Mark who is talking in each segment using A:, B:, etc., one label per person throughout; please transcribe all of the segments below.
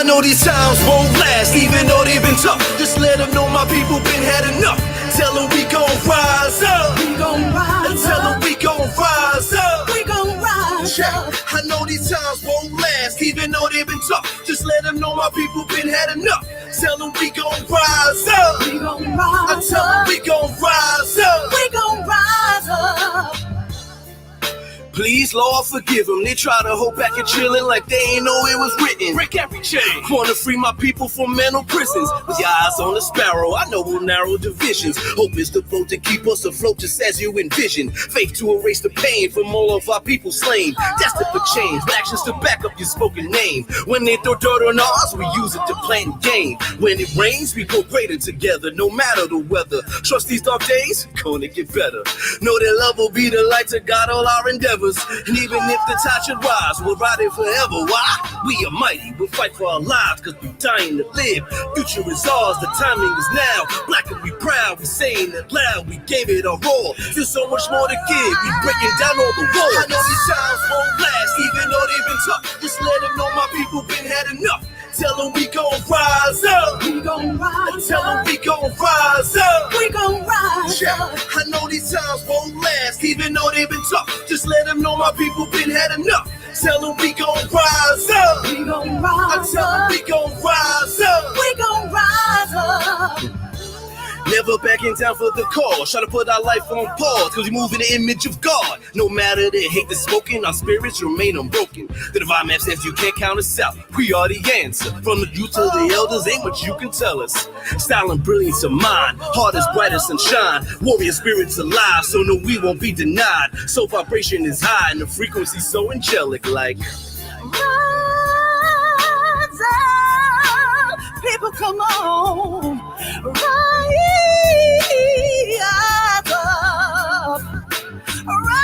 A: know these times won't last, even though they've been tough. Just let them know my people been had enough. Tell them we gon' rise up.
B: We gon' rise
A: Tell them we gon' rise up.
B: We gon' rise up.
A: I know these times won't last, even though they've been tough. Just let them know my people been had enough. Tell them we gon' rise up.
B: We gon' rise
A: Tell them we gon' rise up.
B: We gon' rise up.
A: Please, Lord, forgive them. They try to hold back and chillin' like they ain't know it was written. Break every chain. Wanna free my people from mental prisons. With your eyes on the sparrow, I know we'll narrow divisions. Hope is the boat to keep us afloat just as you envision. Faith to erase the pain from all of our people slain. Destined for change, with actions to back up your spoken name. When they throw dirt on ours, we use it to plant gain. When it rains, we go greater together, no matter the weather. Trust these dark days, gonna get better. Know that love will be the light to guide all our endeavors. And even if the tide should rise, we'll ride it forever. Why? We are mighty, we'll fight for our lives, cause we're dying to live. Future is ours, the timing is now. Black and we proud, we saying it loud. We gave it our all, still so much more to give. We breaking down all the walls. I know these times won't last, even though they've been tough. Just let them know my people been had enough. Tell them we gon' rise up.
B: We gon' rise
A: Tell them we gon' rise up.
B: We gon' rise up.
A: I know these times won't last, even though they've been tough. Just let them know my people been had enough. Tell them we gon' rise up.
B: We gon' rise
A: Tell them we gon' rise up.
B: We gon' rise up.
A: Never backing down for the cause. Try to put our life on pause, cause we move in the image of God. No matter the hate that's spoken, our spirits remain unbroken. The divine map says you can't count us out. We are the answer. From the youth to the elders, ain't what you can tell us. Style and brilliance of mind, heart is bright as sunshine. Warrior spirits alive, so no, we won't be denied. So vibration is high and the frequency so angelic, like
B: Rise up, people, come on. Rise up. Rise up.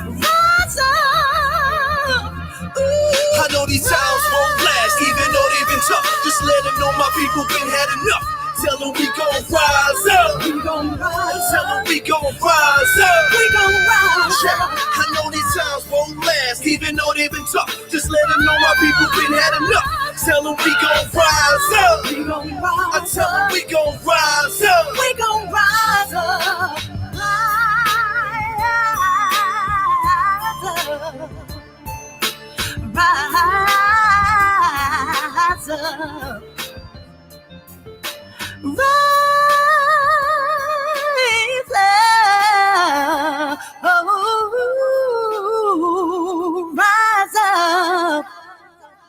B: Rise up. Ooh.
A: I know these times won't last, even though they've been tough. Just let them know my people been had enough. Tell them we gon' rise up.
B: We gon' rise
A: Tell them we gon' rise up.
B: We gon' rise up.
A: I know these times won't last, even though they've been tough. Just let them know my people been had enough. Tell them we gon' rise up.
B: We gon' rise
A: Tell them we gon' rise up.
B: We gon' rise up. Rise up. Rise up. Oh, rise up.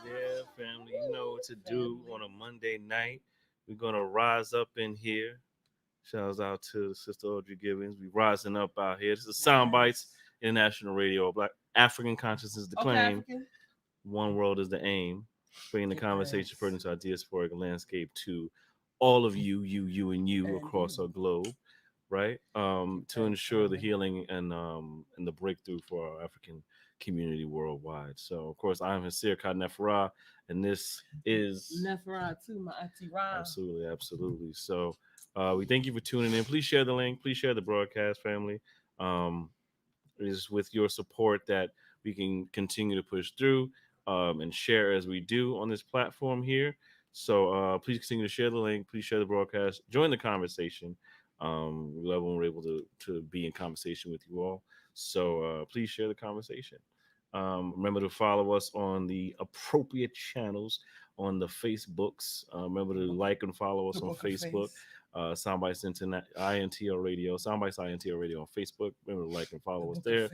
C: Yeah, family, you know what to do on a Monday night. We're gonna rise up in here. Shouts out to Sister Audrey Gibbons. We rising up out here. This is Soundbytes, International Radio. Black African consciousness the claim. One world is the aim. Bringing the conversation pertinent to our diasporic landscape to all of you, and you across our globe, right? To ensure the healing and the breakthrough for our African community worldwide. So, of course, I'm Hasir Nefera, and this is
D: Nefera too, my auntie Ron.
C: Absolutely. So, we thank you for tuning in. Please share the link. Please share the broadcast, family. It is with your support that we can continue to push through and share as we do on this platform here. So please continue to share the link. Please share the broadcast. Join the conversation. We love when we're able to be in conversation with you all. So please share the conversation. Remember to follow us on the appropriate channels on the Facebooks. Remember to like and follow us on Facebook. Soundbytes INTL Radio. Soundbytes INTL Radio on Facebook. Remember to like and follow us there.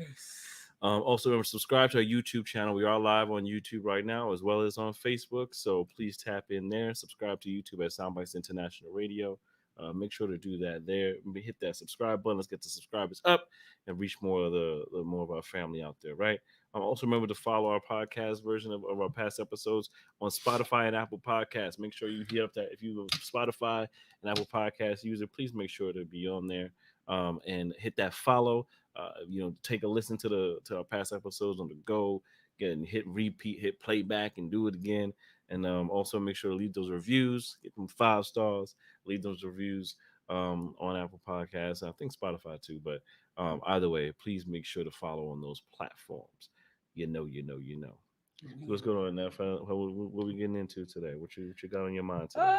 C: Also, remember to subscribe to our YouTube channel. We are live on YouTube right now, as well as on Facebook. So please tap in there. Subscribe to YouTube at Soundbytes International Radio. Make sure to do that there. Hit that subscribe button. Let's get the subscribers up and reach more of our family out there, right? Also, remember to follow our podcast version of our past episodes on Spotify and Apple Podcasts. Make sure you hit up that. If you're a Spotify and Apple Podcast user, please make sure to be on there and hit that follow. Take a listen to our past episodes on the go. Hit repeat, hit playback, and do it again. And also make sure to leave those reviews. Get them 5 stars. Leave those reviews on Apple Podcasts. I think Spotify too, but Either way, please make sure to follow on those platforms. So what's going on now? What we getting into today? What you got on your mind today?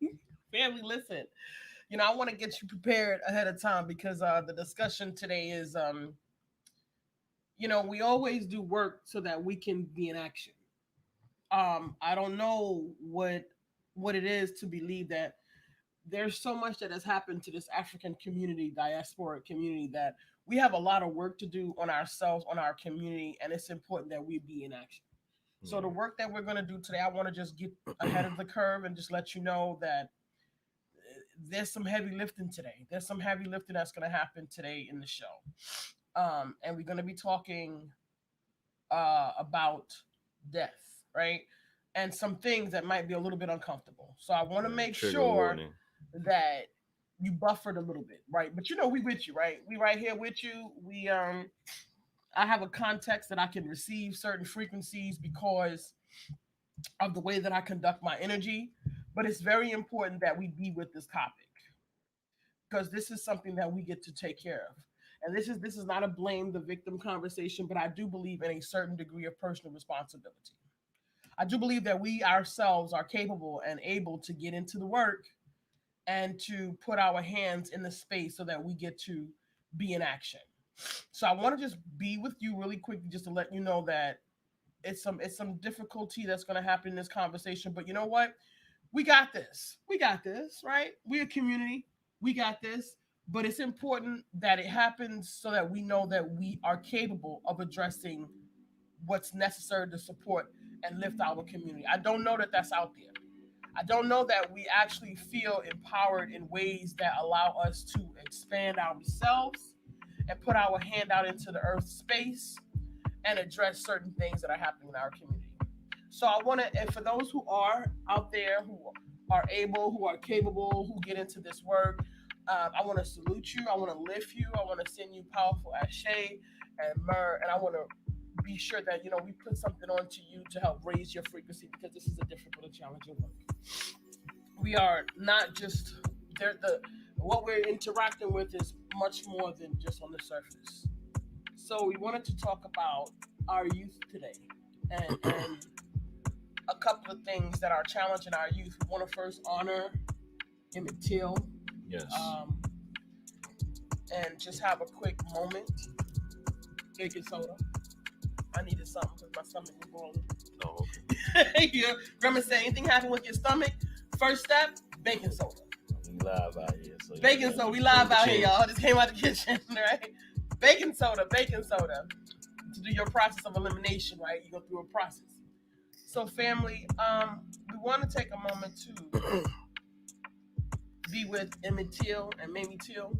D: Uh, family, listen. I want to get you prepared ahead of time because the discussion today is, we always do work so that we can be in action. I don't know what it is to believe that there's so much that has happened to this African community, diasporic community, that we have a lot of work to do on ourselves, on our community, and it's important that we be in action. So the work that we're going to do today, I want to just get ahead of the curve and just let you know that there's some heavy lifting today. There's some heavy lifting that's going to happen today in the show. And we're going to be talking about death, right? And some things that might be a little bit uncomfortable. So I want to make
C: Trigger
D: sure
C: warning.
D: that you buffered a little bit, right? But we with you, right? We right here with you. I have a context that I can receive certain frequencies because of the way that I conduct my energy. But it's very important that we be with this topic because this is something that we get to take care of. And this is not a blame the victim conversation, but I do believe in a certain degree of personal responsibility. I do believe that we ourselves are capable and able to get into the work and to put our hands in the space so that we get to be in action. So I want to just be with you really quickly just to let you know that it's some difficulty that's going to happen in this conversation, but you know what? We got this. We got this, right? We're a community. We got this. But it's important that it happens so that we know that we are capable of addressing what's necessary to support and lift our community. I don't know that that's out there. I don't know that we actually feel empowered in ways that allow us to expand ourselves and put our hand out into the earth space and address certain things that are happening in our community. So I want to, and for those who are out there, who are able, who are capable, who get into this work, I want to salute you. I want to lift you. I want to send you powerful ashe and myrrh, and I want to be sure that we put something onto you to help raise your frequency because this is a difficult and challenging work. We are not just there. What we're interacting with is much more than just on the surface. So we wanted to talk about our youth today, and a couple of things that are challenging our youth. We want to first honor Emmett Till.
C: Yes.
D: And just have a quick moment. Baking soda. I needed something because my stomach was boiling.
C: Oh,
D: Yeah. Grandma said, anything happen with your stomok? First step, baking soda.
C: we live out here. So
D: Baking soda. We live out here, y'all. Just came out the kitchen, right? Baking soda. To do your process of elimination, right? You go through a process. So, family, we want to take a moment to be with Emmett Till and Mamie Till,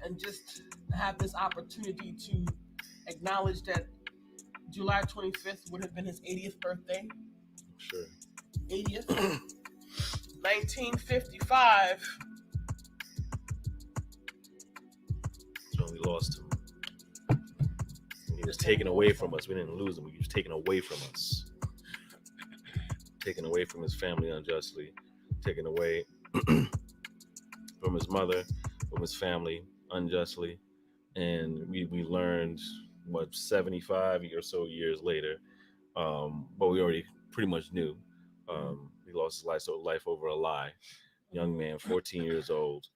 D: and just have this opportunity to acknowledge that July 25th would have been his 80th birthday.
C: Sure.
D: 80th. 1955.
C: So we lost him. He was taken away from us. We didn't lose him. He was taken away from us. Taken away from his family unjustly. Taken away from his mother, from his family unjustly. And we learned, 75 or so years later, but we already pretty much knew. He lost his life over a lie. Young man, 14 years old.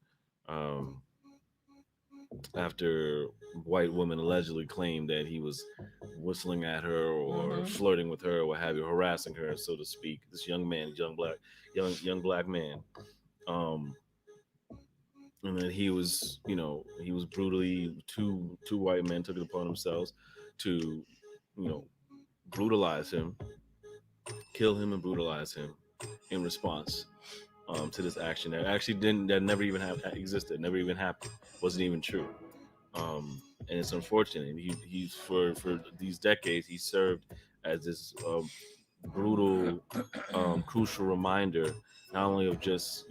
C: After white woman allegedly claimed that he was whistling at her or flirting with her or what have you, harassing her, so to speak. This young man, young black man, and then he was brutally, two white men took it upon themselves to, brutalize him, kill him, and brutalize him in response to this action that never even existed, never even happened, wasn't even true. And it's unfortunate. He's for these decades he served as this brutal, crucial reminder, not only of just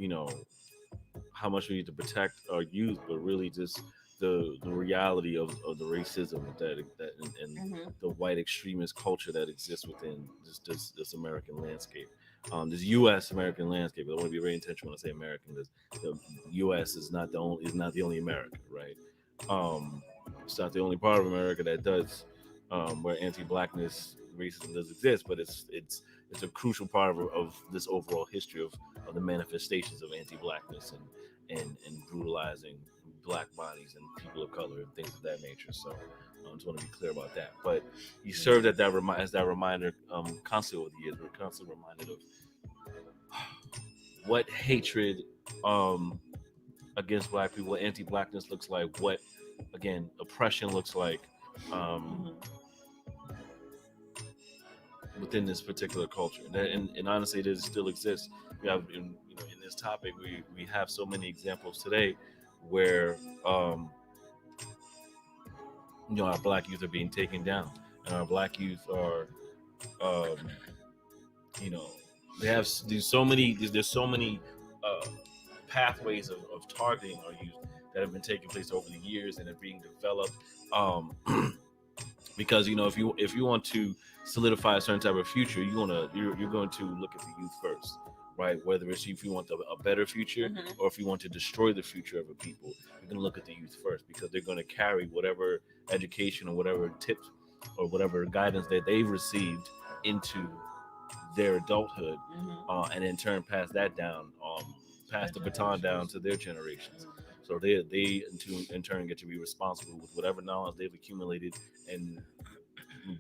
C: how much we need to protect our youth, but really just the reality of the racism that and the white extremist culture that exists within this American landscape. this U.S. American landscape. I want to be very intentional when I say American, because the U.S. is not the only America, right? It's not the only part of America that does where anti-blackness, racism does exist, but it's a crucial part of this overall history of the manifestations of anti-blackness and brutalizing black bodies and people of color and things of that nature. So I just want to be clear about that. But you served as that reminder constantly over the years. We're constantly reminded of what hatred against black people, what anti-blackness looks like, what again oppression looks like within this particular culture. And honestly, it still exists. We have in this topic, we have so many examples today where our black youth are being taken down, and our black youth are they have there's so many pathways of targeting our youth that have been taking place over the years and are being developed because if you want to solidify a certain type of future, you're going to look at the youth first, right? Whether it's if you want a better future or if you want to destroy the future of a people, you're going to look at the youth first, because they're going to carry whatever education or whatever tips or whatever guidance that they've received into their adulthood, and in turn pass that down, pass the baton down to their generations. So they in turn get to be responsible with whatever knowledge they've accumulated and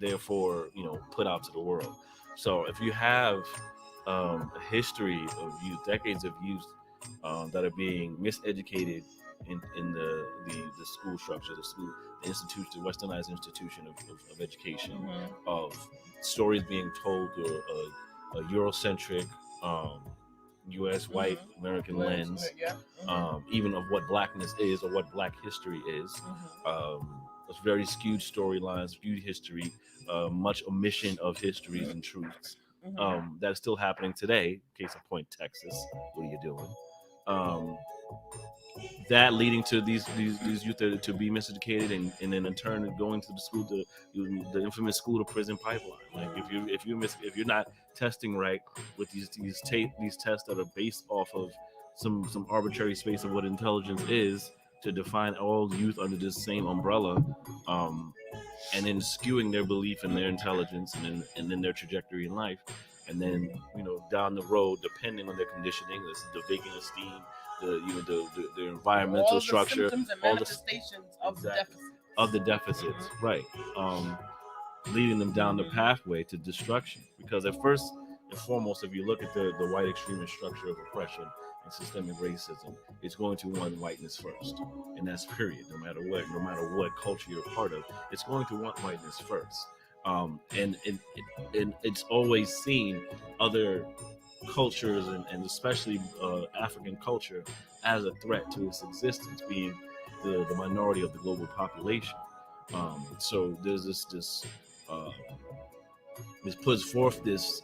C: therefore put out to the world. So if you have a history of youth, decades of youth that are being miseducated in the school structure, the institution, the westernized institution of education, of stories being told through a Eurocentric U.S. white American lens, even of what blackness is or what black history is. It's very skewed storylines, skewed history, much omission of histories and truths. That is still happening today. Case in point, Texas. What are you doing? That leading to these youth to be miseducated and then in turn going to the school, the infamous school to prison pipeline. Like if you're not testing right with these tests that are based off of some arbitrary space of what intelligence is, to define all youth under this same umbrella, and then skewing their belief in their intelligence and then their trajectory in life, and then down the road, depending on their conditioning, the vacant esteem, the environmental
D: all
C: structure,
D: the all the manifestations of the deficits.
C: Of the deficits, right? Leading them down the pathway to destruction. Because at first and foremost, if you look at the white extremist structure of oppression and systemic racism, it's going to want whiteness first, and that's period. No matter what culture you're a part of, it's going to want whiteness first. And it's always seen other cultures and especially African culture as a threat to its existence, being the minority of the global population. So there's this puts forth this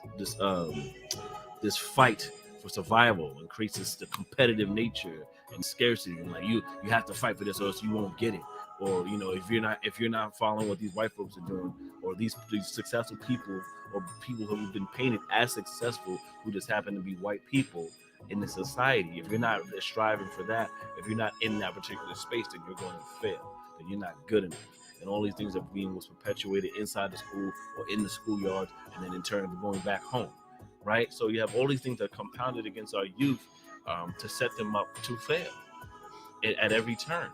C: fight for survival, and creates the competitive nature and scarcity, and like you have to fight for this or else you won't get it. Or if you're not following what these white folks are doing, or these successful people or people who have been painted as successful who just happen to be white people in the society, if you're not striving for that, if you're not in that particular space, then you're going to fail, then you're not good enough. And all these things are being perpetuated inside the school or in the schoolyard, and then in turn going back home, right? So you have all these things that are compounded against our youth to set them up to fail at every turn,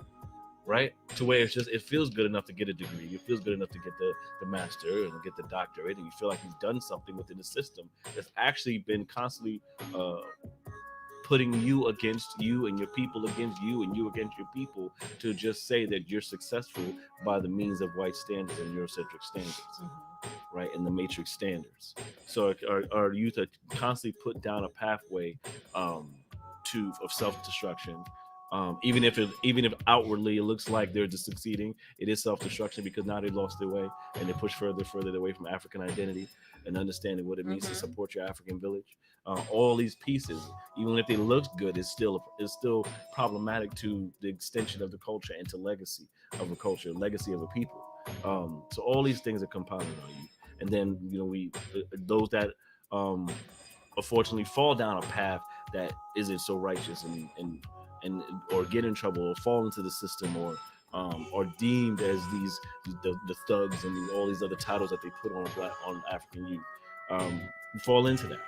C: right? To where it feels good enough to get a degree, it feels good enough to get the master and get the doctorate, and you feel like you've done something within the system that's actually been constantly putting you against you and your people against you and you against your people, to just say that you're successful by the means of white standards and Eurocentric standards, right? And the matrix standards. So our youth are constantly put down a pathway of self-destruction. Even if outwardly it looks like they're just succeeding, it is self-destruction, because now they lost their way and they push further away from African identity and understanding what it means to support your African village. All these pieces, even if they look good, is still problematic to the extension of the culture and to legacy of a culture, legacy of a people. So all these things are compounded on you, and then those that unfortunately fall down a path that isn't so righteous and or get in trouble or fall into the system or deemed as the thugs and all these other titles that they put on African youth. You fall into that,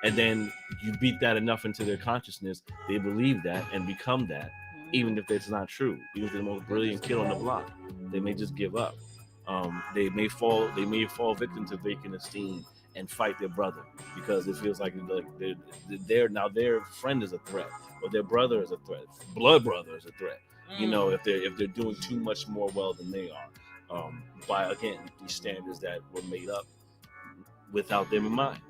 C: and then you beat that enough into their consciousness, they believe that and become that, even if it's not true. Even if they're the most brilliant kid on the block, they may just give up. They may fall victim to vacant esteem and fight their brother because it feels like now their friend is a threat or their brother is a threat, blood brother is a threat. You know, if they're doing too much more well than they are, by again these standards that were made up without them in mind,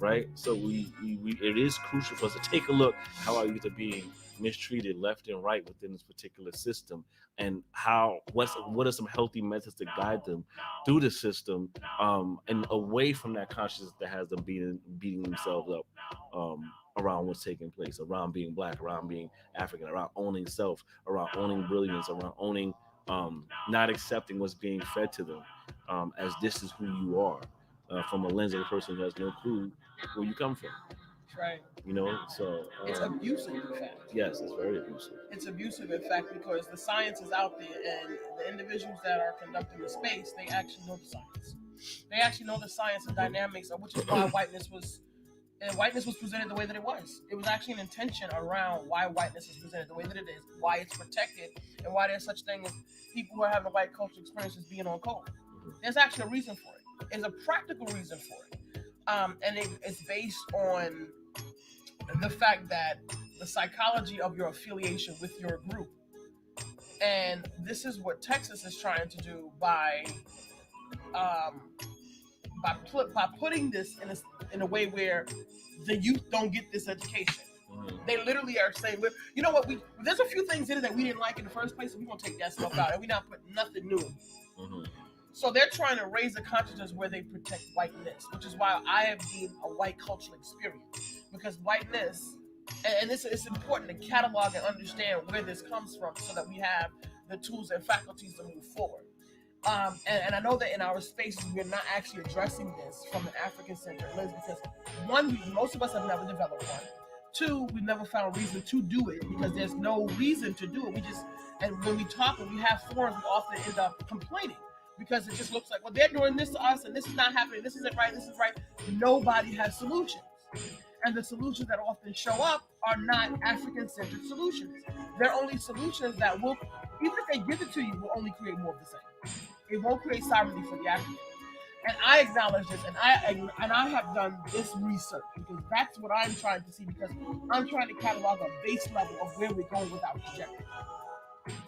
C: right? So we it is crucial for us to take a look how our youth are being mistreated left and right within this particular system, and what are some healthy methods to guide them through the system, and away from that consciousness that has them beating themselves up around what's taking place, around being black, around being African, around owning self, around owning brilliance, around owning not accepting what's being fed to them, as this is who you are, from a lens of a person who has no clue where you come from.
D: Right.
C: You know, so
D: It's abusive, in fact.
C: yes, it's very abusive.
D: It's abusive, in fact, because the science is out there, and the individuals that are conducting the space, they actually know the science. They actually know the science and dynamics, of which is why whiteness was presented the way that it was. It was actually an intention around why whiteness is presented the way that it is, why it's protected, and why there's such thing as people who are having a white culture experience as being on code. There's actually a reason for it. There's a practical reason for it. And it's based on the fact that the psychology of your affiliation with your group. And this is what Texas is trying to do by putting this in a way where the youth don't get this education. They literally are saying, well, you know what, there's a few things in it that we didn't like in the first place, so we're going to take that stuff out, and we're not putting nothing new in.
C: Mm-hmm.
D: So they're trying to raise a consciousness where they protect whiteness, which is why I have been a white cultural experience. Because whiteness, and it's important to catalog and understand where this comes from so that we have the tools and faculties to move forward. And I know that in our spaces, we're not actually addressing this from an African-centered lens because, one, most of us have never developed one. Two, we've never found reason to do it because there's no reason to do it. And when we talk and we have forums, we often end up complaining because it just looks like, well, they're doing this to us and this is not happening. This isn't right. This is right. Nobody has solutions. And the solutions that often show up are not African-centered solutions. They're only solutions that will, even if they give it to you, will only create more of the same. It won't create sovereignty for the African. And I acknowledge this, and I have done this research because that's what I'm trying to see, because I'm trying to catalog a base level of where we're going with our trajectory.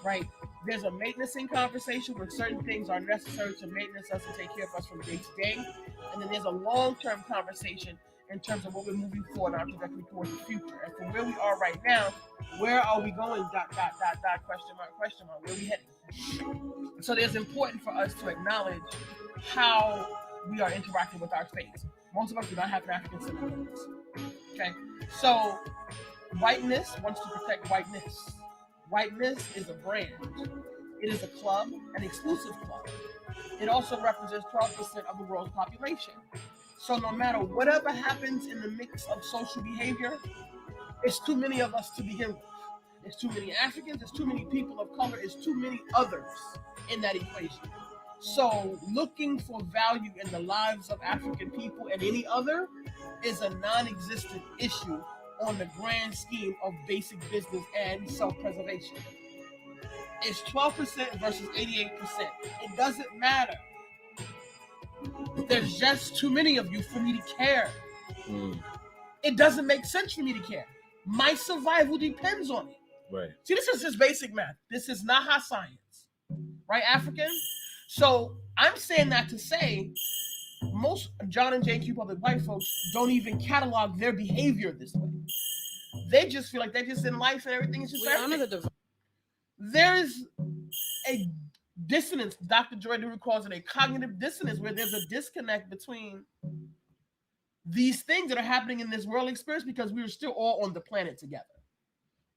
D: Right? There's a maintenancing conversation where certain things are necessary to maintenance us and take care of us from day to day. And then there's a long-term conversation in terms of what we're moving forward, our trajectory towards the future. And from where we are right now, where are we going? ... Question mark, where are we heading? So there's important for us to acknowledge how we are interacting with our space. Most of us do not have an African citizenship. Okay? So whiteness wants to protect whiteness. Whiteness is a brand. It is a club, an exclusive club. It also represents 12% of the world's population. So no matter whatever happens in the mix of social behavior, it's too many of us to begin with. There's too many Africans, there's too many people of color, there's too many others in that equation. So looking for value in the lives of African people and any other is a non-existent issue on the grand scheme of basic business and self-preservation. It's 12% versus 88%. It doesn't matter. There's just too many of you for me to care. It doesn't make sense for me to care. My survival depends on it.
C: Right.
D: See, this is just basic math. This is not hot science. Right, African? So I'm saying that to say most John and JQ public white folks don't even catalog their behavior this way. They just feel like they're just in life and everything is just there is a dissonance. Dr. Joy Dewey calls it a cognitive dissonance, where there's a disconnect between these things that are happening in this world experience because we are still all on the planet together.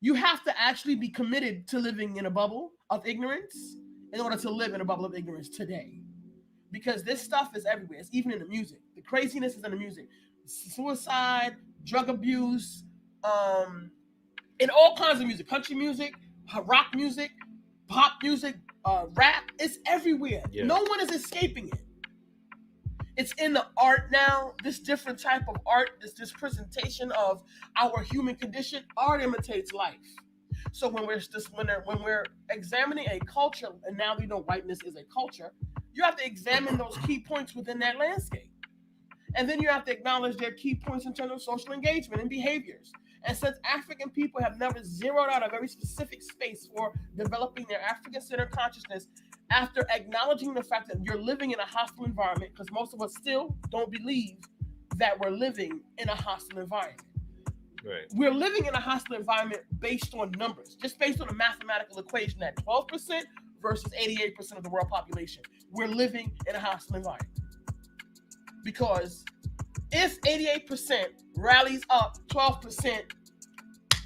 D: You have to actually be committed to living in a bubble of ignorance in order to live in a bubble of ignorance today. Because this stuff is everywhere. It's even in the music. The craziness is in the music. Suicide, drug abuse, in all kinds of music, country music, rock music, pop music, rap. It's everywhere.
C: Yeah.
D: No one is escaping it. It's in the art now. This different type of art, this presentation of our human condition. Art imitates life. So when we're examining a culture, and now we know whiteness is a culture, you have to examine those key points within that landscape. And then you have to acknowledge their key points in terms of social engagement and behaviors. And since African people have never zeroed out a very specific space for developing their African-centered consciousness, after acknowledging the fact that you're living in a hostile environment, because most of us still don't believe that we're living in a hostile environment.
C: Right.
D: We're living in a hostile environment based on numbers, just based on a mathematical equation that 12% versus 88% of the world population. We're living in a hostile environment. Because if 88% rallies up 12%,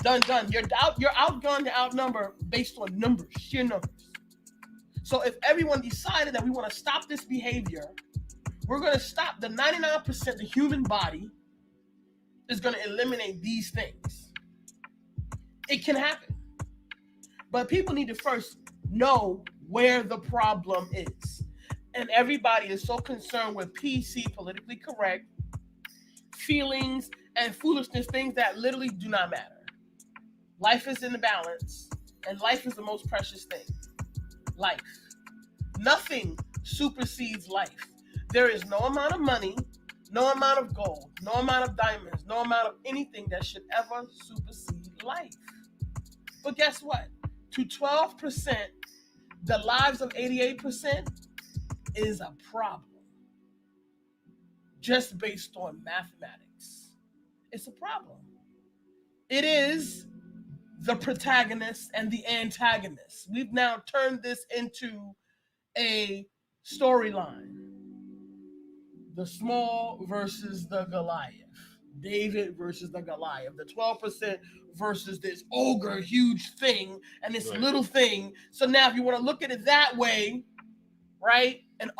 D: done. You're outgunned to outnumber based on numbers, sheer numbers. So if everyone decided that we want to stop this behavior, we're going to stop the 99%, the human body is going to eliminate these things. It can happen. But people need to first know where the problem is. And everybody is so concerned with PC, politically correct, feelings and foolishness, things that literally do not matter. Life is in the balance, and life is the most precious thing. Life. Nothing supersedes life. There is no amount of money, no amount of gold, no amount of diamonds, no amount of anything that should ever supersede life. But guess what? To 12%, the lives of 88% is a problem. Just based on mathematics. It's a problem. It is the protagonist and the antagonist. We've now turned this into a storyline. The small versus the Goliath. David versus the Goliath. The 12% versus this ogre huge thing and this little thing. So now if you want to look at it that way, right? And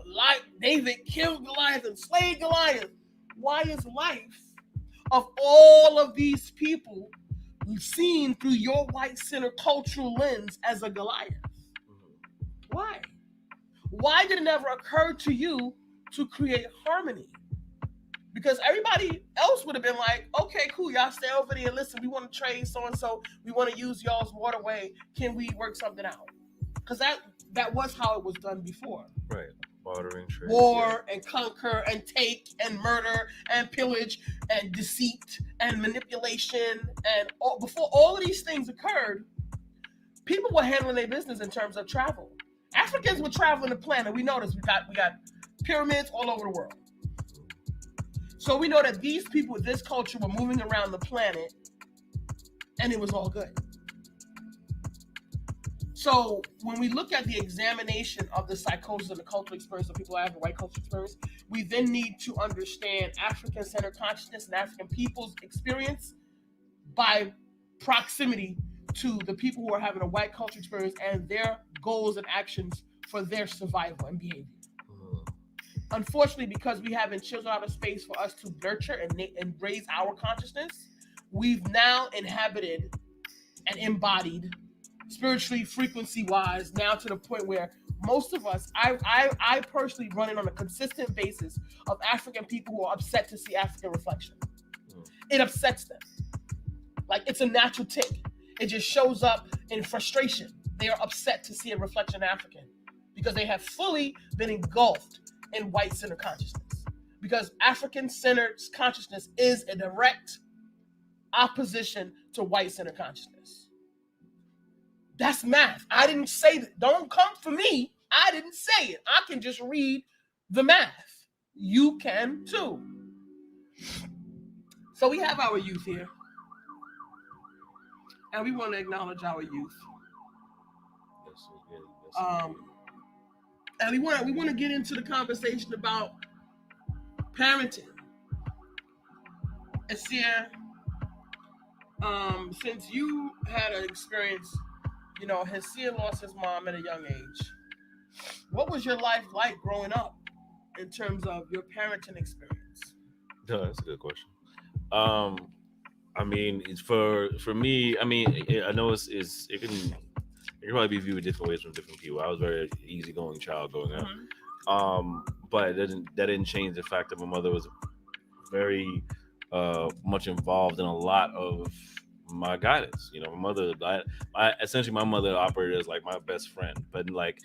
D: like David killed Goliath and slayed Goliath. Why is life of all of these people seen through your white center cultural lens as a Goliath? Why? Why did it never occur to you to create harmony? Because everybody else would have been like, okay, cool, y'all stay over there. Listen, we want to trade so-and-so. We want to use y'all's waterway. Can we work something out? Because that was how it was done before.
C: Right. Bartering, trade.
D: War and conquer and take and murder and pillage and deceit and manipulation. And before all of these things occurred, people were handling their business in terms of travel. Africans were traveling the planet. We noticed we got pyramids all over the world. So we know that these people with this culture were moving around the planet and it was all good. So when we look at the examination of the psychosis and the cultural experience that people have, the white cultural experience, we then need to understand African-centered consciousness and African people's experience by proximity to the people who are having a white cultural experience and their goals and actions for their survival and behavior. Unfortunately, because we haven't chiseled out a space for us to nurture and raise our consciousness, we've now inhabited and embodied spiritually, frequency-wise, now to the point where most of us, I personally run it on a consistent basis of African people who are upset to see African reflection. It upsets them. Like it's a natural tick. It just shows up in frustration. They are upset to see a reflection African because they have fully been engulfed in white-centered consciousness. Because African-centered consciousness is a direct opposition to white-centered consciousness. That's math. I didn't say that. Don't come for me. I didn't say it. I can just read the math. You can too. So we have our youth here. And we want to acknowledge our youth. And we want to get into the conversation about parenting. And Sierra, since you had an experience, Hassia lost his mom at a young age. What was your life like growing up in terms of your parenting experience?
C: No, that's a good question. I mean, it's for me. I mean, I know it can probably be viewed different ways from different people. I was a very easygoing child growing up. But that didn't change the fact that my mother was very much involved in a lot of my guidance. You know, essentially my mother operated as like my best friend. But like,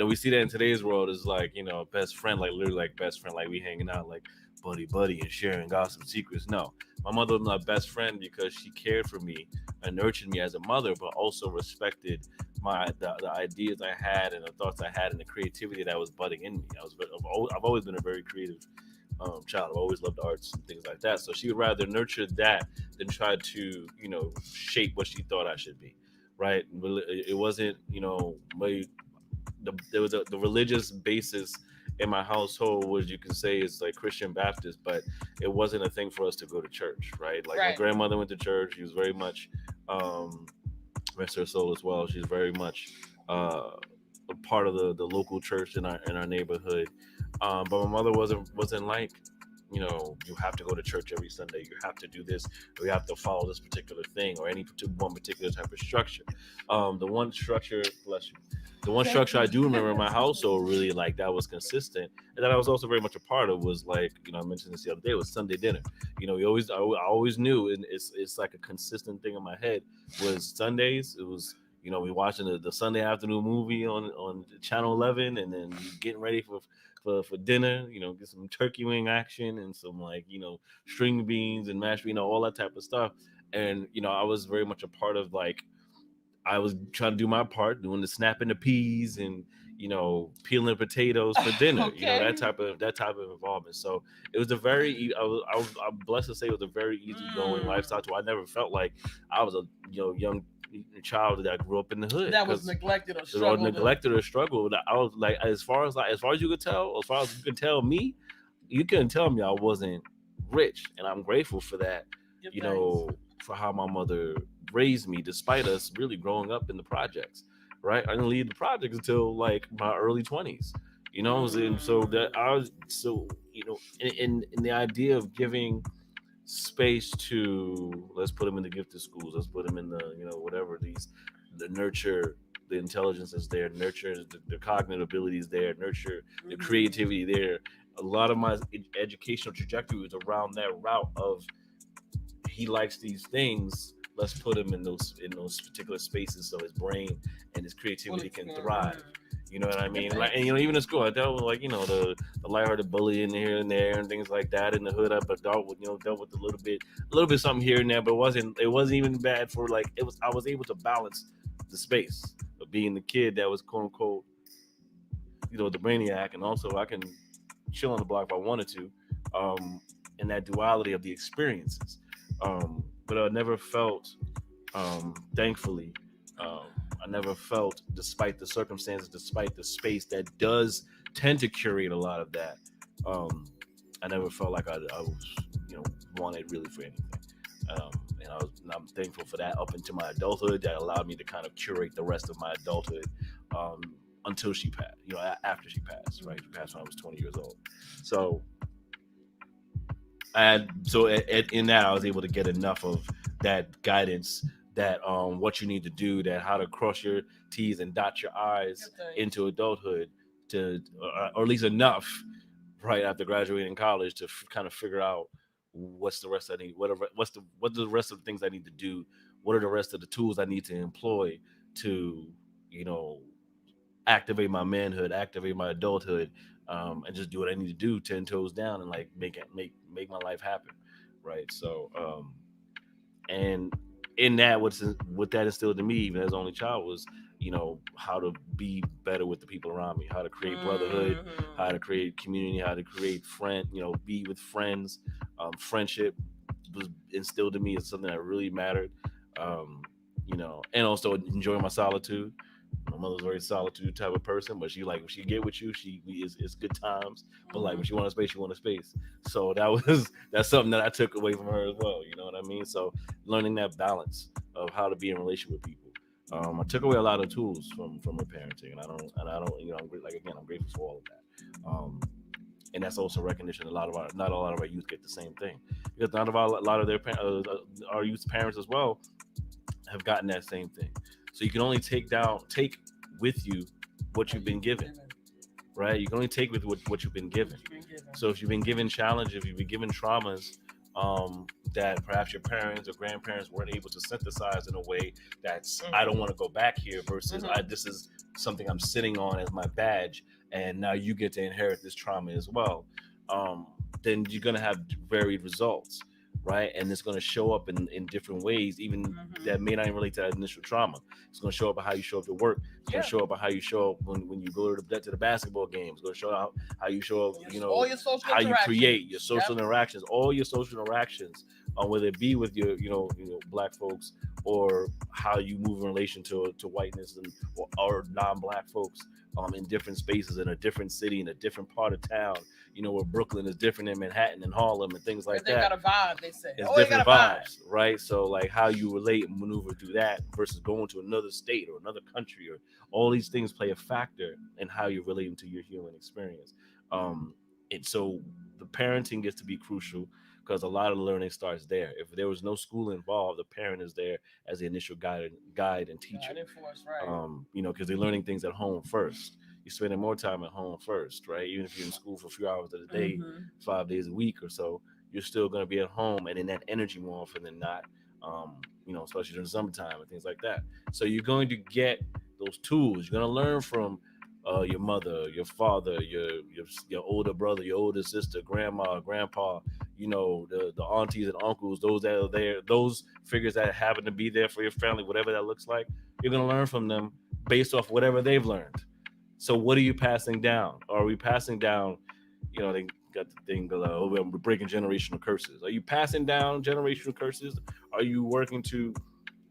C: we see that in today's world is like, best friend, like literally like best friend, like we hanging out like buddy and sharing gossip secrets. No, my mother was my best friend because she cared for me and nurtured me as a mother, but also respected the ideas I had and the thoughts I had and the creativity that was budding in me. I've always been a very creative child. I've always loved arts and things like that. So she would rather nurture that than try to, shape what she thought I should be. Right? It wasn't, there was the religious basis in my household, which you can say is like Christian Baptist, but it wasn't a thing for us to go to church. Right? Like my grandmother went to church. She was very much, rest her soul as well. She's very much a part of the local church in our neighborhood. But my mother wasn't like, you have to go to church every Sunday. You have to do this. Or you have to follow this particular thing or one particular type of structure. The one structure, bless you. The one structure I do remember in my household really like that was consistent, and that I was also very much a part of was like, I mentioned this the other day, was Sunday dinner. I always knew, and it's like a consistent thing in my head was Sundays. It was, we watching the Sunday afternoon movie on Channel 11, and then getting ready for dinner. Get some turkey wing action and some like string beans and mashed, all that type of stuff. And I was very much a part of like. I was trying to do my part, doing the snapping the peas and peeling the potatoes for dinner.
D: Okay.
C: That type of involvement. So it was I'm blessed to say it was a very easygoing lifestyle. Too. I never felt like I was a young child that grew up in the hood
D: that was neglected or struggled.
C: I was like as far as you could tell, as far as you could tell me, you couldn't tell me I wasn't rich, and I'm grateful for that. For how my mother raised me, despite us really growing up in the projects, right? I didn't leave the projects until like my early 20s, and so that I was in the idea of giving space to, let's put them in the gifted schools, let's put them in the whatever the nurture the intelligence is there, nurture the cognitive abilities there, nurture the creativity there. A lot of my educational trajectory was around that route of he likes these things. Let's put him in those particular spaces so his brain and his creativity can thrive. You know what I mean? Like, and even in school, I dealt with like the lighthearted bullying here and there and things like that. In the hood, I dealt with a little bit something here and there, but it wasn't even bad for like it was. I was able to balance the space of being the kid that was quote unquote, the brainiac, and also I can chill on the block if I wanted to, and that duality of the experiences. But I never felt, thankfully, I never felt, despite the circumstances, despite the space that does tend to curate a lot of that, I never felt like I was, wanted really for anything. And I'm thankful for that up into my adulthood. That allowed me to kind of curate the rest of my adulthood until she passed. After she passed, right? She passed when I was 20 years old. So. In that, I was able to get enough of that guidance, that what you need to do, that how to cross your T's and dot your I's into adulthood, or at least enough, right after graduating college to kind of figure out what's the rest I need, what are the rest of the things I need to do, what are the rest of the tools I need to employ to, activate my manhood, activate my adulthood. And just do what I need to do 10 toes down and like make my life happen. Right. So, and in that, what that instilled in me, even as only child, was, how to be better with the people around me, how to create brotherhood, how to create community, how to create be with friends. Friendship was instilled in me as something that really mattered. And also enjoy my solitude. My mother's a very solitude type of person, but when she get with you, it's good times. But like when she want a space, she want a space. So that's something that I took away from her as well. You know what I mean? So learning that balance of how to be in relation with people. I took away a lot of tools from her parenting, and I don't, I'm grateful for all of that. And that's also recognition. Not a lot of our youth get the same thing, because a lot of their our youth's parents as well have gotten that same thing. So you can only take with you what you've been given, right? You can only take with what you've been given. So if you've been given challenges, if you've been given traumas that perhaps your parents or grandparents weren't able to synthesize in a way that's I don't want to go back here versus this is something I'm sitting on as my badge, and now you get to inherit this trauma as well, then you're going to have varied results, right? And it's going to show up in different ways, even that may not even relate to that initial trauma. It's going to show up how you show up at work. It's going to show up how you show up when you go to the basketball game. It's going to show up how you show up,
D: all your social
C: how you create your social
D: Yep.
C: interactions, all your social interactions, whether it be with your, Black folks, or how you move in relation to whiteness or non-Black folks in different spaces in a different city, in a different part of town. Where Brooklyn is different than Manhattan and Harlem and things like
D: They
C: that.
D: got a vibe, they say.
C: It's
D: They
C: different
D: got a vibe.
C: vibes, right? So like how you relate and maneuver through that versus going to another state or another country, or all these things play a factor in how you're relating to your human experience. And so the parenting gets to be crucial, because a lot of the learning starts there. If there was no school involved, the parent is there as the initial guide and teacher.
D: Guide and force, right.
C: Because they're learning things at home first. You're spending more time at home first, right? Even if you're in school for a few hours of the day, 5 days a week or so, you're still going to be at home and in that energy more often than not, especially during the summertime and things like that. So you're going to get those tools. You're going to learn from your mother, your father, your older brother, your older sister, grandma, grandpa, the aunties and uncles, those that are there, those figures that happen to be there for your family, whatever that looks like. You're going to learn from them based off whatever they've learned. So what are you passing down? Are we passing down, they got the thing, we're breaking generational curses. Are you passing down generational curses? Are you working to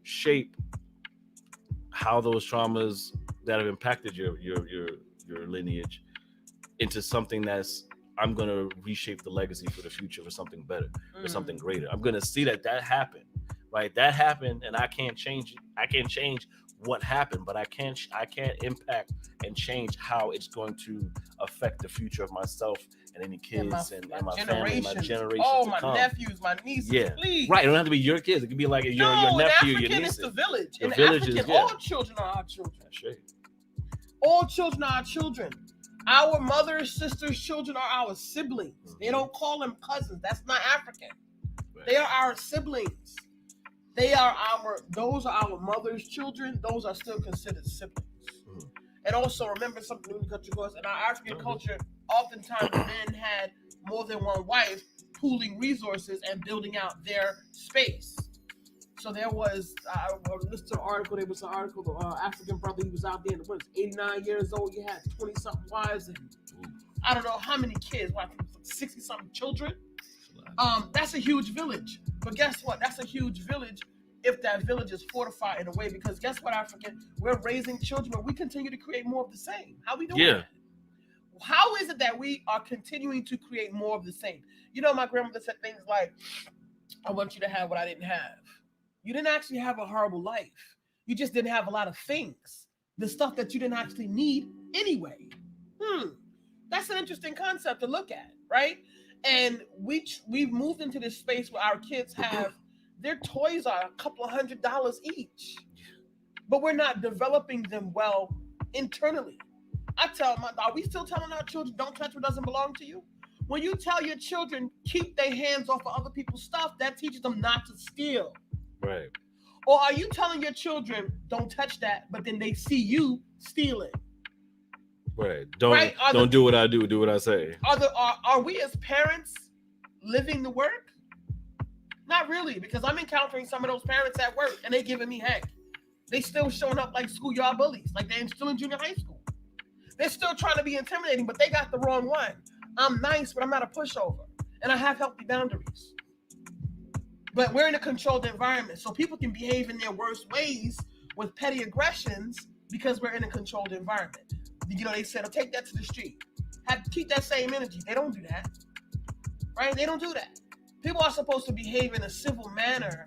C: shape how those traumas that have impacted your lineage into something that's, I'm going to reshape the legacy for the future for something better, for something greater. I'm going to see that happened, right? That happened, and I can't change it. I can't change what happened, but I can't impact and change how it's going to affect the future of myself and any kids and my family, my generations.
D: Oh,
C: to
D: my
C: come.
D: nephews, my nieces, please.
C: Right. It don't have to be your kids. It could be like your nephew, your niece.
D: It's the village.
C: The
D: In
C: villages,
D: African, all children are our children.
C: That's right.
D: All children are our children. Our mothers, sisters, children are our siblings. They don't call them cousins. That's not African. Right. They are our siblings. Those are our mother's children. Those are still considered siblings. And also remember something in our African culture, oftentimes men had more than one wife, pooling resources and building out their space. So there was, I listened to an article, the African brother, he was out there, 89 years old, he had 20-something wives, and I don't know how many kids, 60-something children. That's a huge village. But guess what? That's a huge village if that village is fortified in a way, because guess what, African? We're raising children, but we continue to create more of the same. How we doing that? How is it that we are continuing to create more of the same? My grandmother said things like, I want you to have what I didn't have. You didn't actually have a horrible life. You just didn't have a lot of things. The stuff that you didn't actually need anyway. That's an interesting concept to look at, right? And we've moved into this space where our kids have, their toys are a couple of $100 each. But we're not developing them well internally. I tell them, are we still telling our children, don't touch what doesn't belong to you? When you tell your children, keep their hands off of other people's stuff, that teaches them not to steal.
C: Right.
D: Or are you telling your children, don't touch that, but then they see you stealing?
C: Right. Don't do what I do what I say.
D: Are we as parents living the work? Not really, because I'm encountering some of those parents at work and they giving me heck. They still showing up like schoolyard bullies, like they're still in junior high school. They're still trying to be intimidating, but they got the wrong one. I'm nice, but I'm not a pushover. And I have healthy boundaries. But we're in a controlled environment, so people can behave in their worst ways with petty aggressions because we're in a controlled environment. They said, oh, take that to the street. Keep that same energy. They don't do that, right? They don't do that. People are supposed to behave in a civil manner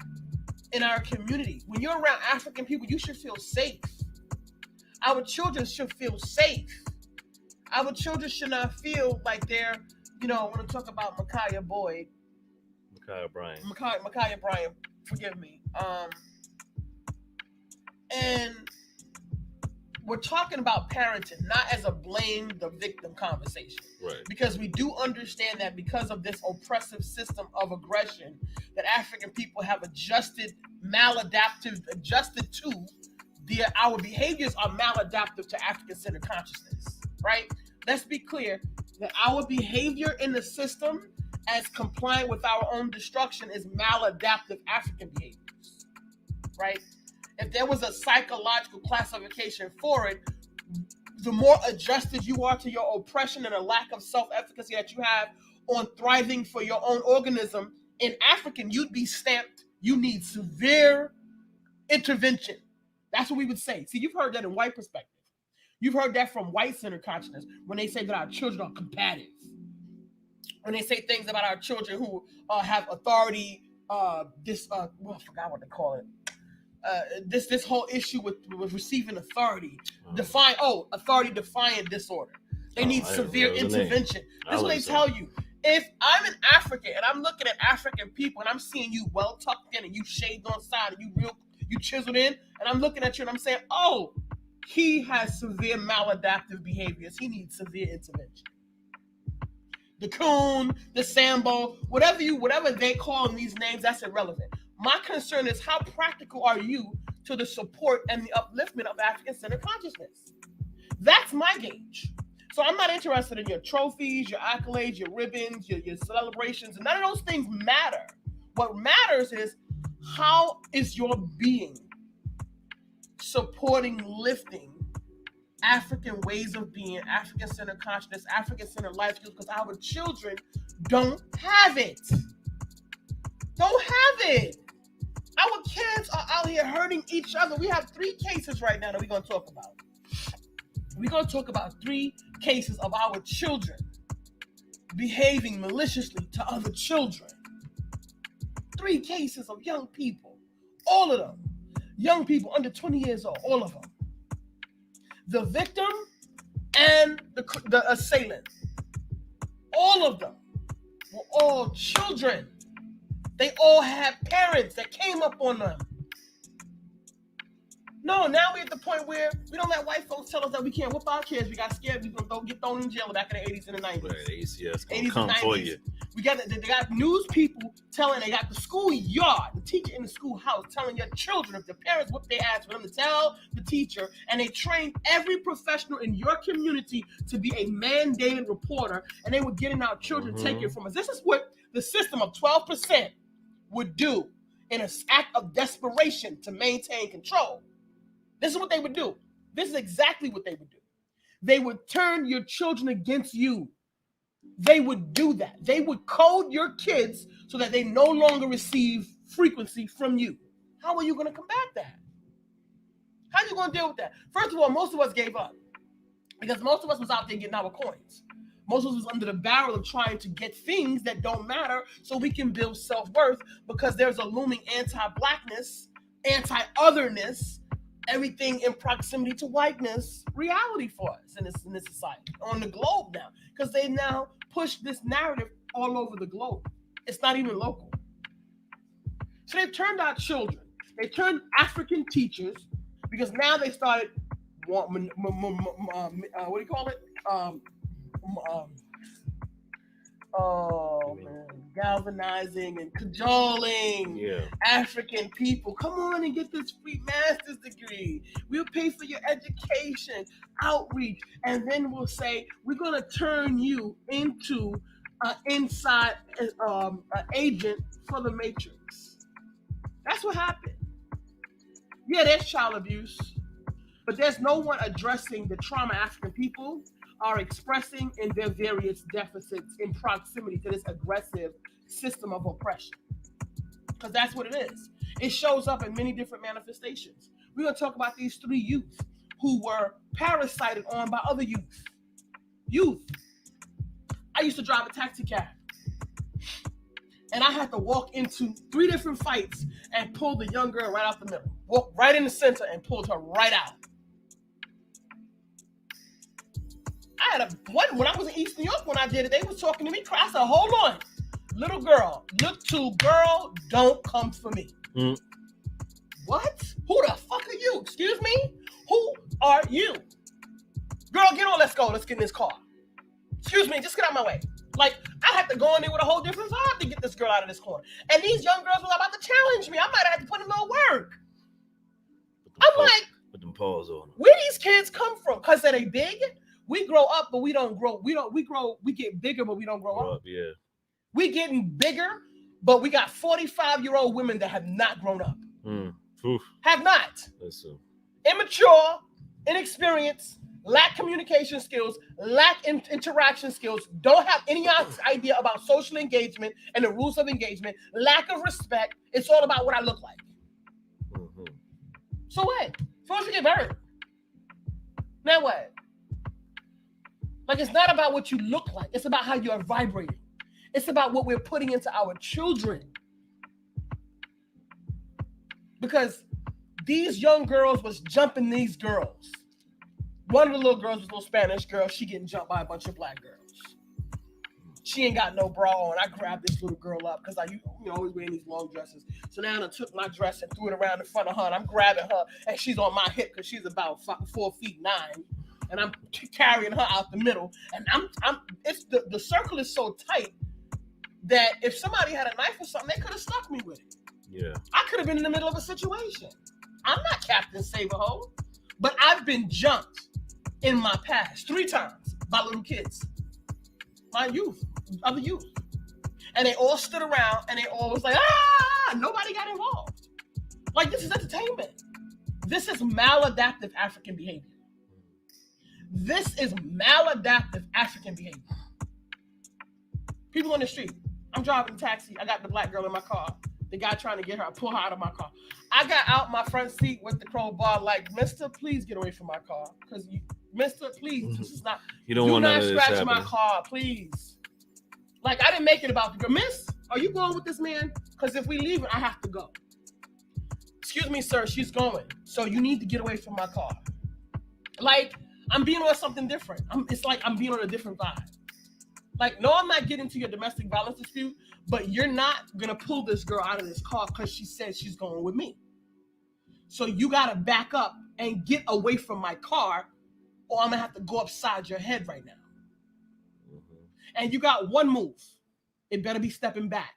D: in our community. When you're around African people, you should feel safe. Our children should feel safe. Our children should not feel like they're I want to talk about Micaiah Boyd. Micaiah Bryant, forgive me. And we're talking about parenting, not as a blame the victim conversation.
C: Right.
D: Because we do understand that because of this oppressive system of aggression that African people have adjusted to, our behaviors are maladaptive to African-centered consciousness, right? Let's be clear that our behavior in the system as compliant with our own destruction is maladaptive African behaviors, right? If there was a psychological classification for it, the more adjusted you are to your oppression and a lack of self-efficacy that you have on thriving for your own organism, in African, you'd be stamped, you need severe intervention. That's what we would say. See, you've heard that in white perspective. You've heard that from white-centered consciousness when they say that our children are combative. When they say things about our children who have authority, I forgot what they call it. This whole issue with receiving authority, authority defiant disorder. They need severe intervention. This is what they tell you. If I'm an African and I'm looking at African people and I'm seeing you well tucked in and you shaved on side and you chiseled in, and I'm looking at you and I'm saying, oh, he has severe maladaptive behaviors. He needs severe intervention. The coon, the Sambo, whatever they call them these names, that's irrelevant. My concern is how practical are you to the support and the upliftment of African-centered consciousness? That's my gauge. So I'm not interested in your trophies, your accolades, your ribbons, your celebrations, and none of those things matter. What matters is how is your being supporting, lifting African ways of being, African-centered consciousness, African-centered life skills, because our children don't have it. Don't have it. Our kids are out here hurting each other. We have 3 cases right now that we're going to talk about. We're going to talk about 3 cases of our children behaving maliciously to other children. 3 cases of young people, all of them, young people under 20 years old, all of them. The victim and the assailant, all of them were all children. They all had parents that came up on them. No, now we're at the point where we don't let white folks tell us that we can't whoop our kids. We got scared. We gonna get thrown in jail back in the 80s and the 90s.
C: Right, ACS gonna
D: 80s
C: come
D: and 90s.
C: for you.
D: They got news people telling, they got the schoolyard, the teacher in the schoolhouse telling your children, if the parents whip their ass, for them to tell the teacher, and they trained every professional in your community to be a mandated reporter, and they were getting our children taken from us. This is what the system of 12% would do in an act of desperation to maintain control. This is what they would do. This is exactly what they would do. They would turn your children against you. They would do that. They would code your kids so that they no longer receive frequency from you. How are you going to combat that? How are you going to deal with that? First of all, most of us gave up because most of us was out there getting our coins. Most of us was under the barrel of trying to get things that don't matter so we can build self-worth, because there's a looming anti-blackness, anti-otherness, everything in proximity to whiteness reality for us in this society, on the globe now, because they now push this narrative all over the globe. It's not even local. So they've turned our children. They turned African teachers, because now they started, what do you call it? Galvanizing and cajoling African people. Come on and get this free master's degree. We'll pay for your education, outreach, and then we'll say we're going to turn you into an inside agent for the Matrix. That's what happened. Yeah, there's child abuse, but there's no one addressing the trauma African people are expressing in their various deficits in proximity to this aggressive system of oppression. Because that's what it is. It shows up in many different manifestations. We're going to talk about these 3 youth who were parasited on by other youth. Youth. I used to drive a taxi cab, and I had to walk into 3 different fights and pull the young girl right out the middle. Walk right in the center and pulled her right out. I had when I was in East New York when I did it, they was talking to me. I said, hold on. Little girl, look to girl, don't come for me.
C: Mm.
D: What? Who the fuck are you? Excuse me? Who are you? Girl, get on, let's go. Let's get in this car. Excuse me, just get out of my way. Like, I had to go in there with a whole different vibe to get this girl out of this corner. And these young girls were about to challenge me. I might have had to put in a little work. I'm like,
C: put them paws on them.
D: where these kids come from? Because are they big? We grow up, but we don't grow. We get bigger, but we don't grow up.
C: Yeah.
D: We getting bigger, but we got 45-year-old women that have not grown up.
C: Oof.
D: Have not.
C: Listen.
D: Immature, inexperienced, lack communication skills, lack interaction skills, don't have any idea about social engagement and the rules of engagement, lack of respect. It's all about what I look like.
C: Mm-hmm.
D: So what? First you get hurt. Now what? Like, it's not about what you look like. It's about how you are vibrating. It's about what we're putting into our children. Because these young girls was jumping these girls. One of the little girls was a little Spanish girl. She getting jumped by a bunch of black girls. She ain't got no bra on. I grabbed this little girl up because I always wearing these long dresses. So now I took my dress and threw it around in front of her. And I'm grabbing her and she's on my hip because she's about 4'9". And I'm carrying her out the middle. And it's the circle is so tight that if somebody had a knife or something, they could have stuck me with it.
C: Yeah.
D: I could have been in the middle of a situation. I'm not Captain Save-A-Ho, but I've been jumped in my past 3 times by little kids. My youth, other youth. And they all stood around and they all was like, nobody got involved. Like, this is entertainment. This is maladaptive African behavior. This is maladaptive African behavior. People on the street. I'm driving a taxi. I got the black girl in my car. The guy trying to get her, I pull her out of my car. I got out my front seat with the crowbar, like, Mister, please get away from my car. Because, Mister, please, this is not.
C: You don't want
D: not
C: none of this
D: scratch my
C: happening.
D: car, please. Like, I didn't make it about the girl. Miss, are you going with this man? Because if we leave, I have to go. Excuse me, sir, she's going. So you need to get away from my car. Like, I'm being on something different. It's like I'm being on a different vibe. Like, no, I'm not getting to your domestic violence dispute, but you're not going to pull this girl out of this car because she says she's going with me. So you got to back up and get away from my car, or I'm going to have to go upside your head right now. Mm-hmm. And you got one move. It better be stepping back.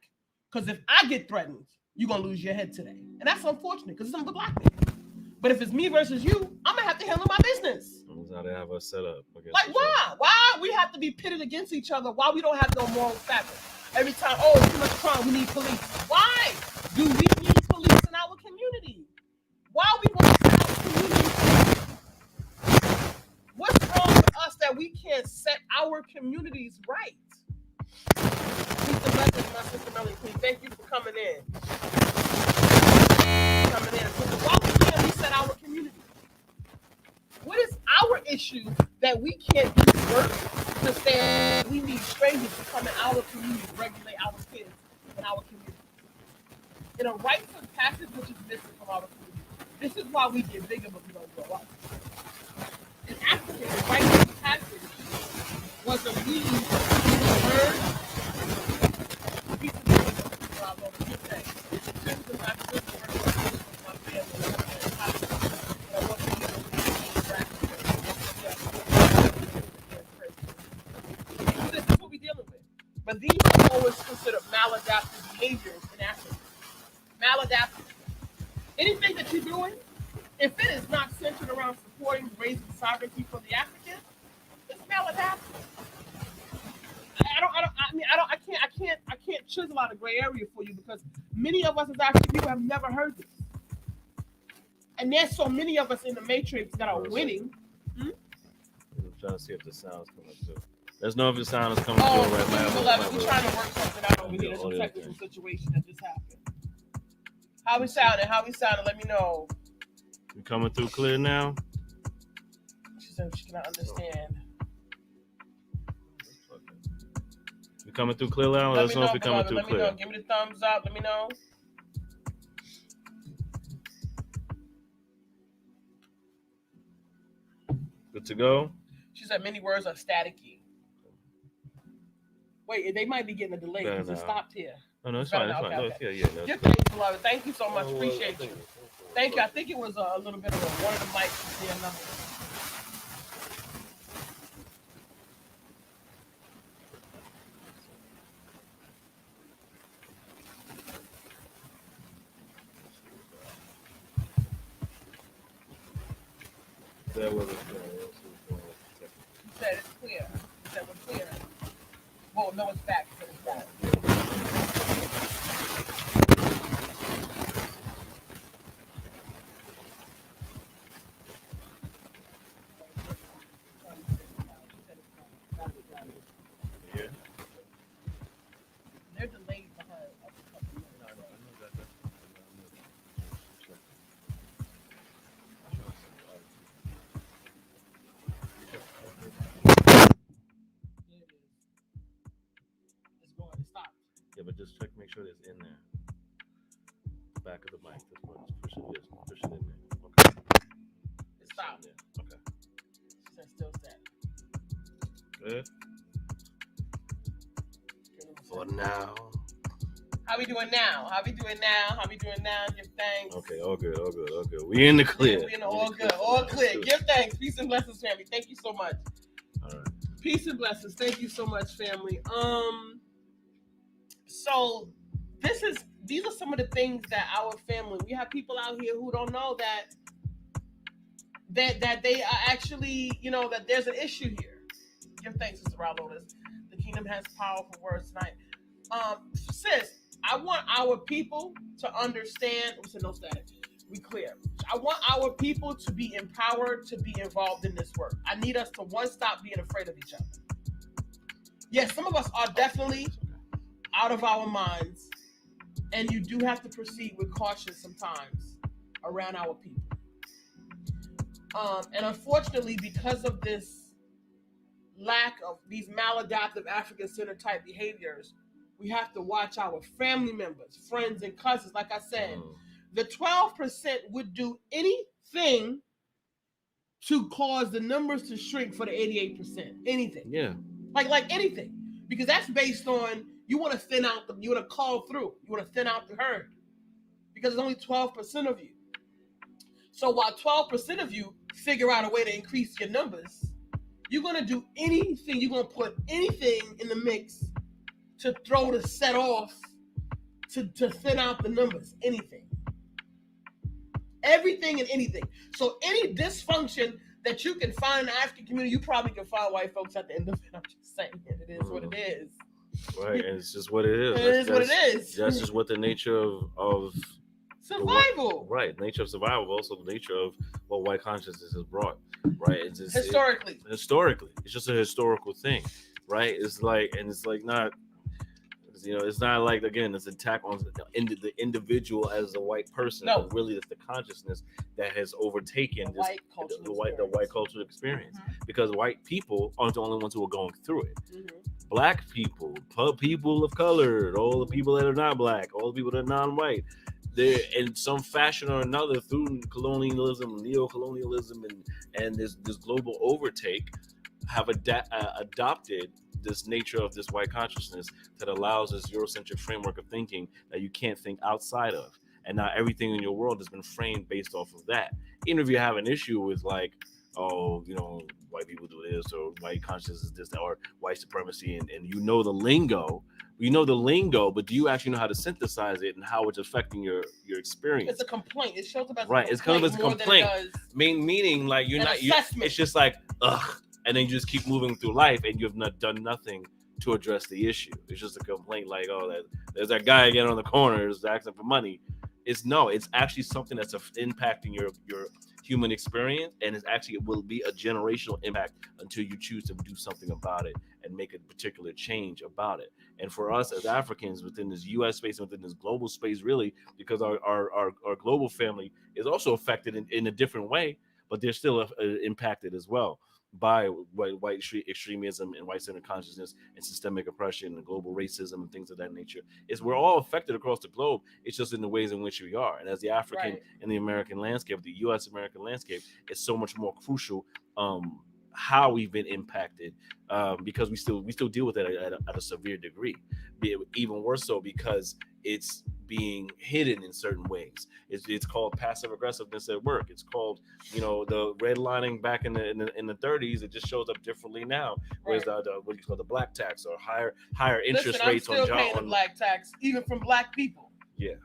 D: Because if I get threatened, you're going to lose your head today. And that's unfortunate because it's another black man. But if it's me versus you, I'm going to have to handle my business.
C: That's how they have us set up.
D: Like, why? Why we have to be pitted against each other? Why we don't have no moral fabric? Every time, it's too much crime, we need police. Why do we need police in our community? Why we want to set our community? What's wrong with us that we can't set our communities right? Peace and blessings, my sister Melanie Queen. Thank you for coming in. So why we can't reset our community? What is our issue that we can't do work to say we need strangers to come in our community, regulate our kids in our community? In a rites of passage which is missing from our community. This is why we get bigger but we don't grow up. In Africa, the rites of passage was a means to learn But these are always considered maladaptive behaviors in Africa. Maladaptive. Anything that you're doing, if it is not centered around supporting raising sovereignty for the African, it's maladaptive. I can't chisel out a gray area for you because many of us as African people have never heard this. And there's so many of us in the matrix that are winning.
C: I'm trying to see if the sound's coming through. Let's know if the sound is coming through right now.
D: We're trying to work something out over here. There's a technical situation that just happened. How we sounding? Let me know.
C: You coming through clear now?
D: She said she cannot understand.
C: You coming through clear now? Let us know if you're coming through clear.
D: Give me the thumbs up. Let me know.
C: Good to go?
D: She said many words are staticky. Wait, they might be getting a delay because it stopped here.
C: No, it's fine. It's fine. No, yeah.
D: Just thank you, beloved. Thank you so much. Appreciate you. Thank you. I think it was a little bit of one of the mics was their number.
C: That was
D: You said it's clear. You said we're clear. Well, no, it's back. So it's back.
C: Yeah.
D: They're delayed behind. It's going. It stopped.
C: Yeah, but just check, make sure it's in there. Back of the mic. That's what. Push it in there. Okay.
D: It stopped.
C: Okay.
D: It's still set.
C: Good. For now.
D: How we doing now? How we doing now? Give thanks.
C: Okay, all good. We in the clear.
D: We in the all good. All clear. Give thanks. Peace and blessings, family. Thank you so much.
C: All right.
D: Peace and blessings. Thank you so much, family. So these are some of the things that our family, we have people out here who don't know that they are actually, that there's an issue here. Give thanks, Sister Rallotas. The kingdom has powerful words tonight. Sis, I want our people to understand. We said no static. We clear. I want our people to be empowered to be involved in this work. I need us to stop being afraid of each other. Yes, some of us are definitely out of our minds, and you do have to proceed with caution sometimes around our people. And unfortunately, because of this lack of these maladaptive African-centered type behaviors, we have to watch our family members, friends, and cousins. Like I said, the 12% would do anything to cause the numbers to shrink for the 88%. Anything.
C: Yeah.
D: Like anything. Because that's based on you want to thin out you want to call through. You want to thin out the herd. Because there's only 12% of you. So while 12% of you figure out a way to increase your numbers, you're going to do anything. You're going to put anything in the mix to throw the set off to thin out the numbers. Anything. Everything and anything. So any dysfunction that you can find in the African community, you probably can find white folks at the end of it. I'm just saying it is what it is.
C: Right, and it's just what it is.
D: It is what it is.
C: That's just what the nature of
D: survival.
C: Nature of survival, also the nature of what white consciousness has brought. Right, it's just, historically, it's just a historical thing. Right, it's like not. It's not like, again, it's an attack on the individual as a white person.
D: No,
C: but really, it's the consciousness that has overtaken the white cultural experience.
D: Mm-hmm.
C: Because white people aren't the only ones who are going through it.
D: Mm-hmm.
C: Black people, people of color, all the people that are not black, all the people that are non-white, they're in some fashion or another through colonialism, neo-colonialism, and this global overtake have adopted this nature of this white consciousness that allows this Eurocentric framework of thinking that you can't think outside of. And now everything in your world has been framed based off of that. Even if you have an issue with white people do this, or white consciousness is this, or white supremacy, and the lingo, but do you actually know how to synthesize it and how it's affecting your experience?
D: It's a complaint. It shows up as
C: right. It's kind of as a complaint. Meaning like it's just like, ugh. And then you just keep moving through life, and you have not done nothing to address the issue. It's just a complaint, like, there's that guy again on the corner who's asking for money. It's actually something that's impacting your human experience, and it will be a generational impact until you choose to do something about it and make a particular change about it. And for us as Africans within this U.S. space, within this global space, really, because our global family is also affected in a different way, but they're still impacted as well by white extremism and white-centered consciousness and systemic oppression and global racism and things of that nature. We're all affected across the globe. It's just in the ways in which we are. And as the African and the American landscape, the U.S. American landscape, is so much more crucial how we've been impacted, because we still deal with it at a severe degree, even worse so because it's being hidden in certain ways. It's called passive aggressiveness at work. It's called, the redlining back in the 30s. It just shows up differently now. Whereas the what you call the black tax or higher interest rates
D: I'm still paying the black tax even from black people.
C: Yeah,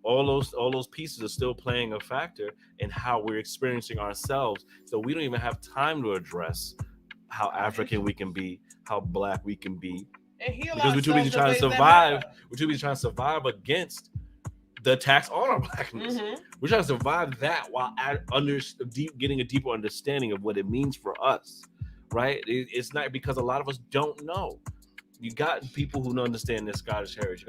C: all those pieces are still playing a factor in how we're experiencing ourselves. So we don't even have time to address how African we can be, how black we can be, because we're too busy trying to survive. We're too busy trying to survive against the attacks on our blackness. Mm-hmm. We're trying to survive that while getting a deeper understanding of what it means for us. Right? It's not because a lot of us don't know. You got people who understand their Scottish heritage. You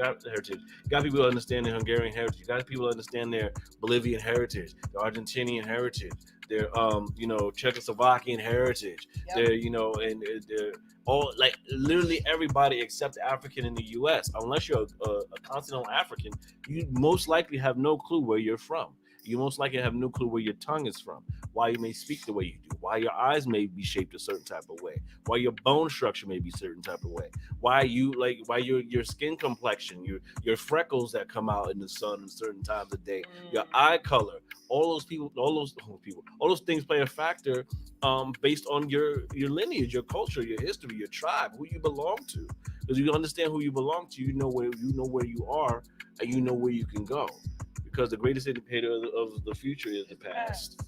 C: got people who understand their Hungarian heritage. You got people who understand their Bolivian heritage, their Argentinian heritage, their Czechoslovakian heritage. Yep. And they're all like literally everybody except African in the U.S. Unless you're a continental African, you most likely have no clue where you're from. You most likely have no clue where your tongue is from, why you may speak the way you do, why your eyes may be shaped a certain type of way, why your bone structure may be a certain type of way, why your skin complexion, your freckles that come out in the sun at certain times of day, your eye color, all those things play a factor based on your lineage, your culture, your history, your tribe, who you belong to. Because you understand who you belong to, you know where you are, and you know where you can go. Because the greatest indicator of the future is the past,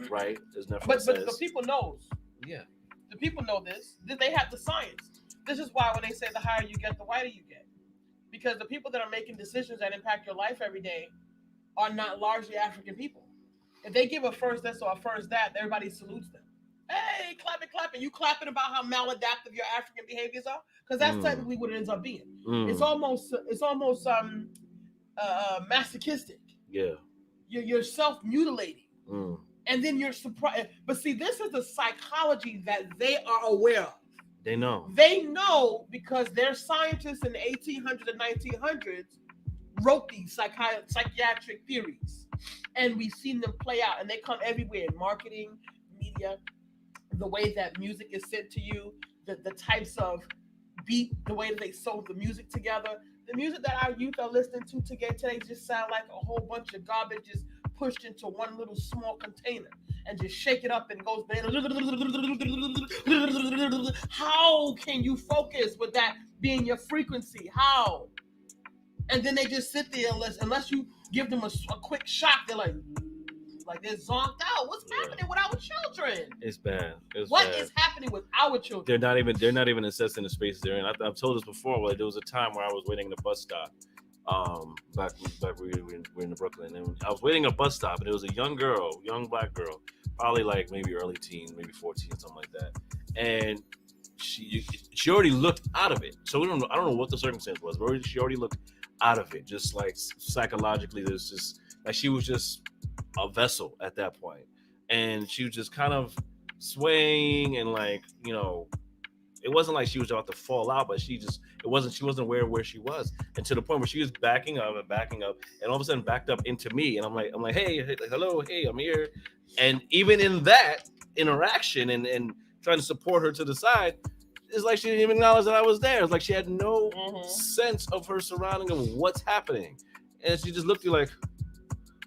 C: right? As Netflix says.
D: But the people knows.
C: Yeah.
D: The people know this. They have the science. This is why when they say the higher you get, the whiter you get. Because the people that are making decisions that impact your life every day are not largely African people. If they give a first this or a first that, everybody salutes them. Hey, clap it. You clapping about how maladaptive your African behaviors are? Because that's technically what it ends up being. It's almost masochistic.
C: Yeah.
D: You're self-mutilating. And then you're surprised. But see, this is the psychology that they are aware of.
C: They know.
D: They know because their scientists in the 1800s and 1900s wrote these psychiatric theories. And we've seen them play out. And they come everywhere in marketing, media, the way that music is sent to you, the types of beat, the way that they sew the music together. The music that our youth are listening to today just sound like a whole bunch of garbage just pushed into one little small container and just shake it up and goes. How can you focus with that being your frequency? How? And then they just sit there unless you give them a quick shock. They're like they're zonked out. What's happening with our children?
C: It's bad.
D: What is happening with our children?
C: They're not even assessing the spaces they're in. I've told this before. Like, there was a time where I was waiting at a bus stop. Back we were in Brooklyn, and I was waiting at a bus stop, and it was a young black girl, probably like maybe early teens, maybe 14, something like that. And she already looked out of it. So I don't know what the circumstance was, but she already looked out of it. Just like psychologically, there's just like she was just a vessel at that point, and she was just kind of swaying, and it wasn't like she was about to fall out, but she wasn't aware of where she was, and to the point where she was backing up, and all of a sudden backed up into me, and I'm like, hey, hello, hey, I'm here. And even in that interaction and trying to support her to the side, it's like she didn't even acknowledge that I was there. It's like she had no sense of her surrounding of what's happening, and she just looked at you like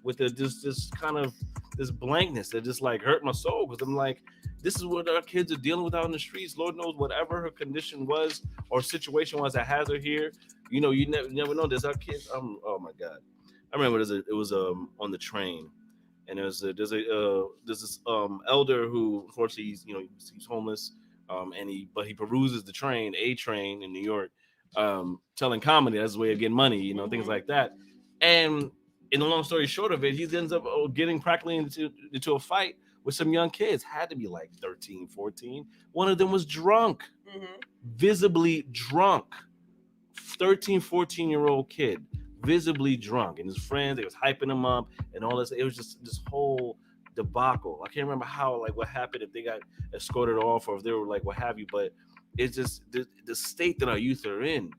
C: with this kind of this blankness that just like hurt my soul, because I'm like, this is what our kids are dealing with out in the streets. Lord knows whatever her condition was or situation was that has her here. You never know. There's our kids. Oh my God. I remember it was on the train, and there's this elder who unfortunately he's homeless, and he peruses the train in New York, telling comedy. That's his way of getting money, things like that. And in the long story short of it, he ends up getting practically into a fight with some young kids. Had to be like 13, 14. One of them was drunk, visibly drunk. 13, 14-year-old kid, visibly drunk. And his friends, they was hyping him up and all this. It was just this whole debacle. I can't remember what happened, if they got escorted off or if they were like what have you. But it's just the state that our youth are in,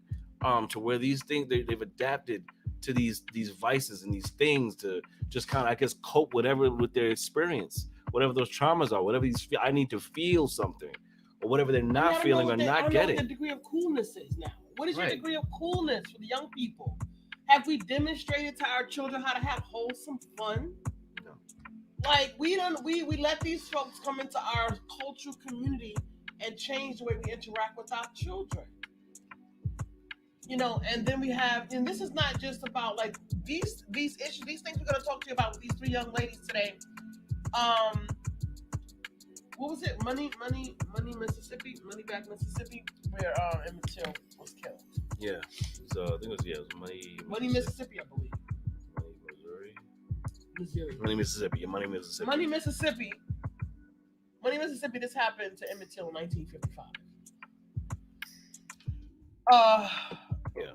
C: to where these things, they've adapted to these vices and these things to just kind of, I guess, cope with their experience, whatever those traumas are, whatever these I need to feel something, or whatever they're not feeling or not getting.
D: What the degree of coolness is now. What is your
C: Right.
D: degree of coolness for the young people? Have we demonstrated to our children how to have wholesome fun?
C: No.
D: Like we let these folks come into our cultural community and change the way we interact with our children. You know, and then we have, and this is not just about like these issues, these things we're gonna talk to you about with these 3 young ladies today. What was it? Money, Mississippi, Moneyback, Mississippi, where Emmett Till was killed.
C: Yeah. So I think it was
D: Money, Mississippi, I believe. Missouri.
C: Money, Mississippi. Money, Mississippi.
D: Money, Mississippi. This happened to Emmett Till in 1955.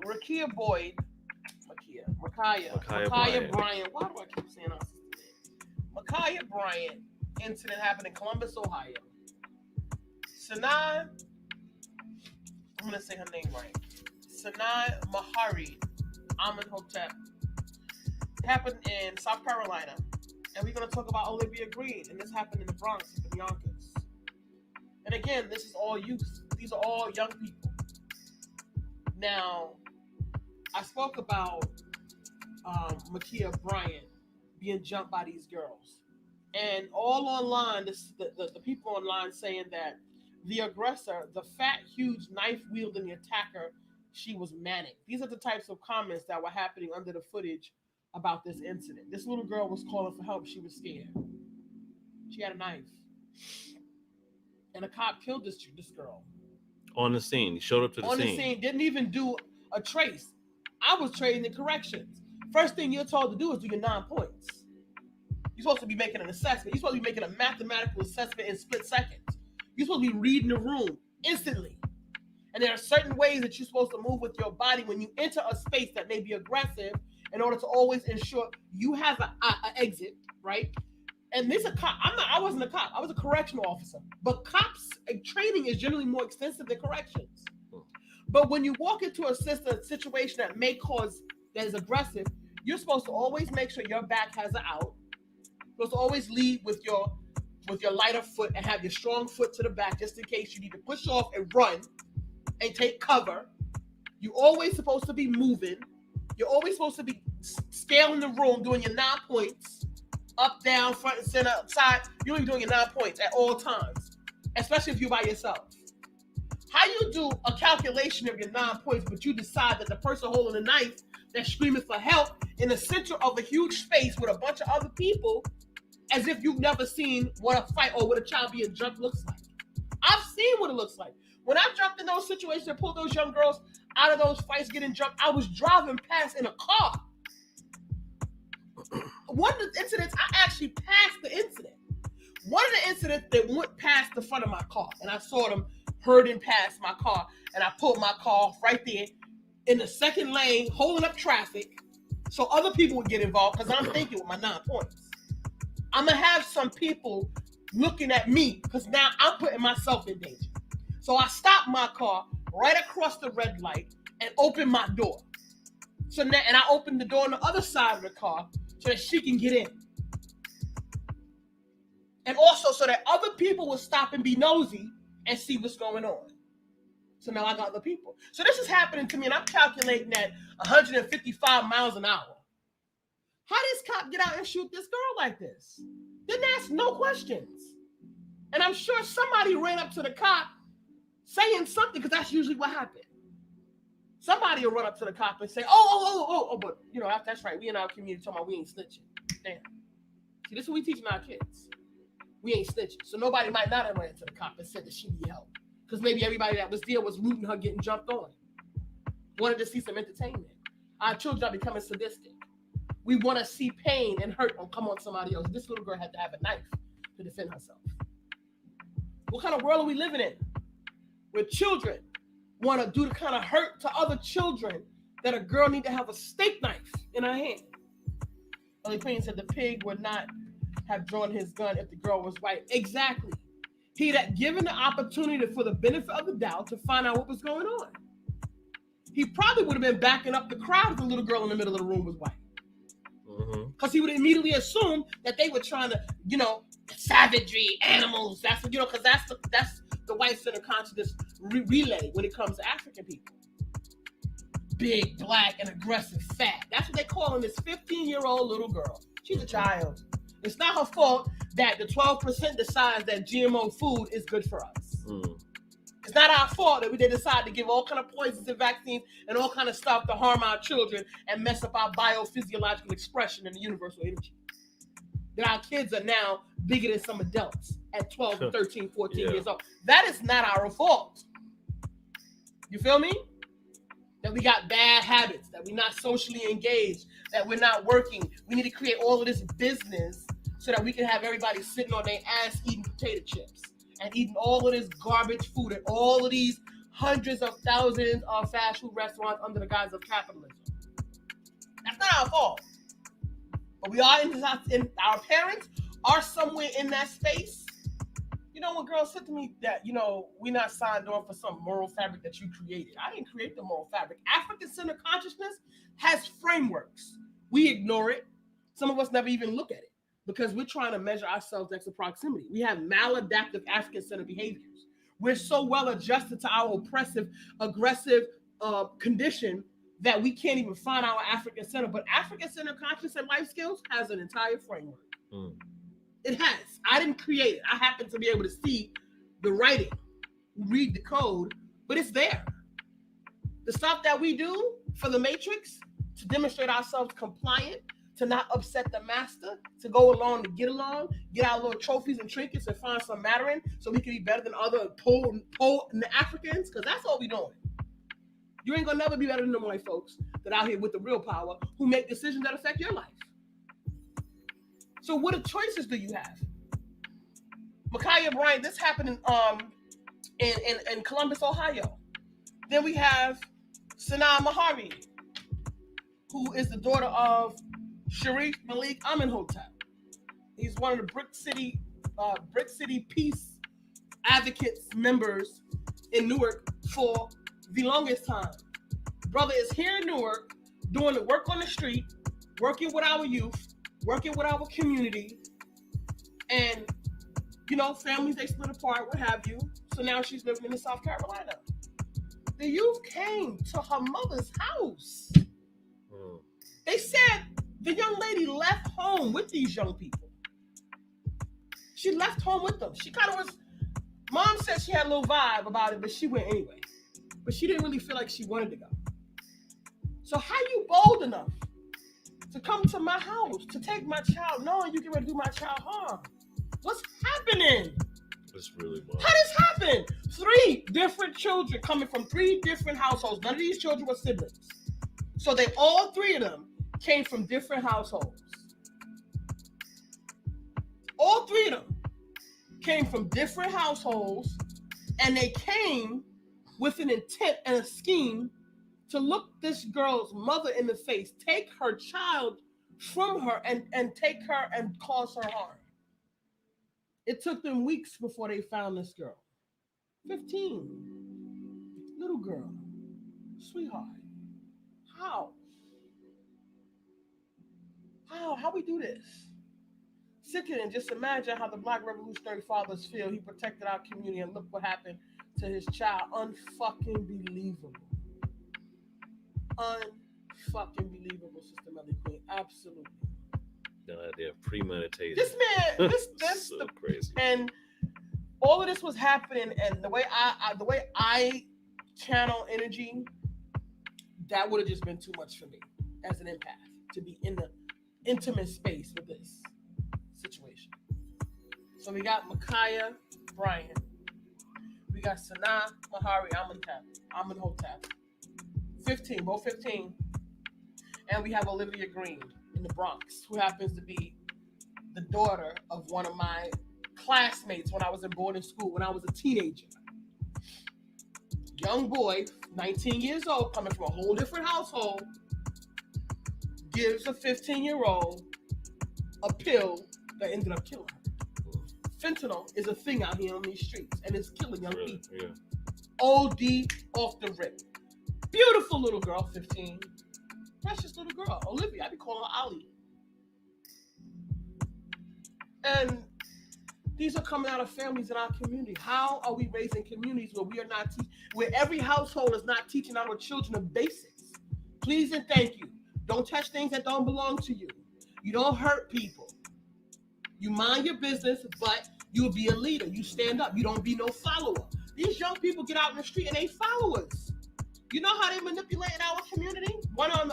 D: Rakia Boyd, Micaiah Bryant. Why do I keep saying our sister's name? Micaiah Bryant incident happened in Columbus, Ohio. Sanaa, I'm gonna say her name right. Sanaa Mahari Amenhotep happened in South Carolina, and we're gonna talk about Olivia Green, and this happened in the Bronx, in the Yonkers. And again, this is all youth. These are all young people. Now, I spoke about Micaiah Bryant being jumped by these girls. And all online, the people online saying that the aggressor, the fat, huge, knife-wielding attacker, she was manic. These are the types of comments that were happening under the footage about this incident. This little girl was calling for help. She was scared. She had a knife. And a cop killed this girl.
C: On the scene. He showed up to the scene.
D: On the scene. Didn't even do a trace. I was trained in corrections. First thing you're told to do is do your 9 points. You're supposed to be making an assessment. You're supposed to be making a mathematical assessment in split seconds. You're supposed to be reading the room instantly. And there are certain ways that you're supposed to move with your body when you enter a space that may be aggressive in order to always ensure you have an exit, right? And this a cop. I wasn't a cop. I was a correctional officer. But cops training is generally more extensive than corrections. But when you walk into a situation that may cause that is aggressive, you're supposed to always make sure your back has an out. You're supposed to always lead with your lighter foot and have your strong foot to the back just in case you need to push off and run and take cover. You're always supposed to be moving. You're always supposed to be scaling the room, doing your 9 points, up, down, front, and center, side. You're only doing your 9 points at all times, especially if you're by yourself. How you do a calculation of your 9 points, but you decide that the person holding the knife that's screaming for help in the center of a huge space with a bunch of other people, as if you've never seen what a fight or what a child being jumped looks like. I've seen what it looks like. When I jumped in those situations and pulled those young girls out of those fights getting jumped, I was driving past in a car. One of the incidents, I actually passed the incident. One of the incidents that went past the front of my car, and I saw them herding past my car, and I pulled my car off right there in the second lane, holding up traffic, so other people would get involved, because I'm thinking with my 9 points. I'm going to have some people looking at me, because now I'm putting myself in danger. So I stopped my car right across the red light and opened my door. So now, and I opened the door on the other side of the car so that she can get in. And also so that other people will stop and be nosy and see what's going on. So now I got other people. So this is happening to me, and I'm calculating at 155 miles an hour. How does cop get out and shoot this girl like this? Didn't ask no questions. And I'm sure somebody ran up to the cop saying something, because that's usually what happened. Somebody will run up to the cop and say, but you know, that's right. We in our community talking about we ain't snitching. Damn. See, this is what we teaching our kids. We ain't snitching. So nobody might not have run into the cop and said that she need help. Because maybe everybody that was there was rooting her getting jumped on. Wanted to see some entertainment. Our children are becoming sadistic. We want to see pain and hurt come on somebody else. This little girl had to have a knife to defend herself. What kind of world are we living in? Where children want to do the kind of hurt to other children that a girl need to have a steak knife in her hand. Ellie Queen said the pig would not have drawn his gun if the girl was white. Exactly. He'd have given the opportunity for the benefit of the doubt to find out what was going on. He probably would have been backing up the crowd if the little girl in the middle of the room was white. Because he would immediately assume that they were trying to, savagery, animals. That's what, because that's the white center consciousness relay when it comes to African people. Big, black, and aggressive, fat. That's what they call this 15-year-old little girl. She's a child. It's not her fault that the 12% decides that GMO food is good for us. It's not our fault that they decide to give all kind of poisons and vaccines and all kind of stuff to harm our children and mess up our biophysiological expression in the universal energy. That our kids are now bigger than some adults at 12, 13, 14 years old. That is not our fault. You feel me? That we got bad habits, that we're not socially engaged, that we're not working. We need to create all of this business so that we can have everybody sitting on their ass eating potato chips and eating all of this garbage food and all of these hundreds of thousands of fast food restaurants under the guise of capitalism. That's not our fault. But we are in our parents are somewhere in that space. You know, when girls said to me that, we're not signed on for some moral fabric that you created. I didn't create the moral fabric. African-centered consciousness has frameworks. We ignore it. Some of us never even look at it because we're trying to measure ourselves next to proximity. We have maladaptive African-centered behaviors. We're so well adjusted to our oppressive, aggressive condition that we can't even find our African-centered. But African-centered consciousness and life skills has an entire framework. It has. I didn't create it. I happen to be able to see the writing, read the code, but it's there. The stuff that we do for the Matrix to demonstrate ourselves compliant, to not upset the master, to go along to get along, get our little trophies and trinkets and find some mattering so we can be better than other poor Africans, because that's all we doing. You ain't gonna never be better than them white folks that out here with the real power who make decisions that affect your life. So what choices do you have? Micaiah Bryant, this happened in Columbus, Ohio. Then we have Sanaa Mahari, who is the daughter of Sharif Malik Amenhotep. He's one of the Brick City Peace Advocates members in Newark for the longest time. Brother is here in Newark doing the work on the street, working with our youth, working with our community, and families, they split apart, what have you. So now she's living in South Carolina. The youth came to her mother's house. They said the young lady left home with these young people. She left home with them. She kind of was, mom said she had a little vibe about it, but she went anyway. But she didn't really feel like she wanted to go. So how you bold enough to come to my house, to take my child, knowing you get ready to do my child harm? What's happening?
C: That's really wild.
D: How does this happen? 3 different children coming from 3 different households. None of these children were siblings. So all 3 of them came from different households. All 3 of them came from different households, and they came with an intent and a scheme to look this girl's mother in the face, take her child from her and take her and cause her harm. It took them weeks before they found this girl. 15. Little girl. Sweetheart. How? How we do this? Sickening. Just imagine how the Black Revolutionary Fathers feel. He protected our community, and look what happened to his child. Unfucking believable. Unfucking believable, Sister Melly Queen. Absolutely.
C: No idea. Premeditated.
D: This man, this
C: so crazy.
D: And all of this was happening, and the way I channel energy, that would have just been too much for me as an empath to be in the intimate space with this situation. So we got Micaiah Bryant, we got Sanaa Mahari Amenhotep, 15, both 15, and we have Olivia Green in the Bronx, who happens to be the daughter of one of my classmates when I was in boarding school when I was a teenager. Young boy, 19 years old, coming from a whole different household, gives a 15-year-old a pill that ended up killing her. Fentanyl is a thing out here on these streets, and it's killing young people. Yeah. OD off the rip. Beautiful little girl, 15. Precious little girl, Olivia. I be calling her Ollie. And These are coming out of families in our community. How are we raising communities where we are not where every household is not teaching our children the basics? Please and thank you. Don't touch things that don't belong to you. You don't hurt people. You mind your business, but you'll be a leader. You stand up. You don't be no follower. These young people get out in the street and they followers. You know how they manipulate in our community? One on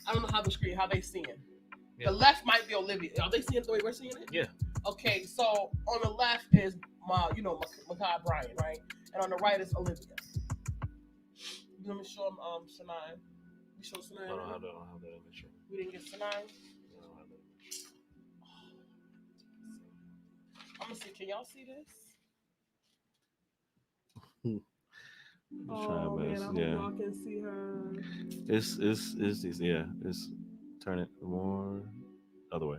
D: I don't know how the screen, how they seeing.
C: Yeah.
D: The left might be Olivia. Are they seeing it the way we're seeing it?
C: Yeah.
D: Okay, so on the left is Makai Bryan, right? And on the right is Olivia. Let me show them Sanai. We show Sanai.
C: I don't have that image.
D: We didn't get Sanai. I'm gonna see. Can y'all see this? Oh man, I hope y'all can see her.
C: It's yeah. It's turn it more other way.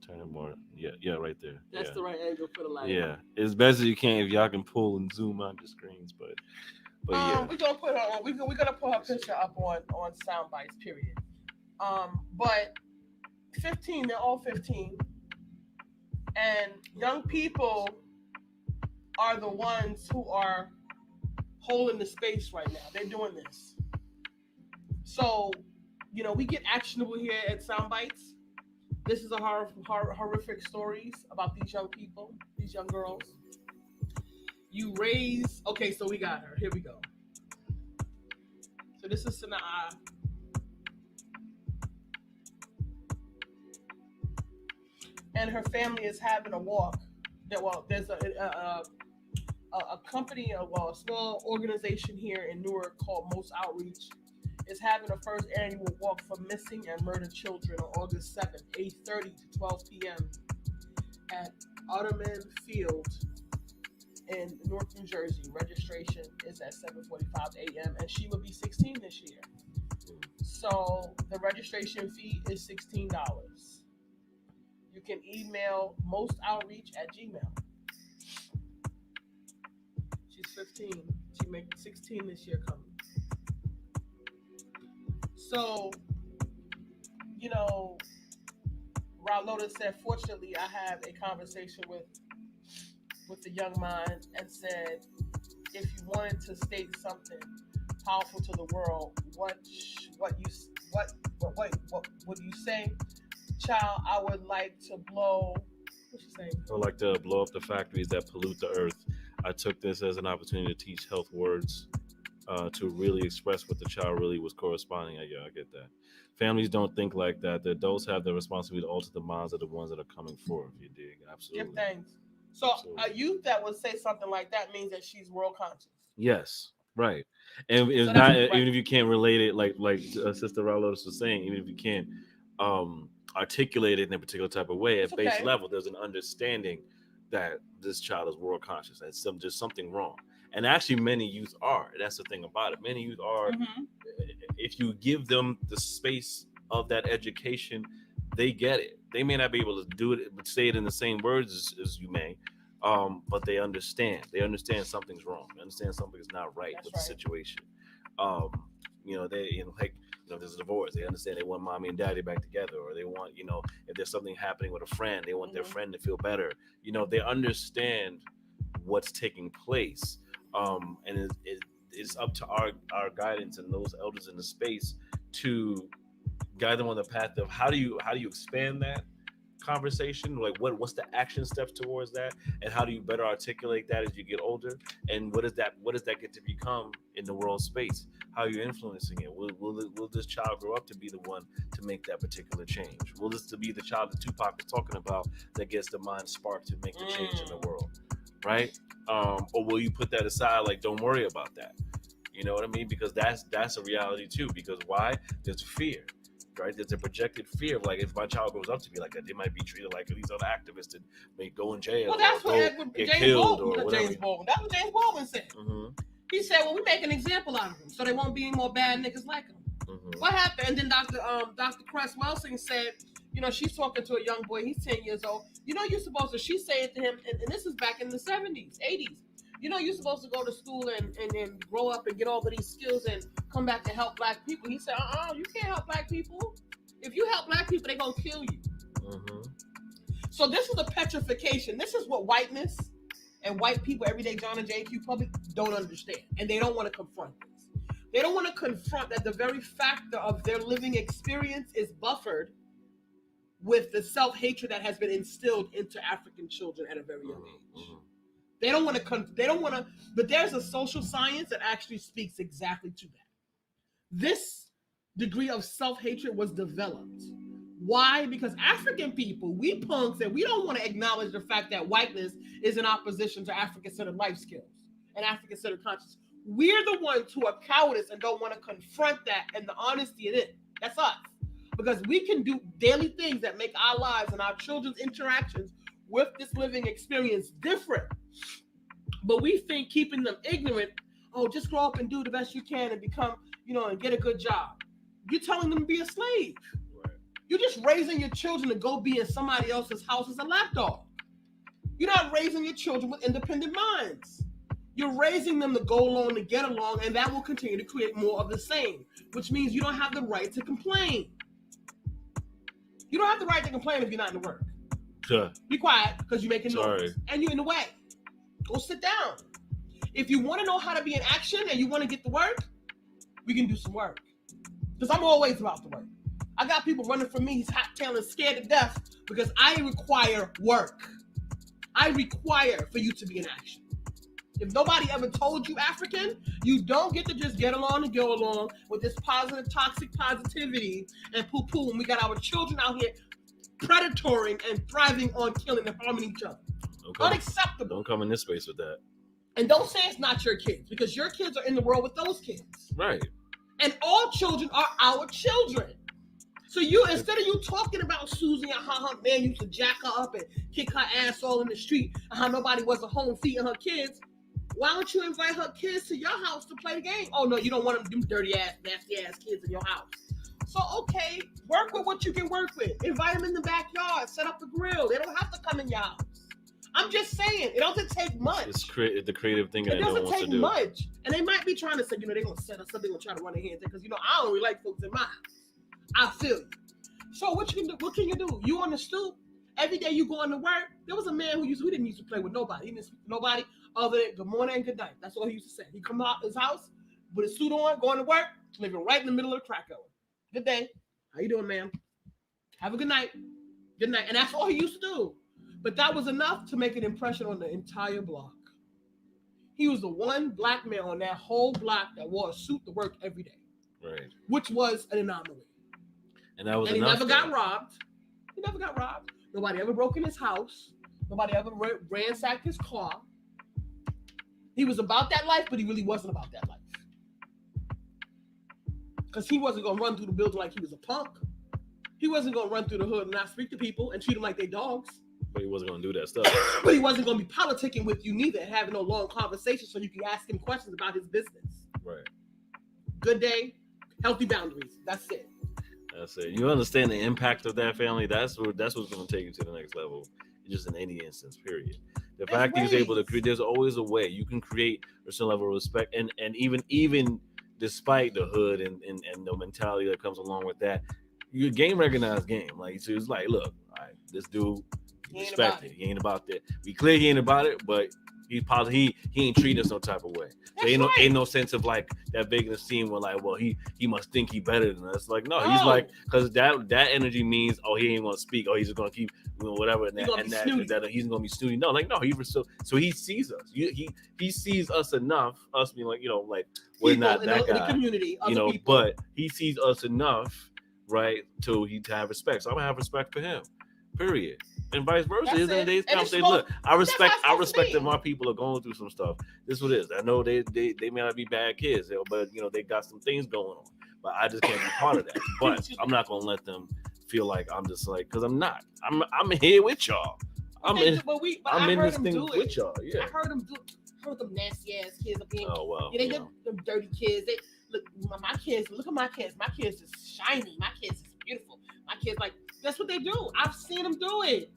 C: Turn it more. Yeah, right there.
D: That's the right angle for the light.
C: Yeah, as best as you can if y'all can pull and zoom out the screens, but yeah.
D: We're gonna put her on. We're gonna put her picture up on Soundbytes. Period. But 15. They're all 15, and young people are the ones who are holding the space right now. They're doing this. So, we get actionable here at Soundbytes. This is a horrific stories about these young people, these young girls. You raise, okay, so we got her. Here we go. So this is Sanaa. And her family is having a walk. There's a company, a small organization here in Newark called Most Outreach is having a first annual walk for missing and murdered children on August 7th, 8:30 to 12 p.m. at Ottoman Field in Newark, New Jersey. Registration is at 7:45 a.m. and she will be 16 this year. So the registration fee is $16. You can email mostoutreach@gmail. She's 15. She makes 16 this year coming. So, Rod Lotus said, fortunately, I have a conversation with the young mind and said, if you wanted to state something powerful to the world, what would you say? Child, I would like to blow. What's she saying?
C: I would like to blow up the factories that pollute the earth. I took this as an opportunity to teach health words, to really express what the child really was corresponding. Yeah, I get that. Families don't think like that. The adults have the responsibility to alter the minds of the ones that are coming forth. You dig? Absolutely.
D: Give thanks. So a youth that would say something like that means that she's world conscious.
C: Yes, right. And it's not even if you can't relate it, like Sister Ralotus was saying, even if you can't articulate it in a particular type of way, at base level, there's an understanding that this child is world conscious. That's just something wrong. And actually, many youth are. That's the thing about it. Many youth are. Mm-hmm. If you give them the space of that education, they get it. They may not be able to do it, but say it in the same words as you may, but they understand. They understand something's wrong. They understand something is not right with the situation. There's a divorce. They understand they want mommy and daddy back together, or they want, if there's something happening with a friend, they want their friend to feel better. They understand what's taking place. And it's up to our guidance and those elders in the space to guide them on the path of how do you expand that conversation, like what's the action steps towards that, and how do you better articulate that as you get older, and what does that get to become in the world space? How are you influencing it? Will this child grow up to be the one to make that particular change? Will this to be the child that Tupac is talking about that gets the mind sparked to make the change in the world, right? Or will you put that aside, like don't worry about that? You know what I mean? Because that's a reality too. Because why? There's fear. Right? There's a projected fear of like if my child grows up to be like that, they might be treated like these other activists and may go in jail.
D: Well, that's what James Baldwin. That's what James Baldwin said.
C: Mm-hmm.
D: He said, "Well, we make an example out of them, so there won't be any more bad niggas like them." Mm-hmm. What happened? And then Dr. Cress Welsing said, she's talking to a young boy. He's 10 years old. You're supposed to. She said to him, and this is back in the 70s, 80s. You're supposed to go to school and grow up and get all of these skills and come back to help black people. He said, you can't help black people. If you help black people, they're going to kill you. Mm-hmm. So this is the petrification. This is what whiteness and white people, everyday John and JQ public, don't understand. And they don't want to confront this. They don't want to confront that the very factor of their living experience is buffered with the self-hatred that has been instilled into African children at a very young age. They don't want to, but there's a social science that actually speaks exactly to that. This degree of self-hatred was developed. Why? Because African people, we punks, and we don't want to acknowledge the fact that whiteness is in opposition to African-centered life skills and African-centered consciousness. We're the ones who are cowardice and don't want to confront that and the honesty in it. That's us. Because we can do daily things that make our lives and our children's interactions with this living experience different. But we think keeping them ignorant, oh, just grow up and do the best you can and become, and get a good job. You're telling them to be a slave. Right. You're just raising your children to go be in somebody else's house as a lapdog. You're not raising your children with independent minds. You're raising them to go along, to get along, and that will continue to create more of the same, which means you don't have the right to complain. You don't have the right to complain if you're not in the work.
C: Sure.
D: Be quiet because you're making noise and you're in the way. Go sit down. If you want to know how to be in action and you want to get to work, we can do some work. Because I'm always about the work. I got people running from me, he's hot-tailing, scared to death because I require work. I require for you to be in action. If nobody ever told you, African, you don't get to just get along and go along with this positive, toxic positivity and poo-poo when we got our children out here predatoring and thriving on killing and harming each other. Unacceptable.
C: Don't come in this space with that.
D: And don't say it's not your kids, because your kids are in the world with those kids.
C: Right.
D: And all children are our children. So you, instead of you talking about Susie and how her man used to jack her up and kick her ass all in the street and how nobody wasn't home feeding her kids, why don't you invite her kids to your house to play the game? Oh, no, you don't want them dirty ass, nasty ass kids in your house. So, okay, work with what you can work with. Invite them in the backyard. Set up a grill. They don't have to come in your house. I'm just saying, it doesn't take much.
C: It's the creative thing that
D: it
C: no one wants to do.
D: It doesn't take much. And they might be trying to say, they're going to set us up. They're going to try to run their hands in because, I don't really like folks in my house. I feel you. So what you can do? What can you do? You on the stoop. Every day you going to work. There was a man who didn't used to play with nobody. He didn't speak to nobody other than good morning and good night. That's all he used to say. He come out his house with his suit on, going to work, living right in the middle of the crack hour. Good day. How you doing, ma'am? Have a good night. Good night. And that's all he used to do. But that was enough to make an impression on the entire block. He was the one black man on that whole block that wore a suit to work every day.
C: Right.
D: Which was an anomaly.
C: And that was
D: and
C: enough.
D: He never got robbed. He never got robbed. Nobody ever broke in his house. Nobody ever ransacked his car. He was about that life, but he really wasn't about that life. Because he wasn't going to run through the building like he was a punk. He wasn't going to run through the hood and not speak to people and treat them like they dogs.
C: But he wasn't going to do that stuff.
D: But he wasn't going to be politicking with you neither and having no long conversation so you can ask him questions about his business.
C: Right.
D: Good day, healthy boundaries. That's it.
C: That's it. You understand the impact of that family? That's what's going to take you to the next level. Just in any instance, period. The fact that he's able to create, there's always a way you can create a certain level of respect, and even despite the hood and the mentality that comes along with that, you game recognized game. Like, so it's like, look, all right, this dude respected. He ain't about that. We clear he ain't about it, but he's positive. He ain't treating us no type of way. So ain't no sense of like that vagueness scene where like, well, he must think he better than us. Like, no, he's like, because that energy means, oh, he ain't gonna speak, oh, he's just gonna keep whatever, and that he's gonna be snooty. No, like, no, so he sees us. He sees us enough, us being like, like we're people not that guy, in the community, people.
D: But
C: he sees us enough, right, to have respect. So I'm gonna have respect for him. Period. And vice versa. Isn't they say, look, I respect that my people are going through some stuff. This is what it is. I know they may not be bad kids, but they got some things going on. But I just can't be part of that. But I'm not gonna let them feel like I'm just like, because I'm not. I'm here with y'all. I'm in this thing with y'all. Yeah.
D: I heard them do it. I heard them nasty ass kids up here.
C: Oh well.
D: Yeah, they get them dirty kids. They look my kids. Look at my kids. My kids is shiny. My kids is beautiful. My kids like. That's what they do. I've seen them do it.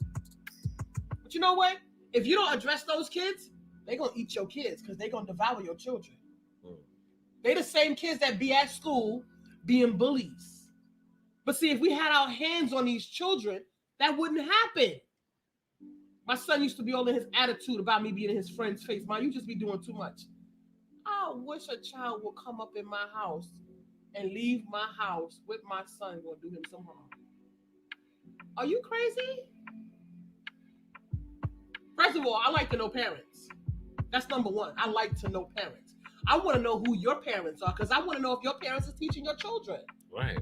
D: But you know what? If you don't address those kids, they're going to eat your kids because they're going to devour your children. They the same kids that be at school being bullies. But see, if we had our hands on these children, that wouldn't happen. My son used to be all in his attitude about me being in his friend's face. Mom, you just be doing too much. I wish a child would come up in my house and leave my house with my son going to do him some harm. Are you crazy? First of all, I like to know parents. That's number one. I like to know parents. I want to know who your parents are because I want to know if your parents are teaching your children.
C: Right.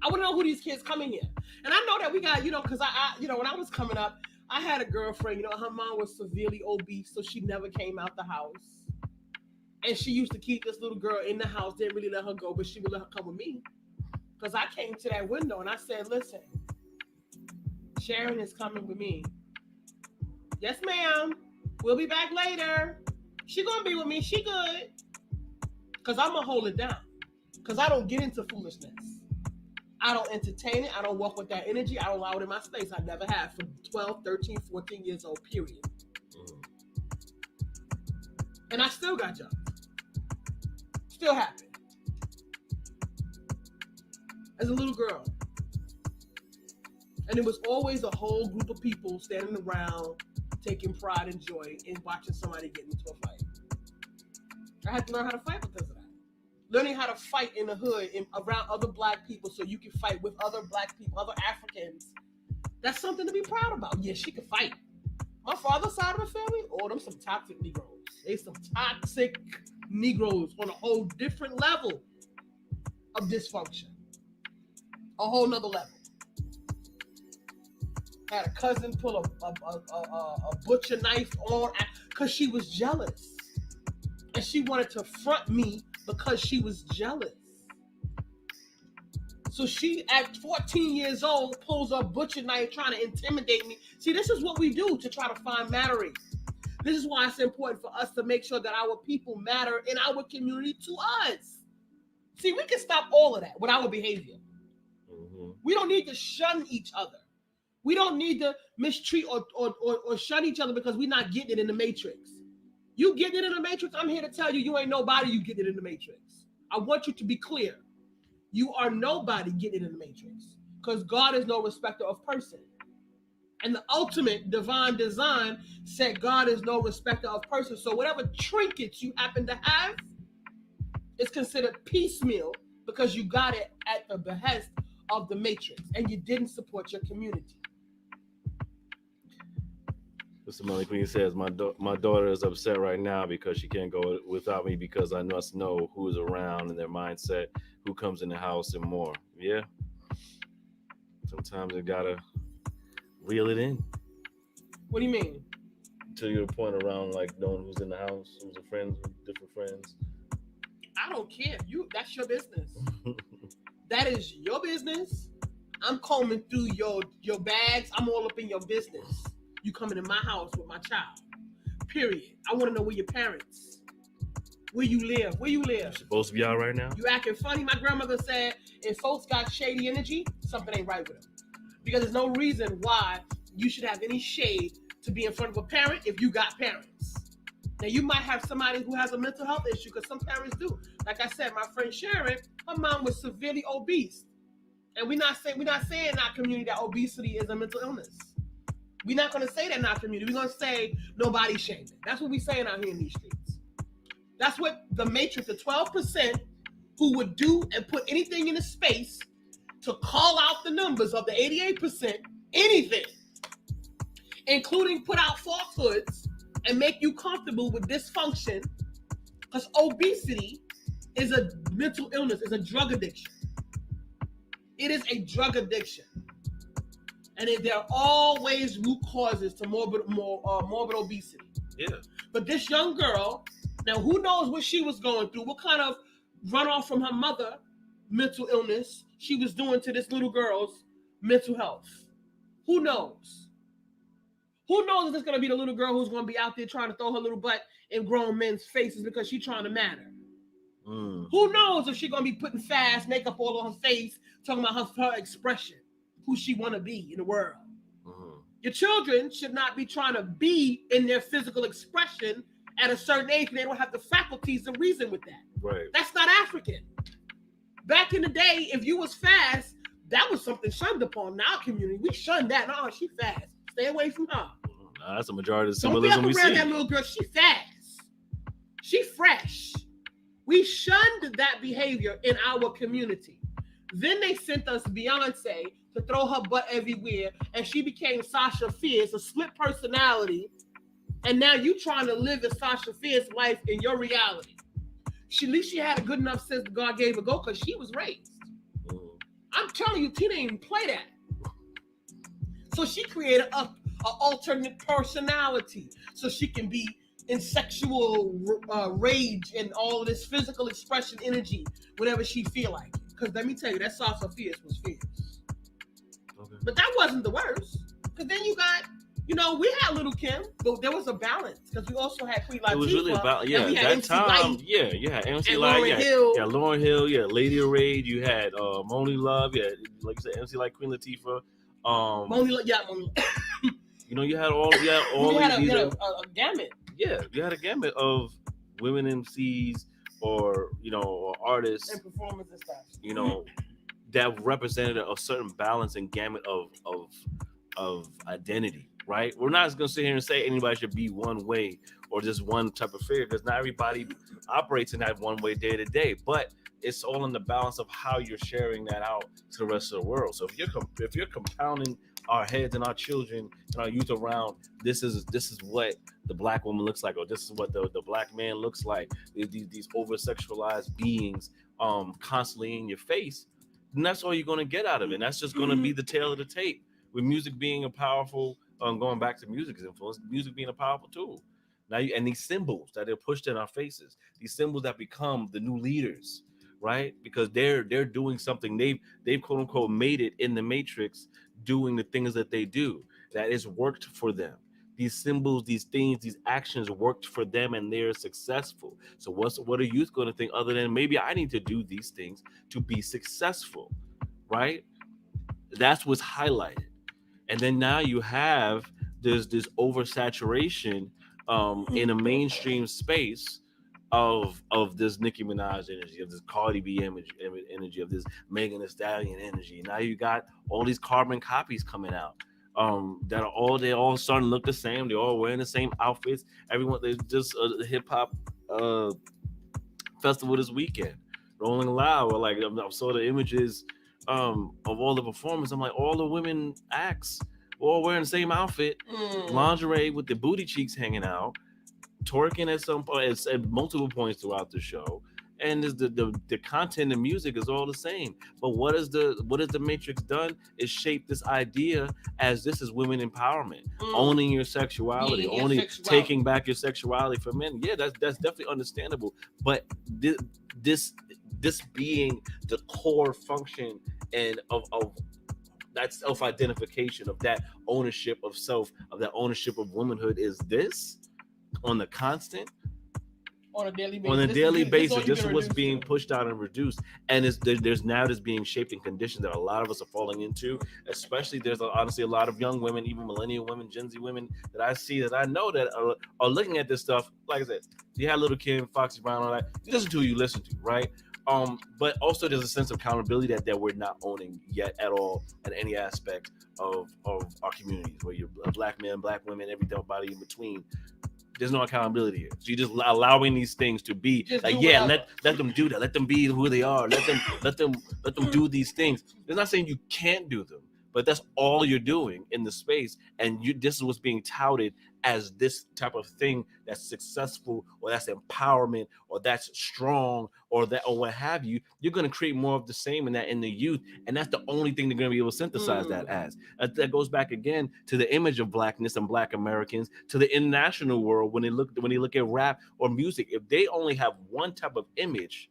D: I want to know who these kids coming here. And I know that we got, because I when I was coming up, I had a girlfriend, her mom was severely obese, so she never came out the house. And she used to keep this little girl in the house, didn't really let her go, but she would let her come with me. Because I came to that window and I said, listen, Sharon is coming with me. Yes, ma'am. We'll be back later. She gonna be with me. She good. Because I'm gonna hold it down. Because I don't get into foolishness. I don't entertain it. I don't walk with that energy. I don't allow it in my space. I never have from 12, 13, 14 years old, period. And I still got jobs. Still happen. As a little girl. And it was always a whole group of people standing around, taking pride and joy in watching somebody get into a fight. I had to learn how to fight because of that. Learning how to fight in the hood and around other black people so you can fight with other black people, other Africans. That's something to be proud about. Yeah, she could fight. My father's side of the family, them some toxic Negroes. They some toxic Negroes on a whole different level of dysfunction. A whole nother level. Had a cousin pull a butcher knife on because she was jealous. And she wanted to front me because she was jealous. So she, at 14 years old, pulls a butcher knife trying to intimidate me. See, this is what we do to try to find mattering. This is why it's important for us to make sure that our people matter in our community to us. See, we can stop all of that with our behavior. Mm-hmm. We don't need to shun each other. We don't need to mistreat or shun each other because we're not getting it in the matrix. You getting it in the matrix, I'm here to tell you, you ain't nobody, you getting it in the matrix. I want you to be clear. You are nobody getting it in the matrix because God is no respecter of person. And the ultimate divine design said God is no respecter of person. So whatever trinkets you happen to have is considered piecemeal because you got it at the behest of the matrix and you didn't support your community.
C: Mr. Melanie Queen says, my daughter is upset right now because she can't go without me because I must know who is around and their mindset, who comes in the house and more. Yeah. Sometimes you gotta reel it in.
D: What do you mean?
C: To your point around like knowing who's in the house, who's a friend, different friends.
D: I don't care. That's your business. That is your business. I'm combing through your bags. I'm all up in your business. You coming in my house with my child. Period. I want to know where your parents, where you live.
C: You're supposed to be out right now?
D: You acting funny. My grandmother said if folks got shady energy, something ain't right with them. Because there's no reason why you should have any shade to be in front of a parent if you got parents. Now you might have somebody who has a mental health issue because some parents do. Like I said, my friend Sharon, her mom was severely obese. And we're not saying in our community that obesity is a mental illness. We're not going to say that in our community. We're going to say nobody shaming. That's what we're saying out here in these streets. That's what the matrix, the 12% who would do and put anything in a space to call out the numbers of the 88%, anything, including put out falsehoods and make you comfortable with dysfunction, because obesity is a mental illness, is a drug addiction. It is a drug addiction. And there are always root causes to morbid obesity.
C: Yeah.
D: But this young girl, now who knows what she was going through, what kind of runoff from her mother, mental illness, she was doing to this little girl's mental health. Who knows? Who knows if it's going to be the little girl who's going to be out there trying to throw her little butt in grown men's faces because she's trying to matter? Who knows if she's going to be putting fast makeup all on her face, talking about her expression, who she want to be in the world. Your children should not be trying to be in their physical expression at a certain age and they don't have the faculties to reason with that.
C: Right.
D: That's not African. Back in the day, if you was fast, that was something shunned upon. In our community, we shunned that. No, she fast. Stay away from her.
C: That's a majority of the
D: Don't be up
C: symbolism we
D: around
C: see.
D: that little girl. She fast. She fresh. We shunned that behavior in our community. Then they sent us Beyonce to throw her butt everywhere, and she became Sasha Fierce, a split personality. And now you trying to live a Sasha Fierce life in your reality. At least she had a good enough sense that God gave her go because she was raised. I'm telling you, Tina didn't even play that. So she created a alternate personality so she can be in sexual rage and all of this physical expression energy, whatever she feel like. Because let me tell you, that Sasha Fierce was fierce. Okay. But that wasn't the worst. Because then you got, we had Little Kim, but there was a balance. Because we also had Queen Latifah.
C: It was really about,
D: yeah,
C: that
D: MC
C: time,
D: Light,
C: you had MC
D: Lauryn
C: Light,
D: Hill.
C: yeah, Lauryn Hill, yeah, Lady of Rage, you had Moni Love, yeah, like you said, MC Light, Queen Latifah.
D: Moni.
C: You had all
D: you had
C: these.
D: A gamut.
C: Yeah, you had a gamut of women MCs or artists
D: and performance and stuff.
C: That represented a certain balance and gamut of identity. Right? We're not just gonna sit here and say anybody should be one way or just one type of figure because not everybody operates in that one way day to day. But it's all in the balance of how you're sharing that out to the rest of the world. So if you're compounding our heads and our children and our youth around this is what the black woman looks like, or this is what the black man looks like, these over sexualized beings constantly in your face, then that's all you're going to get out of it. And that's just going to be the tail of the tape, with music being a powerful going back to music's influence, music being a powerful tool now, and these symbols that are pushed in our faces, these symbols that become the new leaders, right? Because they're doing something, they've quote unquote made it in the matrix, doing the things that they do that is worked for them. These symbols, these things, these actions worked for them, and they're successful. So what are youth going to think other than maybe I need to do these things to be successful, right? That's what's highlighted. And then now you have this oversaturation in a mainstream space of this Nicki Minaj energy, of this Cardi B energy, of this Megan Thee Stallion energy. Now you got all these carbon copies coming out that are they all starting to look the same. They're all wearing the same outfits. Everyone, there's just a hip hop festival this weekend, Rolling Loud. Or like I saw the images of all the performers. I'm like, all the women acts all wearing the same outfit, lingerie with the booty cheeks hanging out, twerking at some point at multiple points throughout the show. And the content and music is all the same. But what is the Matrix done is shape this idea as this is women empowerment, owning your sexuality, taking back your sexuality for men. Yeah, that's definitely understandable. But this being the core function and of that self-identification, of that ownership of self, of that ownership of womanhood, is this on the constant. On a daily basis, this is what's being pushed out and reduced, and there's now this being shaped in conditions that a lot of us are falling into. Especially, there's honestly a lot of young women, even millennial women, Gen Z women that I see, that I know that are looking at this stuff. Like I said, you had Little Kim, Foxy Brown, all that. You listen to who you listen to, right? But also there's a sense of accountability that we're not owning yet at all in any aspect of our communities, where you're a black man, black women, everybody in between. There's no accountability here. So you're just allowing these things to be just like, yeah, let them do that. Let them be who they are. Let them do these things. It's not saying you can't do them, but that's all you're doing in the space. And this is what's being touted as this type of thing that's successful, or that's empowerment, or that's strong, or what have you. You're going to create more of the same in the youth, and that's the only thing they're going to be able to synthesize that as. That goes back again to the image of blackness and black Americans, to the international world. When they look at rap or music, if they only have one type of image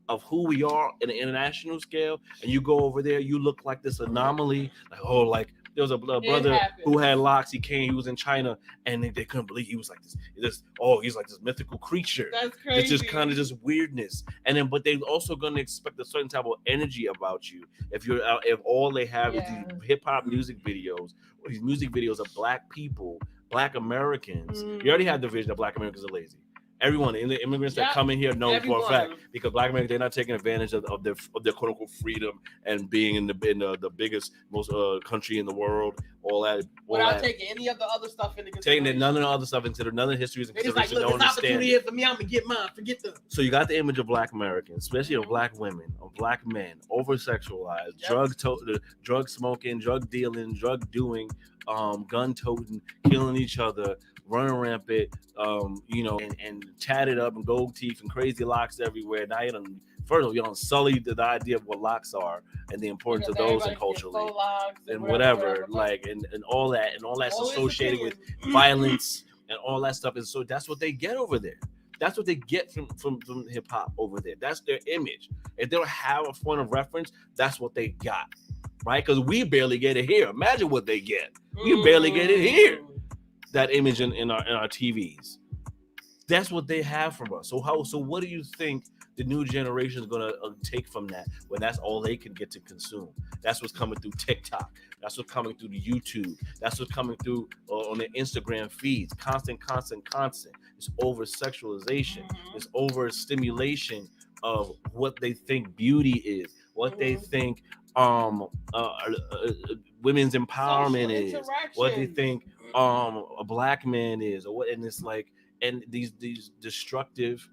C: of who we are in an international scale, and you go over there, you look like this anomaly, like there was a brother who had locks. He was in China, and they couldn't believe he was like this. He's like this mythical creature.
D: That's crazy.
C: It's just kind of just weirdness. And then, but they're also going to expect a certain type of energy about you. If all they have is these hip hop music videos, or these music videos of black people, black Americans, you already have the vision that black Americans are lazy. Everyone, and the immigrants that come in here know for a fact, because Black Americans, they're not taking advantage of their quote unquote freedom and being in the biggest, most country in the world. All that
D: without taking any of the other stuff into consideration.
C: Taking none of the other stuff into none of the histories in consideration.
D: It's like, look, this opportunity here for me. I'm gonna get mine. Forget them.
C: So you got the image of Black Americans, especially of Black women, of Black men, over sexualized, drug smoking, drug dealing, drug doing, gun toting, killing each other, running rampant, and tatted up and gold teeth and crazy locks everywhere. Now you don't sully the idea of what locks are and the importance of those and culturally and whatever. Like and all that's associated with violence and all that stuff. And so that's what they get over there. That's what they get from hip hop over there. That's their image. If they don't have a point of reference, that's what they got, right? Because we barely get it here. Imagine what they get. We barely get it here. That image in our TVs. That's what they have from us. So what do you think the new generation is gonna take from that when that's all they can get to consume? That's what's coming through TikTok. That's what's coming through the YouTube. That's what's coming through on the Instagram feeds. Constant. It's over sexualization. It's over stimulation of what they think beauty is, what they think women's empowerment is, what they think a Black man is, or what, and it's like, and these destructive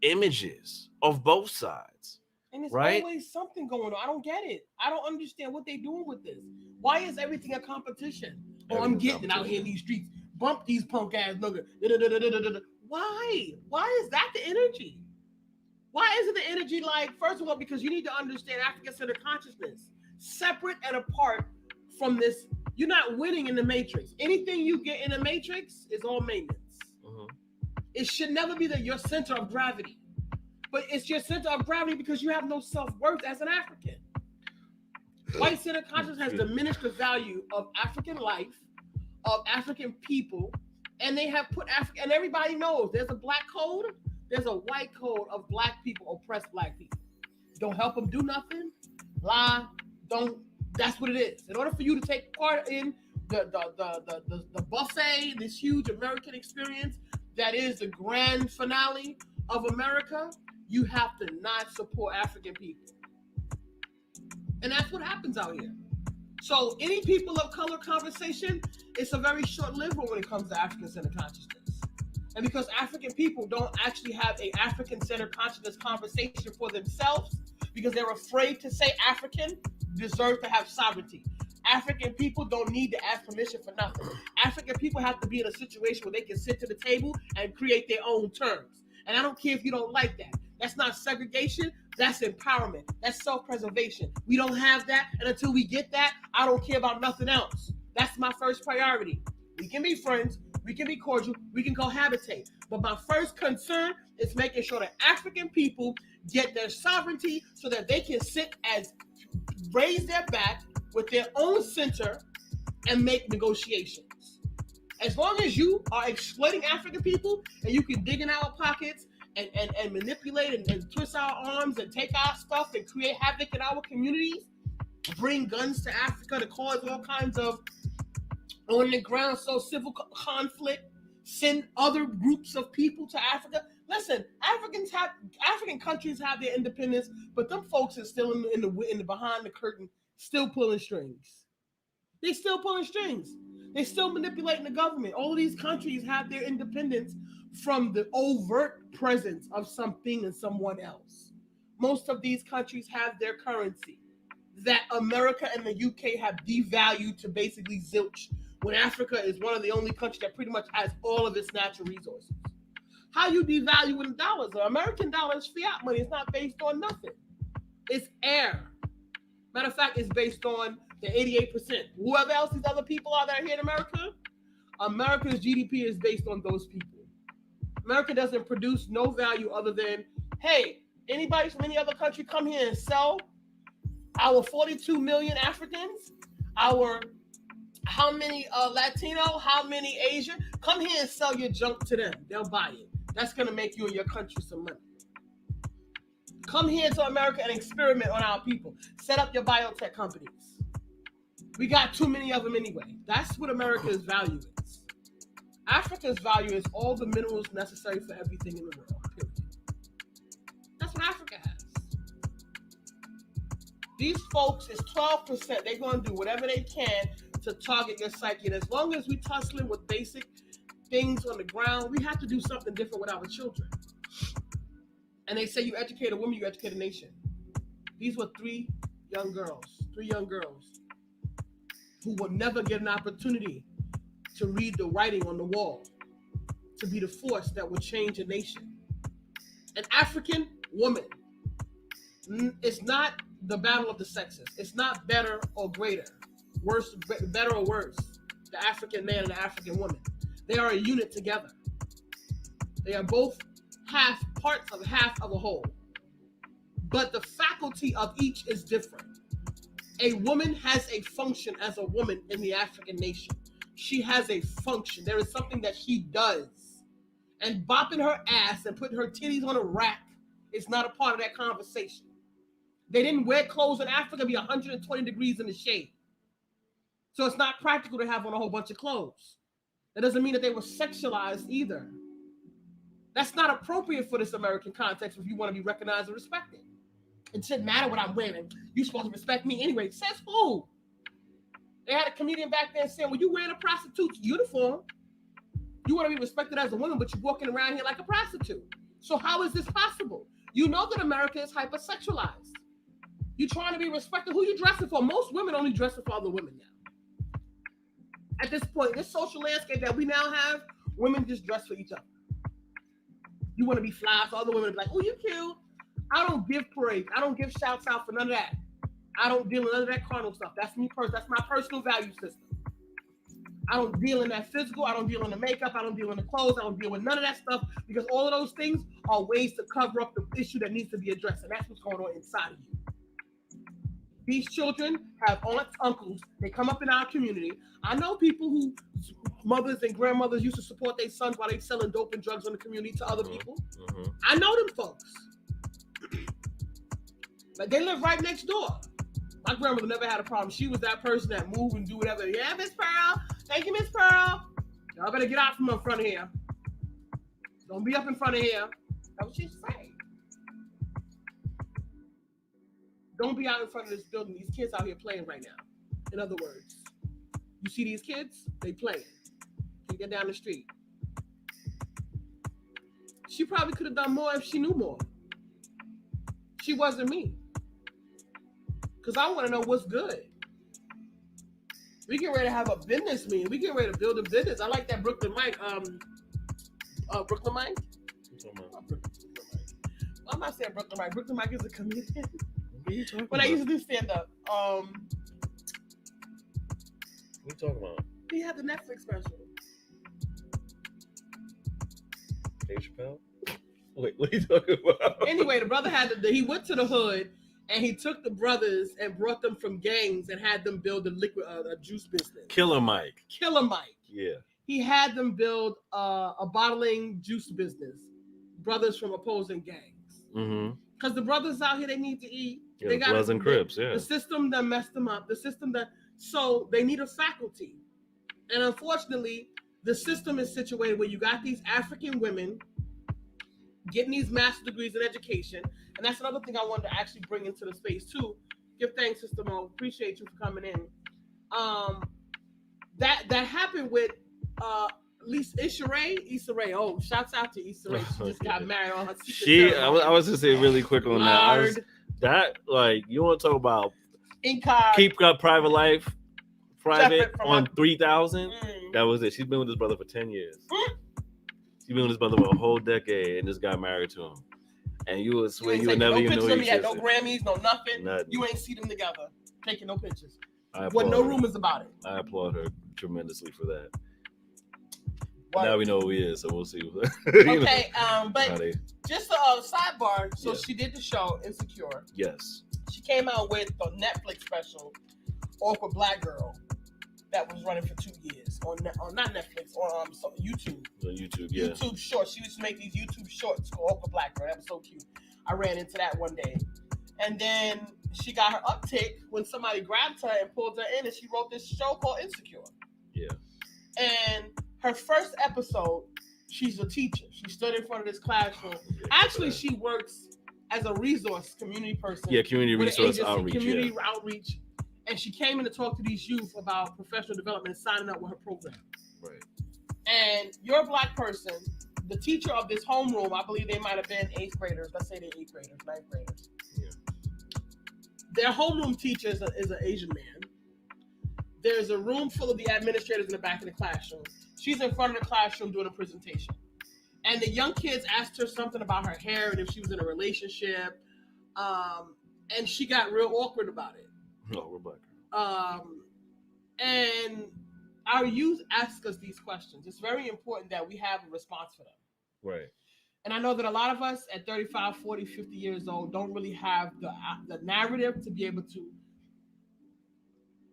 C: images of both sides.
D: And it's
C: right?
D: always something going on. I don't get it. I don't understand what they're doing with this. Why is everything a competition? I'm getting it out here in these streets. Bump these punk ass niggas. Why? Why is that the energy? Why isn't the energy like, first of all, because you need to understand African-centered consciousness, separate and apart from this. You're not winning in the matrix. Anything you get in the matrix is all maintenance. It should never be your center of gravity. But it's your center of gravity because you have no self-worth as an African. White-centered consciousness has diminished the value of African life, of African people, and they have put Africa, and everybody knows there's a Black code, there's a white code of Black people, oppressed Black people. Don't help them do nothing, lie, don't. That's what it is. In order for you to take part in the buffet, this huge American experience that is the grand finale of America, you have to not support African people. And that's what happens out here. So any people of color conversation, it's a very short-lived one when it comes to African-centered consciousness. And because African people don't actually have an African-centered consciousness conversation for themselves, because they're afraid to say African deserve to have sovereignty. African people don't need to ask permission for nothing. African people have to be in a situation where they can sit to the table and create their own terms. And I don't care if you don't like that. That's not segregation. That's empowerment. That's self-preservation. We don't have that. And until we get that, I don't care about nothing else. That's my first priority. We can be friends. We can be cordial. We can cohabitate. But my first concern is making sure that African people get their sovereignty so that they can sit as raise their back with their own center and make negotiations. As long as you are exploiting African people and you can dig in our pockets and manipulate and twist our arms and take our stuff and create havoc in our communities, bring guns to Africa to cause all kinds of on the ground civil conflict, send other groups of people to Africa. Listen, African countries have their independence, but them folks are still in the behind the curtain, still pulling strings. They still pulling strings. They still manipulating the government. All of these countries have their independence from the overt presence of something and someone else. Most of these countries have their currency that America and the UK have devalued to basically zilch, when Africa is one of the only countries that pretty much has all of its natural resources. How you devaluing dollars? The American dollar is fiat money. It's not based on nothing. It's air. Matter of fact, it's based on the 88%. Whoever else these other people are that are here in America, America's GDP is based on those people. America doesn't produce no value other than, hey, anybody from any other country come here and sell our 42 million Africans, our how many Latino, how many Asian, come here and sell your junk to them. They'll buy it. That's going to make you and your country some money. Come here to America and experiment on our people. Set up your biotech companies. We got too many of them anyway. That's what America's value is. Africa's value is all the minerals necessary for everything in the world. Period. That's what Africa has. These folks is 12%. They're going to do whatever they can to target your psyche. And as long as we tussling with basic things on the ground, we have to do something different with our children. And they say you educate a woman, you educate a nation. These were three young girls who will never get an opportunity to read the writing on the wall, to be the force that will change a nation. An African woman, it's not the battle of the sexes. It's not better or greater, worse, better or worse. The African man and the African woman, they are a unit together. They are both parts of half of a whole. But the faculty of each is different. A woman has a function as a woman in the African nation. She has a function. There is something that she does. And bopping her ass and putting her titties on a rack is not a part of that conversation. They didn't wear clothes in Africa be 120 degrees in the shade. So it's not practical to have on a whole bunch of clothes. That doesn't mean that they were sexualized either. That's not appropriate for this American context if you want to be recognized and respected. It shouldn't matter what I'm wearing. You're supposed to respect me anyway. Says who? They had a comedian back there saying, well, you wearing a prostitute's uniform. You want to be respected as a woman, but you're walking around here like a prostitute. So how is this possible? You know that America is hypersexualized. You're trying to be respected. Who you dressing for? Most women only dressing for other women now. At this point, this social landscape that we now have, women just dress for each other. You want to be fly, so other women be like, oh, you cute. I don't give parades. I don't give shouts out for none of that. I don't deal in none of that carnal stuff. That's me personally. That's my personal value system. I don't deal in that physical. I don't deal in the makeup. I don't deal in the clothes. I don't deal with none of that stuff because all of those things are ways to cover up the issue that needs to be addressed. And that's what's going on inside of you. These children have aunts, uncles. They come up in our community. I know people who mothers and grandmothers used to support their sons while they selling dope and drugs in the community to other people. Mm-hmm. I know them folks. Like they live right next door. My grandmother never had a problem. She was that person that moved and do whatever. Yeah, Miss Pearl. Thank you, Miss Pearl. Y'all better get out from in front of here. Don't be up in front of here. That's what she say. Don't be out in front of this building. These kids out here playing right now. In other words, you see these kids? They playing. They get down the street. She probably could have done more if she knew more. She wasn't me. Because I want to know what's good. We get ready to have a business meeting. We get ready to build a business. I like that Brooklyn Mike. Brooklyn Mike? I'm not saying Brooklyn Mike. Brooklyn Mike is a comedian. When I used to do stand-up. What
C: are you talking about?
D: He had the Netflix special.
C: Dave Chappelle? Wait, what are you talking about?
D: Anyway, the brother he went to the hood and he took the brothers and brought them from gangs and had them build a juice business. Killer Mike.
C: Yeah.
D: He had them build a bottling juice business. Brothers from opposing gangs. Mm-hmm. Because the brothers out here, they need to eat.
C: Yeah, they got Bloods and Crips, yeah.
D: The system that messed them up. So they need a faculty. And unfortunately, the system is situated where you got these African women getting these master's degrees in education. And that's another thing I wanted to actually bring into the space too. Give thanks, Sister Mo. Appreciate you for coming in. That happened with Issa Rae. Oh, shouts out to Issa Rae. She just got married on her secret.
C: I was just saying really quick on that. You want to talk about keep up private life, private on 3,000? That was it. She's been with this brother for 10 years. She's been with this brother for a whole decade and just got married to him. And you would swear you would never even know he existed.
D: No Grammys, no nothing. You ain't see them together, taking no pictures. With no rumors about it.
C: I applaud her tremendously for that. Now we know who he is, so we'll see.
D: Okay, but just a sidebar. So she did the show Insecure.
C: Yes.
D: She came out with a Netflix special, Awkward Black Girl, that was running for 2 years on not Netflix, on YouTube.
C: On YouTube, yeah.
D: YouTube shorts. She used to make these YouTube shorts called Awkward Black Girl. That was so cute. I ran into that one day. And then she got her uptick when somebody grabbed her and pulled her in, and she wrote this show called Insecure.
C: Yeah.
D: And Her first episode, she's a teacher. She stood in front of this classroom. Actually, she works as a resource community person.
C: Yeah, community
D: with an
C: resource
D: agency,
C: outreach.
D: Community outreach. And she came in to talk to these youth about professional development and signing up with her program.
C: Right.
D: And you're a Black person. The teacher of this homeroom, I believe they might have been 8th graders. Let's say they're 8th graders, 9th graders.
C: Yeah.
D: Their homeroom teacher is an Asian man. There's a room full of the administrators in the back of the classroom. She's in front of the classroom doing a presentation. And the young kids asked her something about her hair and if she was in a relationship. And she got real awkward about it.
C: No, we're Black.
D: And our youth ask us these questions. It's very important that we have a response for them.
C: Right.
D: And I know that a lot of us at 35, 40, 50 years old don't really have the narrative to be able to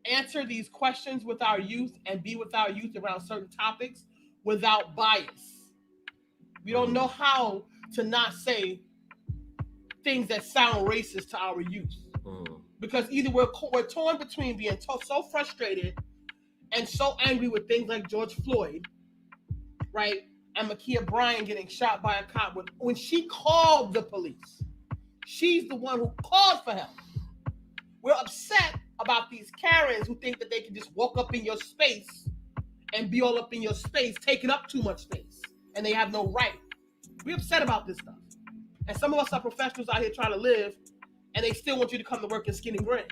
D: answer these questions with our youth and be with our youth around certain topics without bias. We don't know how to not say things that sound racist to our youth. Because either we're torn between being so frustrated and so angry with things like George Floyd, right? And Ma'Khia Bryant getting shot by a cop. When she called the police, she's the one who called for help. We're upset about these Karens who think that they can just walk up in your space and be all up in your space, taking up too much space, and they have no right. We're upset about this stuff. And some of us are professionals out here trying to live, and they still want you to come to work in skin and grin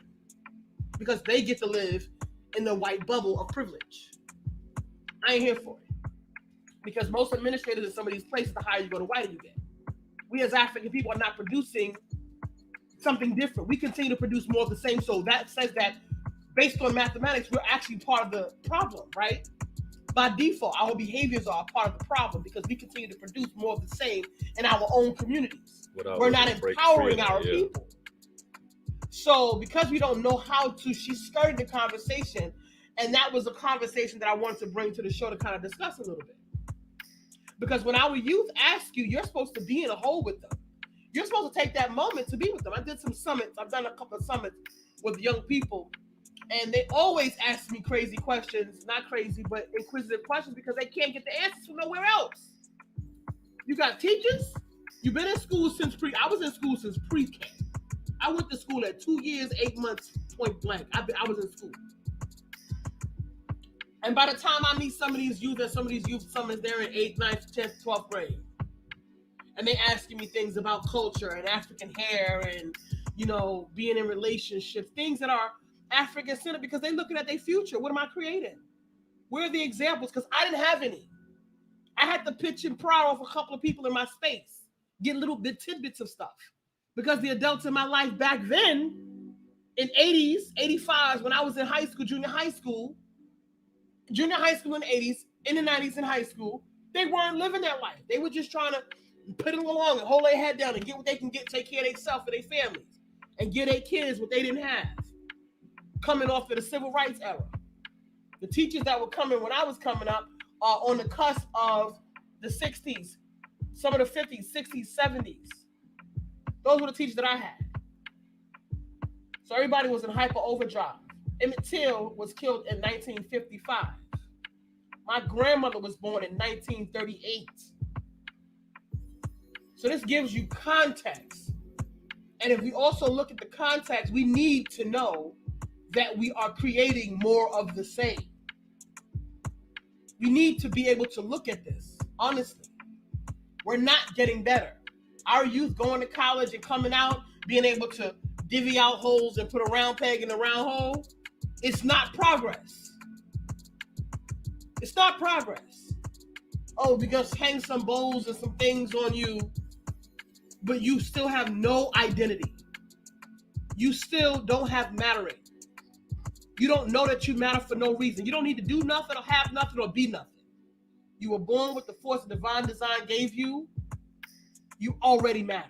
D: because they get to live in the white bubble of privilege. I ain't here for it. Because most administrators in some of these places, the higher you go, the whiter you get. We as African people are not producing something different. We continue to produce more of the same. So that says that based on mathematics, we're actually part of the problem, right? By default, our behaviors are part of the problem because we continue to produce more of the same in our own communities. We're not empowering our people. So because we don't know how to, she started the conversation, and that was a conversation that I wanted to bring to the show to kind of discuss a little bit. Because when our youth ask you, you're supposed to be in a hole with them. You're supposed to take that moment to be with them. I did some summits. I've done a couple of summits with young people, and they always ask me crazy questions, not crazy, but inquisitive questions because they can't get the answers from nowhere else. You got teachers. You've been in school since I was in school since pre-K. I went to school at 2 years, 8 months, point blank. I was in school. And by the time I meet some of these youth, and some of these youth summits, they're in 8th, 9th, 10th, 12th grade. And they asking me things about culture and African hair and, you know, being in relationships, things that are African-centered because they're looking at their future. What am I creating? Where are the examples? Because I didn't have any. I had to pitch and pry off a couple of people in my space, get little tidbits of stuff. Because the adults in my life back then, in 80s, 85s, when I was in high school, junior high school in the 80s, in the 90s in high school, they weren't living that life. They were just trying to put it along and hold their head down and get what they can get, take care of themselves and their families, and give their kids what they didn't have. Coming off of the civil rights era. The teachers that were coming when I was coming up are on the cusp of the 60s, some of the 50s, 60s, 70s. Those were the teachers that I had. So everybody was in hyper overdrive. Emmett Till was killed in 1955. My grandmother was born in 1938. So this gives you context. And if we also look at the context, we need to know that we are creating more of the same. We need to be able to look at this, honestly. We're not getting better. Our youth going to college and coming out, being able to divvy out holes and put a round peg in a round hole, it's not progress. It's not progress. Oh, we just hang some bowls and some things on you, but you still have no identity. You still don't have mattering. You don't know that you matter for no reason. You don't need to do nothing or have nothing or be nothing. You were born with the force divine design gave you. You already matter.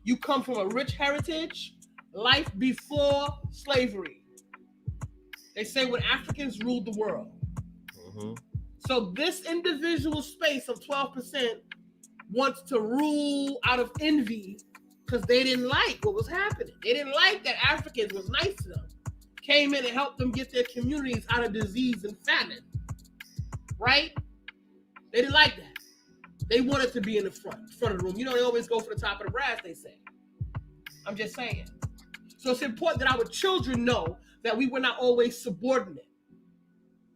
D: You come from a rich heritage, life before slavery. They say when Africans ruled the world. Mm-hmm. So this individual space of 12% wants to rule out of envy because they didn't like what was happening. They didn't like that Africans was nice to them. Came in and helped them get their communities out of disease and famine. Right? They didn't like that. They wanted to be in the front of the room. You know, they always go for the top of the brass, they say. I'm just saying. So it's important that our children know that we were not always subordinate.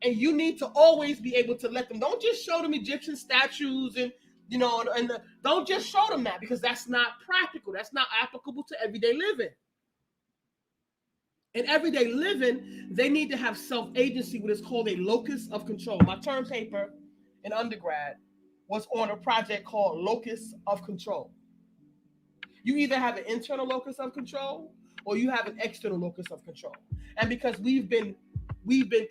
D: And you need to always be able to let them, don't just show them Egyptian statues and, you know, don't just show them that, because that's not practical. That's not applicable to everyday living. In everyday living, they need to have self-agency, what is called a locus of control. My term paper in undergrad was on a project called locus of control. You either have an internal locus of control or you have an external locus of control. And because we've been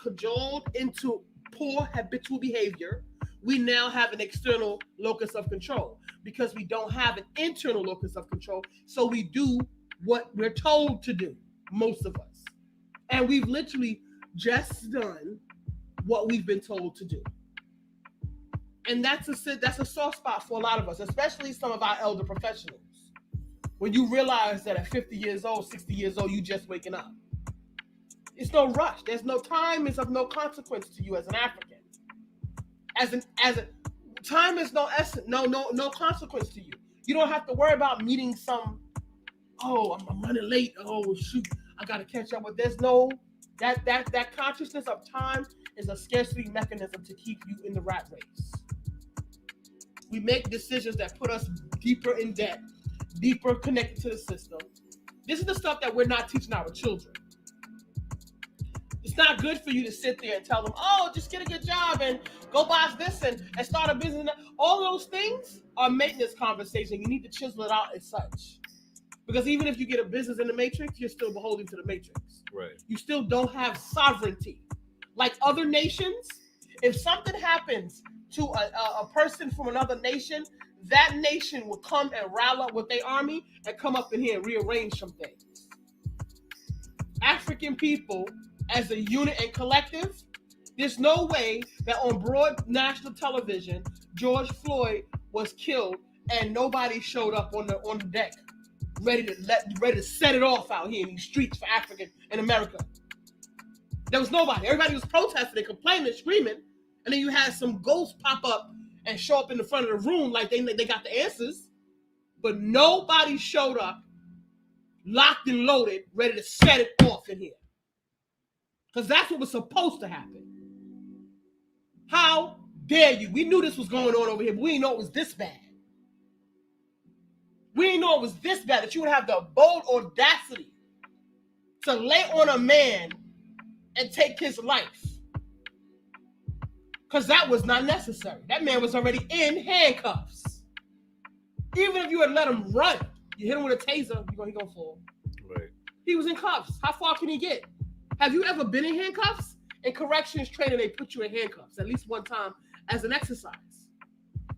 D: cajoled into poor habitual behavior, we now have an external locus of control because we don't have an internal locus of control. So we do what we're told to do, most of us. And we've literally just done what we've been told to do. And that's a soft spot for a lot of us, especially some of our elder professionals. When you realize that at 50 years old, 60 years old, you just waking up. It's no rush. There's no time. Is of no consequence to you as an African. Time is no essence, no consequence to you. You don't have to worry about meeting some. Oh, I'm running late. Oh shoot, I gotta catch up. But there's no that consciousness of time is a scarcity mechanism to keep you in the rat race. We make decisions that put us deeper in debt, deeper connected to the system. This is the stuff that we're not teaching our children. It's not good for you to sit there and tell them, oh, just get a good job and go buy this and start a business. All those things are maintenance conversation. You need to chisel it out as such. Because even if you get a business in the matrix, you're still beholden to the matrix.
C: Right.
D: You still don't have sovereignty. Like other nations, if something happens to a person from another nation, that nation will come and rally up with their army and come up in here and rearrange some things. African people, as a unit and collective, there's no way that on broad national television, George Floyd was killed and nobody showed up on the deck, ready to set it off out here in these streets for African in America. There was nobody. Everybody was protesting and complaining and screaming, and then you had some ghosts pop up and show up in the front of the room like they got the answers, but nobody showed up, locked and loaded, ready to set it off in here. Because that's what was supposed to happen. How dare you? We knew this was going on over here, but we didn't know it was this bad. We didn't know it was this bad, that you would have the bold audacity to lay on a man and take his life. Because that was not necessary. That man was already in handcuffs. Even if you had let him run, you hit him with a taser, he gonna fall.
C: Right.
D: He was in cuffs. How far can he get? Have you ever been in handcuffs? In corrections training, they put you in handcuffs at least one time as an exercise,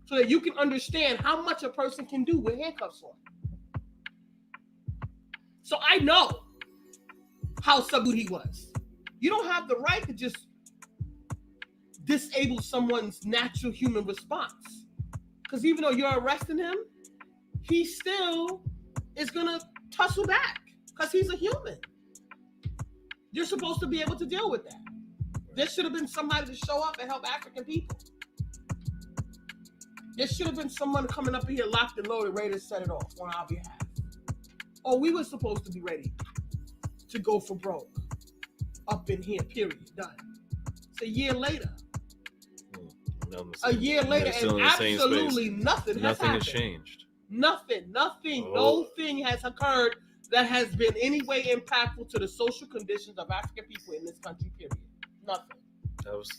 D: so that you can understand how much a person can do with handcuffs on. So I know how subdued he was. You don't have the right to just disable someone's natural human response. Because even though you're arresting him, he still is going to tussle back because he's a human. You're supposed to be able to deal with that. There should have been somebody to show up and help African people. There should have been someone coming up in here locked and loaded, ready to set it off on our behalf. Oh, we were supposed to be ready to go for broke. Up in here, period, done. It's a year later. A year later, and absolutely nothing has happened.
C: Nothing has changed.
D: Nothing. No thing has occurred that has been any way impactful to the social conditions of African people in this country, period. Nothing.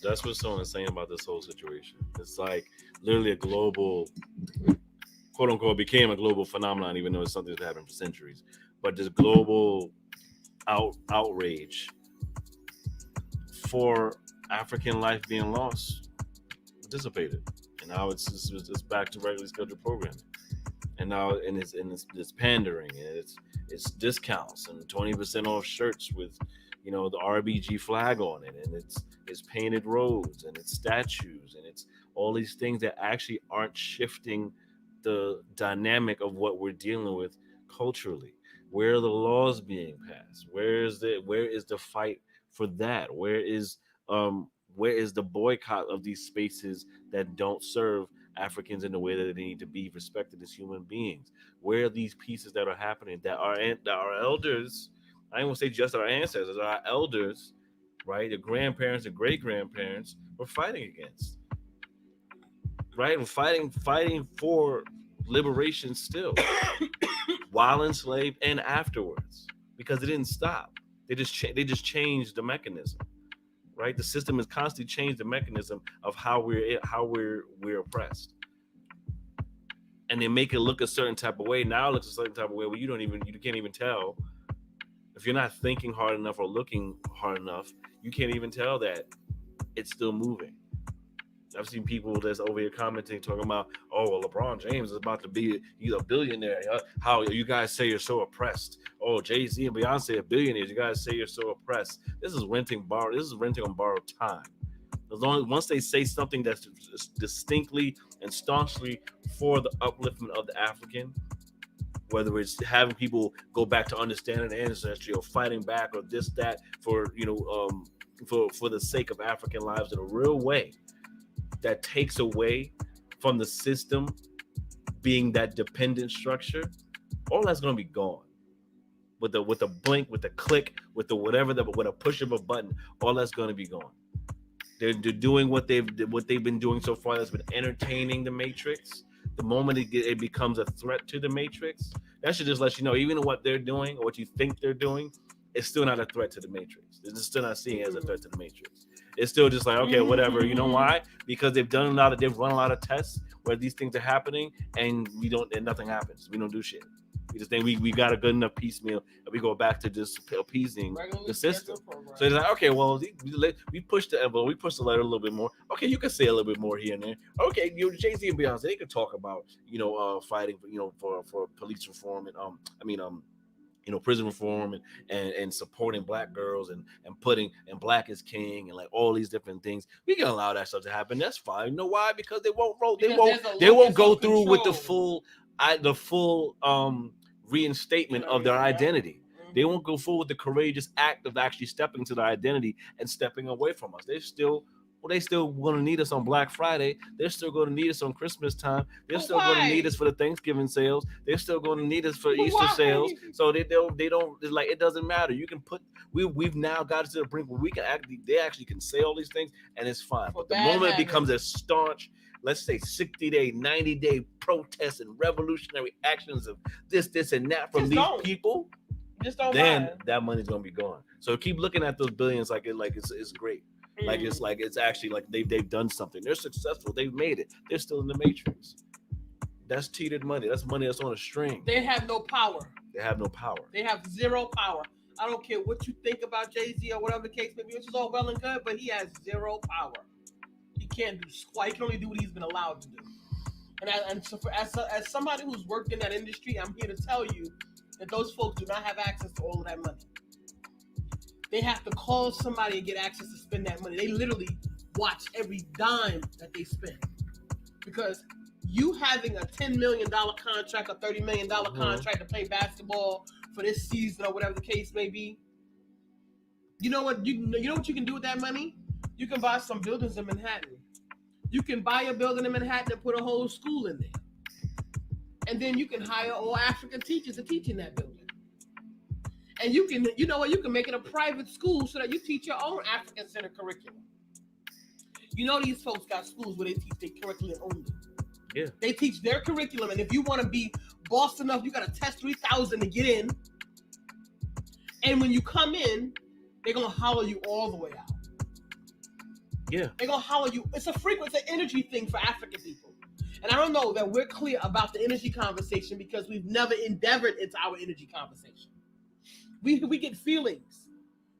C: That's what's so insane about this whole situation. It's like literally a global, quote unquote, became a global phenomenon, even though it's something that's happened for centuries. But this global outrage for African life being lost dissipated, and now it's back to regularly scheduled programming. And now it's pandering, and it's discounts and 20% off shirts with, you know, the RBG flag on it, and it's painted roads, and it's statues, and it's all these things that actually aren't shifting the dynamic of what we're dealing with culturally. Where are the laws being passed? Where is the fight for that? Where is Where is the boycott of these spaces that don't serve Africans in the way that they need to be respected as human beings? Where are these pieces that are happening that our elders, I don't want to say just our ancestors, our elders, right, the grandparents and great grandparents were fighting against, right, and fighting for liberation still, while enslaved and afterwards, because it didn't stop. They just changed the mechanism. Right, the system has constantly changed the mechanism of how we're oppressed, and they make it look a certain type of way. Now it looks a certain type of way where you can't even tell if you're not thinking hard enough or looking hard enough. You can't even tell that it's still moving. I've seen people that's over here commenting, talking about, oh, well, LeBron James is about to be either a billionaire. How you guys say you're so oppressed? Oh, Jay-Z and Beyonce are billionaires. You guys say you're so oppressed. This is renting on borrowed time. Once they say something that's distinctly and staunchly for the upliftment of the African, whether it's having people go back to understanding the ancestry or fighting back or this, that, for the sake of African lives in a real way, that takes away from the system being that dependent structure, all that's going to be gone. With a blink, with a click, with a push of a button, all that's going to be gone. They're doing what they've been doing so far. That's been entertaining the Matrix. The moment it becomes a threat to the Matrix, that should just let you know, even what they're doing or what you think they're doing, it's still not a threat to the Matrix. It's still not seen as a threat to the Matrix. It's still just like, okay, whatever. You know why? Because they've run a lot of tests where these things are happening, and nothing happens. We don't do shit. We just think we got a good enough piecemeal, and we go back to just appeasing the system. So it's like, okay, well, we push the envelope, we push the letter a little bit more. Okay, you can say a little bit more here and there. Okay, Jay-Z and Beyonce, they could talk about fighting for police reform and prison reform and supporting black girls and putting and black is king and like all these different things. We can allow that stuff to happen. That's fine. You know why? Because they won't go through with the full reinstatement of their identity. They won't go forward with the courageous act of actually stepping to their identity and stepping away from us. They still going to need us on Black Friday. They're still going to need us on Christmas time. They're still going to need us for the Thanksgiving sales. They're still going to need us for Easter sales. So they don't. It's like, it doesn't matter. You can put. We've now got to the brink where they actually can say all these things and it's fine. But the moment it becomes a staunch, let's say 60-day, 90-day protests and revolutionary actions of this and that from these people, then that money's gonna be gone. So keep looking at those billions like it's great. Like it's actually like they've done something. They're successful. They've made it. They're still in the Matrix. That's cheated money. That's money that's on a string.
D: They have no power.
C: They have no power.
D: They have zero power. I don't care what you think about Jay-Z or whatever the case may be, which is all well and good, but he has zero power. He can't do squat. He can only do what he's been allowed to do. And so as somebody who's worked in that industry, I'm here to tell you that those folks do not have access to all of that money. They have to call somebody and get access to spend that money. They literally watch every dime that they spend. Because you having a $10 million contract, a $30 million contract to play basketball for this season or whatever the case may be, you know what you can do with that money? You can buy some buildings in Manhattan. You can buy a building in Manhattan and put a whole school in there. And then you can hire all African teachers to teach in that building. And you can make it a private school so that you teach your own African-centered curriculum. These folks got schools where they teach their curriculum only.
C: Yeah. They
D: teach their curriculum, and if you want to be boss enough, you got to test 3,000 to get in. And when you come in, they're going to hollow you all the way out.
C: Yeah.
D: They're going to hollow you. It's an energy thing for African people. And I don't know that we're clear about the energy conversation because we've never endeavored into our energy conversation. We get feelings.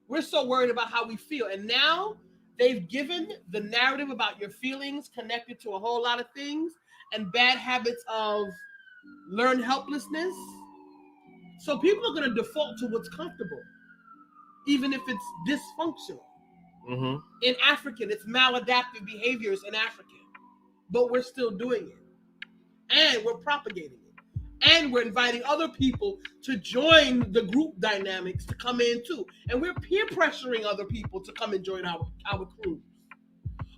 D: We're so worried about how we feel. And now they've given the narrative about your feelings connected to a whole lot of things and bad habits of learned helplessness. So people are going to default to what's comfortable, even if it's dysfunctional.
C: Mm-hmm.
D: In African, it's maladaptive behaviors in African, but we're still doing it. And we're propagating it. And we're inviting other people to join the group dynamics to come in too. And we're peer pressuring other people to come and join our crew.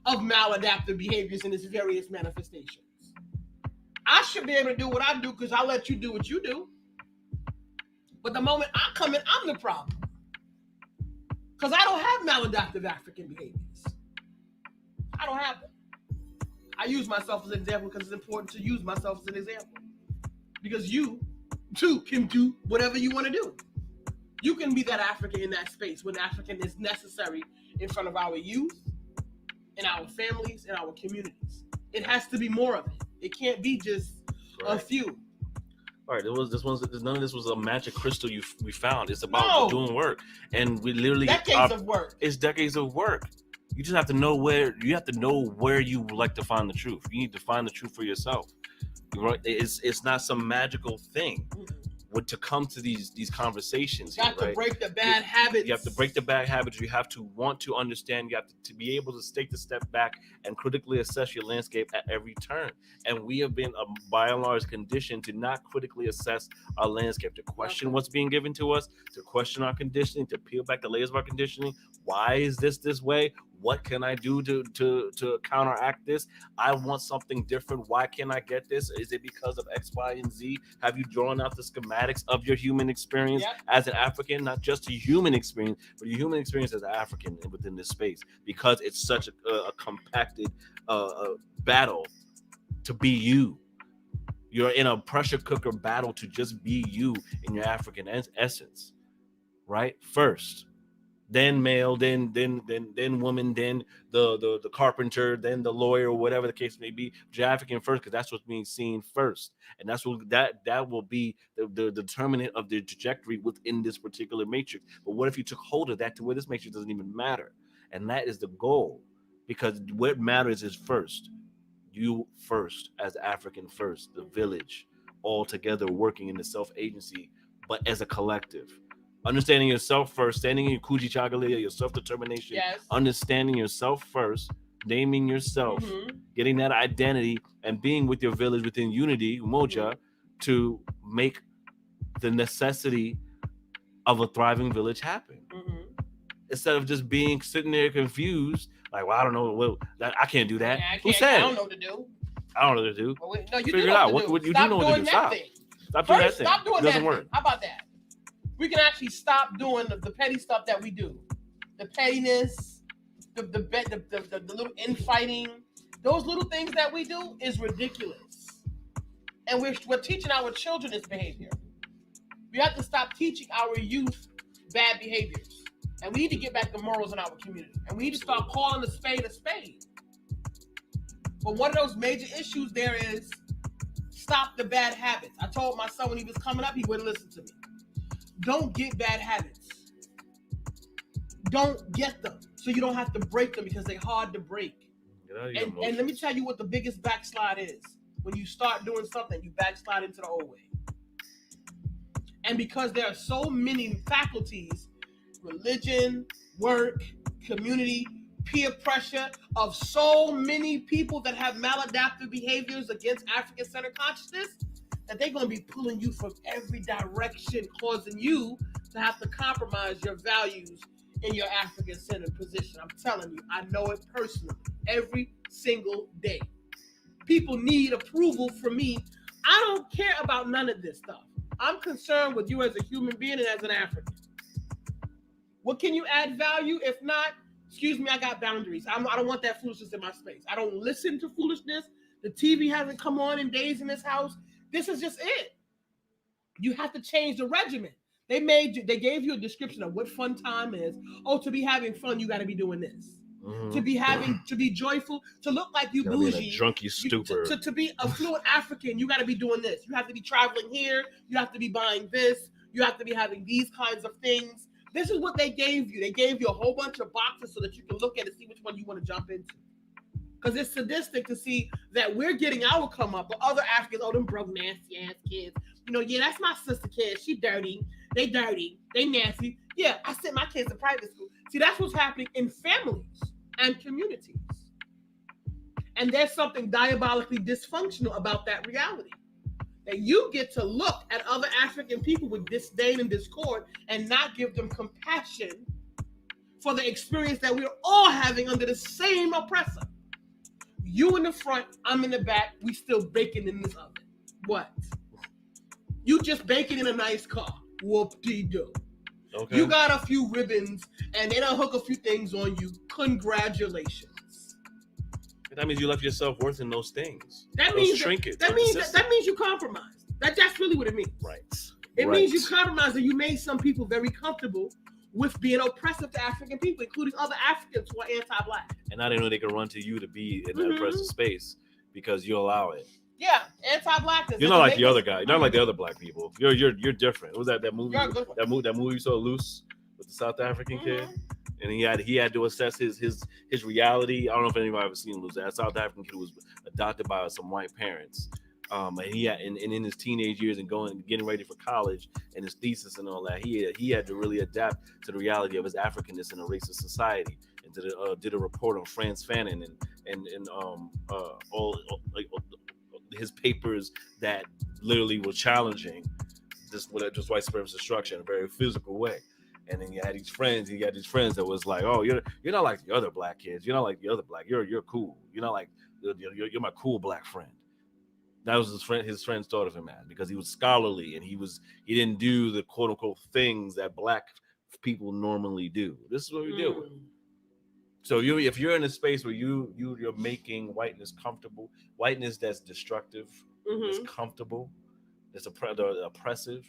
D: of maladaptive behaviors in its various manifestations. I should be able to do what I do because I let you do what you do. But the moment I come in, I'm the problem. Because I don't have maladaptive African behaviors. I don't have them. I use myself as an example because it's important to use myself as an example. Because you, too, can do whatever you want to do. You can be that African in that space when African is necessary in front of our youth, in our families, in our communities. It has to be more of it. It can't be just a few.
C: All right, none of this was a magic crystal we found. It's about doing work, and we literally
D: decades of work.
C: It's decades of work. You just have to know where you would like to find the truth. You need to find the truth for yourself. Right? It's not some magical thing. To come to these conversations,
D: you have to break the bad habits.
C: You have to break the bad habits. You have to want to understand. You have to be able to take the step back and critically assess your landscape at every turn. And we have been, by and large, conditioned to not critically assess our landscape, to question what's being given to us, to question our conditioning, to peel back the layers of our conditioning. Why is this way? What can I do to counteract this? I want something different. Why can't I get this? Is it because of X, Y, and Z? Have you drawn out the schematics of your human experience as an African? Not just a human experience, but your human experience as an African within this space. Because it's such a compacted battle to be you. You're in a pressure cooker battle to just be you in your African essence, right? First. Then male, then woman, then the carpenter, then the lawyer, whatever the case may be. You're African first because that's what's being seen first, and that's what that will be the determinant of the trajectory within this particular matrix. But what if you took hold of that to where this matrix doesn't even matter, and that is the goal, because what matters is first, you first as African first, the village, all together working in the self-agency, but as a collective. Understanding yourself first, standing in your Kuji Chagalia, your self-determination, understanding yourself first, naming yourself, getting that identity, and being with your village within unity, Umoja, to make the necessity of a thriving village happen. Instead of just sitting there confused, like, well, I don't know, I can't do that. Who said?
D: I don't know what to do.
C: I don't know what to do.
D: Well, no, you
C: figure
D: do
C: it
D: know
C: out.
D: What to do.
C: What you
D: Stop
C: do know what to do. Stop doing that thing.
D: Stop doing
C: it doesn't
D: that
C: work.
D: Thing. How about that? We can actually stop doing the petty stuff that we do. The pettiness, the little infighting, those little things that we do is ridiculous. And we're teaching our children this behavior. We have to stop teaching our youth bad behaviors. And we need to get back the morals in our community. And we need to start calling a spade a spade. But one of those major issues there is stop the bad habits. I told my son when he was coming up, he wouldn't listen to me. Don't get bad habits. Don't get them so you don't have to break them because they're hard to break. And let me tell you what the biggest backslide is. When you start doing something, you backslide into the old way. And because there are so many faculties, religion, work, community, peer pressure of so many people that have maladaptive behaviors against African-centered consciousness, that they're going to be pulling you from every direction, causing you to have to compromise your values in your African-centered position. I'm telling you, I know it personally, every single day. People need approval from me. I don't care about none of this stuff. I'm concerned with you as a human being and as an African. What can you add value? If not, excuse me, I got boundaries. I don't want that foolishness in my space. I don't listen to foolishness. The TV hasn't come on in days in this house. This is just it. You have to change the regimen. They gave you a description of what fun time is. Oh, to be having fun, you got to be doing this. To be joyful, to look like you bougie,
C: drunky stupor.
D: To be a fluent African, you got to be doing this. You have to be traveling here. You have to be buying this. You have to be having these kinds of things. This is what they gave you. They gave you a whole bunch of boxes so that you can look at it and see which one you want to jump into. Because it's sadistic to see that we're getting our come up, but other Africans, them broke, nasty ass kids. That's my sister kid. She dirty. They nasty. Yeah, I sent my kids to private school. See, that's what's happening in families and communities. And there's something diabolically dysfunctional about that reality. That you get to look at other African people with disdain and discord and not give them compassion for the experience that we're all having under the same oppressor. You in the front, I'm in the back. We still baking in this oven. What? You just baking in a nice car. Whoop-de-doo.
C: Okay.
D: You got a few ribbons, and they don't hook a few things on you. Congratulations.
C: That means you left your self-worth in those things.
D: That
C: those
D: means
C: trinkets.
D: that means you compromised. That's really what it means.
C: Right.
D: It means you compromised, and you made some people very comfortable with being oppressive to African people, including other Africans who are anti-black.
C: And now they know they can run to you to be in that oppressive space because you allow it.
D: Yeah, anti-blackness.
C: You're not like the other guy. You're not like the other black people. You're different. What was that movie? That movie you saw, Loose, with the South African kid, and he had to assess his reality. I don't know if anybody ever seen Loose. That South African kid was adopted by some white parents, and he had and in his teenage years and getting ready for college and his thesis and all that, he had to really adapt to the reality of his Africanness in a racist society. And did a report on Frantz Fanon and all his papers that literally were challenging just white supremacist structure in a very physical way. And then he got these friends that was like, oh, you're not like the other black kids. You're not like the other black. You're cool. You're not like you're my cool black friend. That was his friends thought of him as, because he was scholarly and he didn't do the quote unquote things that black people normally do. This is what we do. So if you're in a space where you're making whiteness comfortable, whiteness that's destructive, that's comfortable, that's oppressive,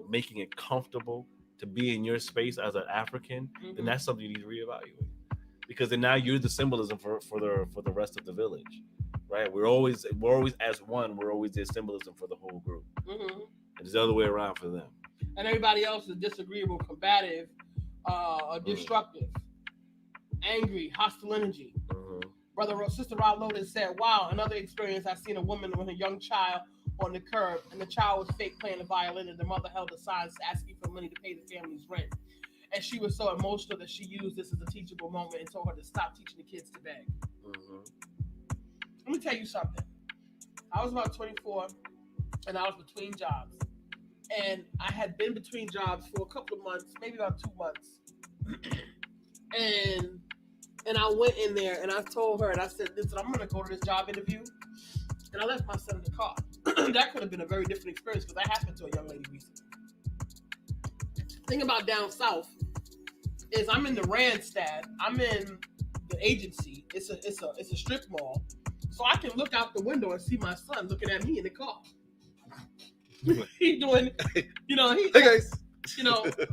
C: making it comfortable to be in your space as an African, then that's something you need to reevaluate. Because then now you're the symbolism for the rest of the village, right? We're always as one. We're always the symbolism for the whole group, and it's the other way around for them.
D: And everybody else is disagreeable, combative, or destructive. Angry, hostile energy. Sister Rod Loden said, wow, another experience. I seen a woman with a young child on the curb, and the child was fake playing the violin, and the mother held a sign asking for money to pay the family's rent. And she was so emotional that she used this as a teachable moment and told her to stop teaching the kids to beg. Let me tell you something. I was about 24, and I was between jobs. And I had been between jobs for a couple of months, maybe about 2 months. And I went in there and I told her, and I said, listen, I'm going to go to this job interview. And I left my son in the car. That could have been a very different experience because that happened to a young lady recently. The thing about down south is I'm in the Randstad. I'm in the agency. It's a strip mall. So I can look out the window and see my son looking at me in the car. He doing, hey guys.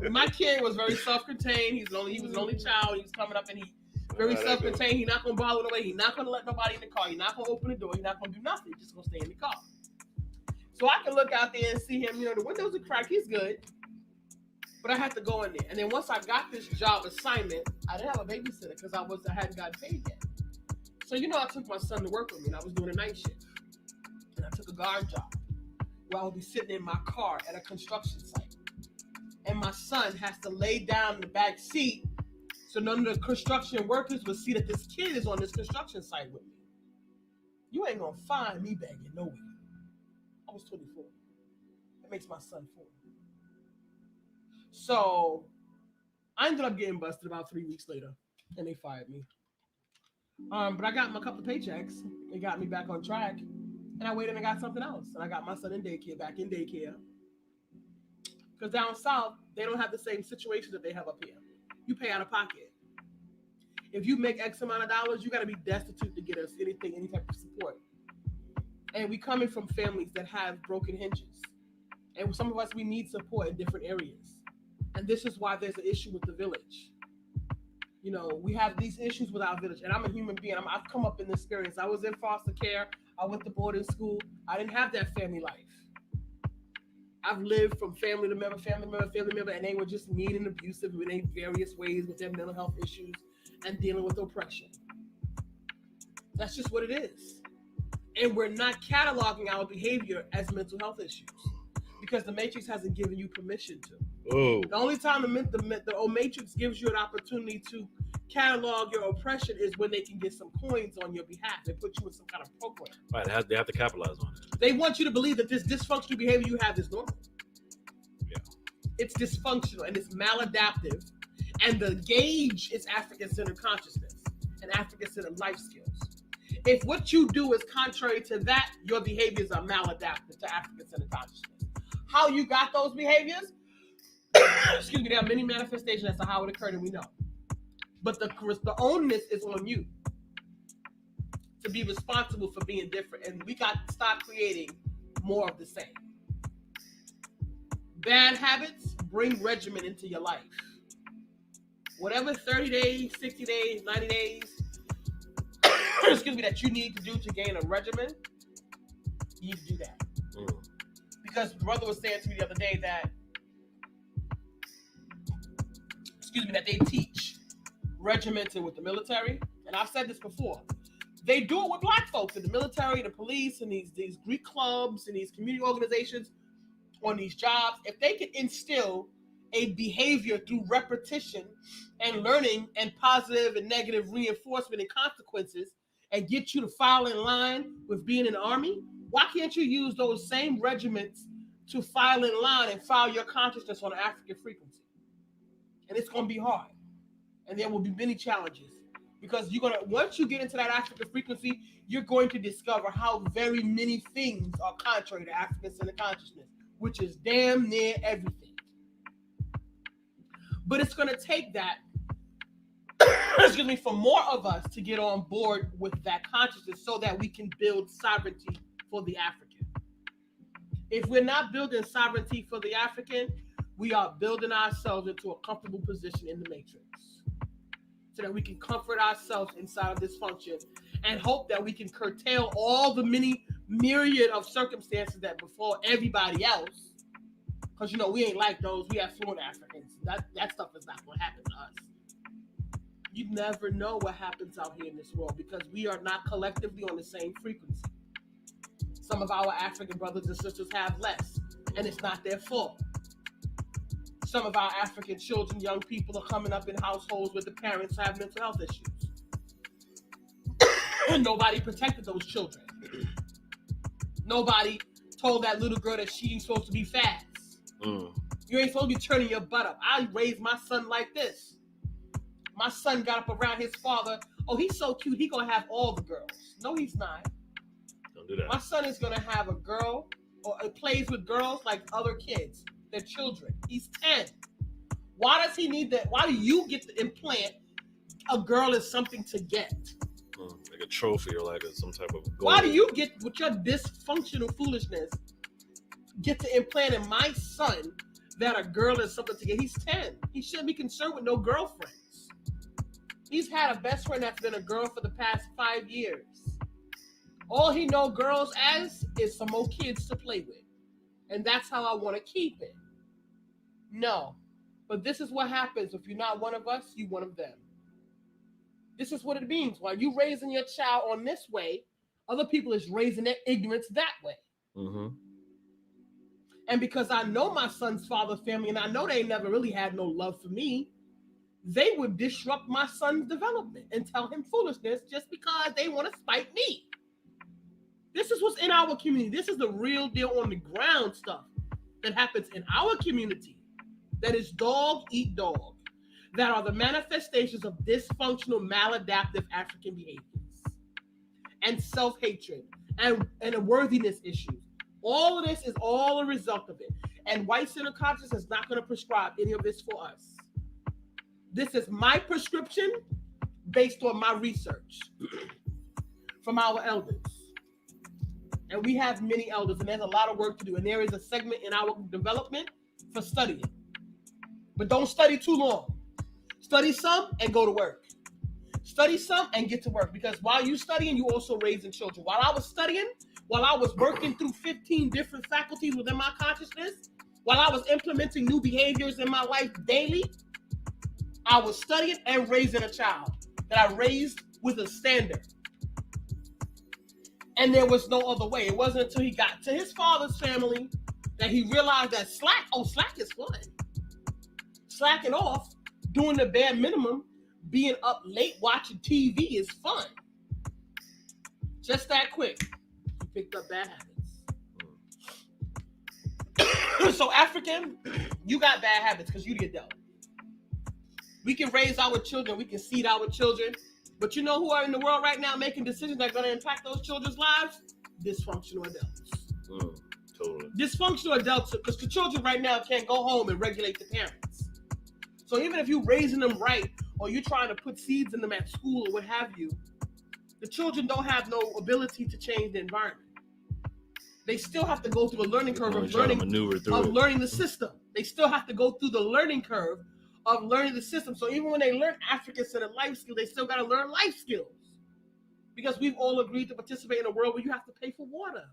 D: My kid was very self-contained. He was an only child. He was coming up and he very self-contained. He's not gonna bother nobody. He's not gonna let nobody in the car. He's not gonna open the door. He's not gonna do nothing. He's just gonna stay in the car. So I can look out there and see him. The windows are cracked. He's good. But I had to go in there. And then once I got this job assignment, I didn't have a babysitter because I hadn't gotten paid yet. So I took my son to work with me, and I was doing a night shift. And I took a guard job where I would be sitting in my car at a construction site. And my son has to lay down in the back seat so none of the construction workers would see that this kid is on this construction site with me. You ain't gonna find me begging nowhere. I was 24. That makes my son 40. So I ended up getting busted about 3 weeks later, and they fired me. But I got my couple of paychecks. They got me back on track, and I waited and got something else. And I got my son back in daycare. Because down south, they don't have the same situation that they have up here. You pay out of pocket. If you make X amount of dollars, you got to be destitute to get us any type of support. And we coming from families that have broken hinges. And some of us, we need support in different areas. And this is why there's an issue with the village. We have these issues with our village. And I'm a human being. I've come up in this experience. I was in foster care. I went to boarding school. I didn't have that family life. I've lived from family member, and they were just mean and abusive in various ways with their mental health issues and dealing with oppression. That's just what it is. And we're not cataloging our behavior as mental health issues because the Matrix hasn't given you permission to.
C: Oh.
D: The only time the Matrix gives you an opportunity to catalog your oppression is when they can get some coins on your behalf. They put you in some kind of program.
C: Right, they have to capitalize on it.
D: They want you to believe that this dysfunctional behavior you have is normal.
C: Yeah.
D: It's dysfunctional and it's maladaptive. And the gauge is African-centered consciousness and African-centered life skills. If what you do is contrary to that, your behaviors are maladaptive to African-centered consciousness. How you got those behaviors? Excuse me, there are many manifestations as to how it occurred, and we know. But the onus is on you to be responsible for being different, and we got to start creating more of the same. Bad habits bring regimen into your life. Whatever 30 days, 60 days, 90 days, excuse me, that you need to do to gain a regimen, you need to do that. Because brother was saying to me the other day that, that they teach regimented with the military, and I've said this before. They do it with black folks in the military, the police, and these Greek clubs and these community organizations on these jobs. If they can instill a behavior through repetition and learning and positive and negative reinforcement and consequences and get you to fall in line with being in the army, why can't you use those same regiments to file in line and file your consciousness on an African frequency? And it's going to be hard. And there will be many challenges. Because once you get into that African frequency, you're going to discover how very many things are contrary to African-centered consciousness, which is damn near everything. But it's going to take that, for more of us to get on board with that consciousness so that we can build sovereignty for the African. If we're not building sovereignty for the African, we are building ourselves into a comfortable position in the matrix, so that we can comfort ourselves inside of this function and hope that we can curtail all the many myriad of circumstances that befall everybody else. Because, we ain't like those. We have fluent Africans. That stuff is not going to happen to us. You never know what happens out here in this world because we are not collectively on the same frequency. Some of our African brothers and sisters have less, and it's not their fault. Some of our African children, young people, are coming up in households where the parents have mental health issues. And nobody protected those children. Nobody told that little girl that she ain't supposed to be fast. You ain't supposed to be turning your butt up. I raised my son like this. My son got up around his father. Oh, he's so cute. He gonna have all the girls. No, he's not.
C: Don't do that.
D: My son is gonna have a girl or plays with girls like other kids. They're children. He's 10. Why does he need that? Why do you get to implant a girl is something to get?
C: Like a trophy or like some type of goal.
D: Why do you get, with your dysfunctional foolishness, get to implant in my son that a girl is something to get? He's 10. He shouldn't be concerned with no girlfriends. He's had a best friend that's been a girl for the past 5 years. All he know girls as is some more kids to play with. And that's how I want to keep it. No. But this is what happens. If you're not one of us, you're one of them. This is what it means. While you raising your child on this way, other people is raising their ignorance that way.
C: Mm-hmm.
D: And because I know my son's father family, and I know they never really had no love for me, they would disrupt my son's development and tell him foolishness just because they want to spite me. This is what's in our community. This is the real deal on the ground stuff that happens in our community. That is dog eat dog. That are the manifestations of dysfunctional, maladaptive African behaviors and self-hatred and a worthiness issues. All of this is all a result of it. And white-centered consciousness is not going to prescribe any of this for us. This is my prescription based on my research from our elders. And we have many elders, and there's a lot of work to do. And there is a segment in our development for studying. But don't study too long. Study some and go to work. Study some and get to work. Because while you're studying, you're also raising children. While I was studying, while I was working through 15 different faculties within my consciousness, while I was implementing new behaviors in my life daily, I was studying and raising a child that I raised with a standard. And there was no other way. It wasn't until he got to his father's family that he realized that slack is fun. Slacking off, doing the bare minimum, being up late watching TV is fun. Just that quick. He picked up bad habits. So African, you got bad habits because you get dealt. We can raise our children. We can seed our children. But you know who are in the world right now making decisions that are going to impact those children's lives? Dysfunctional adults.
C: Totally.
D: Dysfunctional adults, because the children right now can't go home and regulate the parents. So even if you're raising them right, or you're trying to put seeds in them at school or what have you, the children don't have no ability to change the environment. They still have to go through a learning curve of learning the system. They still have to go through the learning curve of learning the system. So even when they learn African-centered life skills, they still got to learn life skills. Because we've all agreed to participate in a world where you have to pay for water.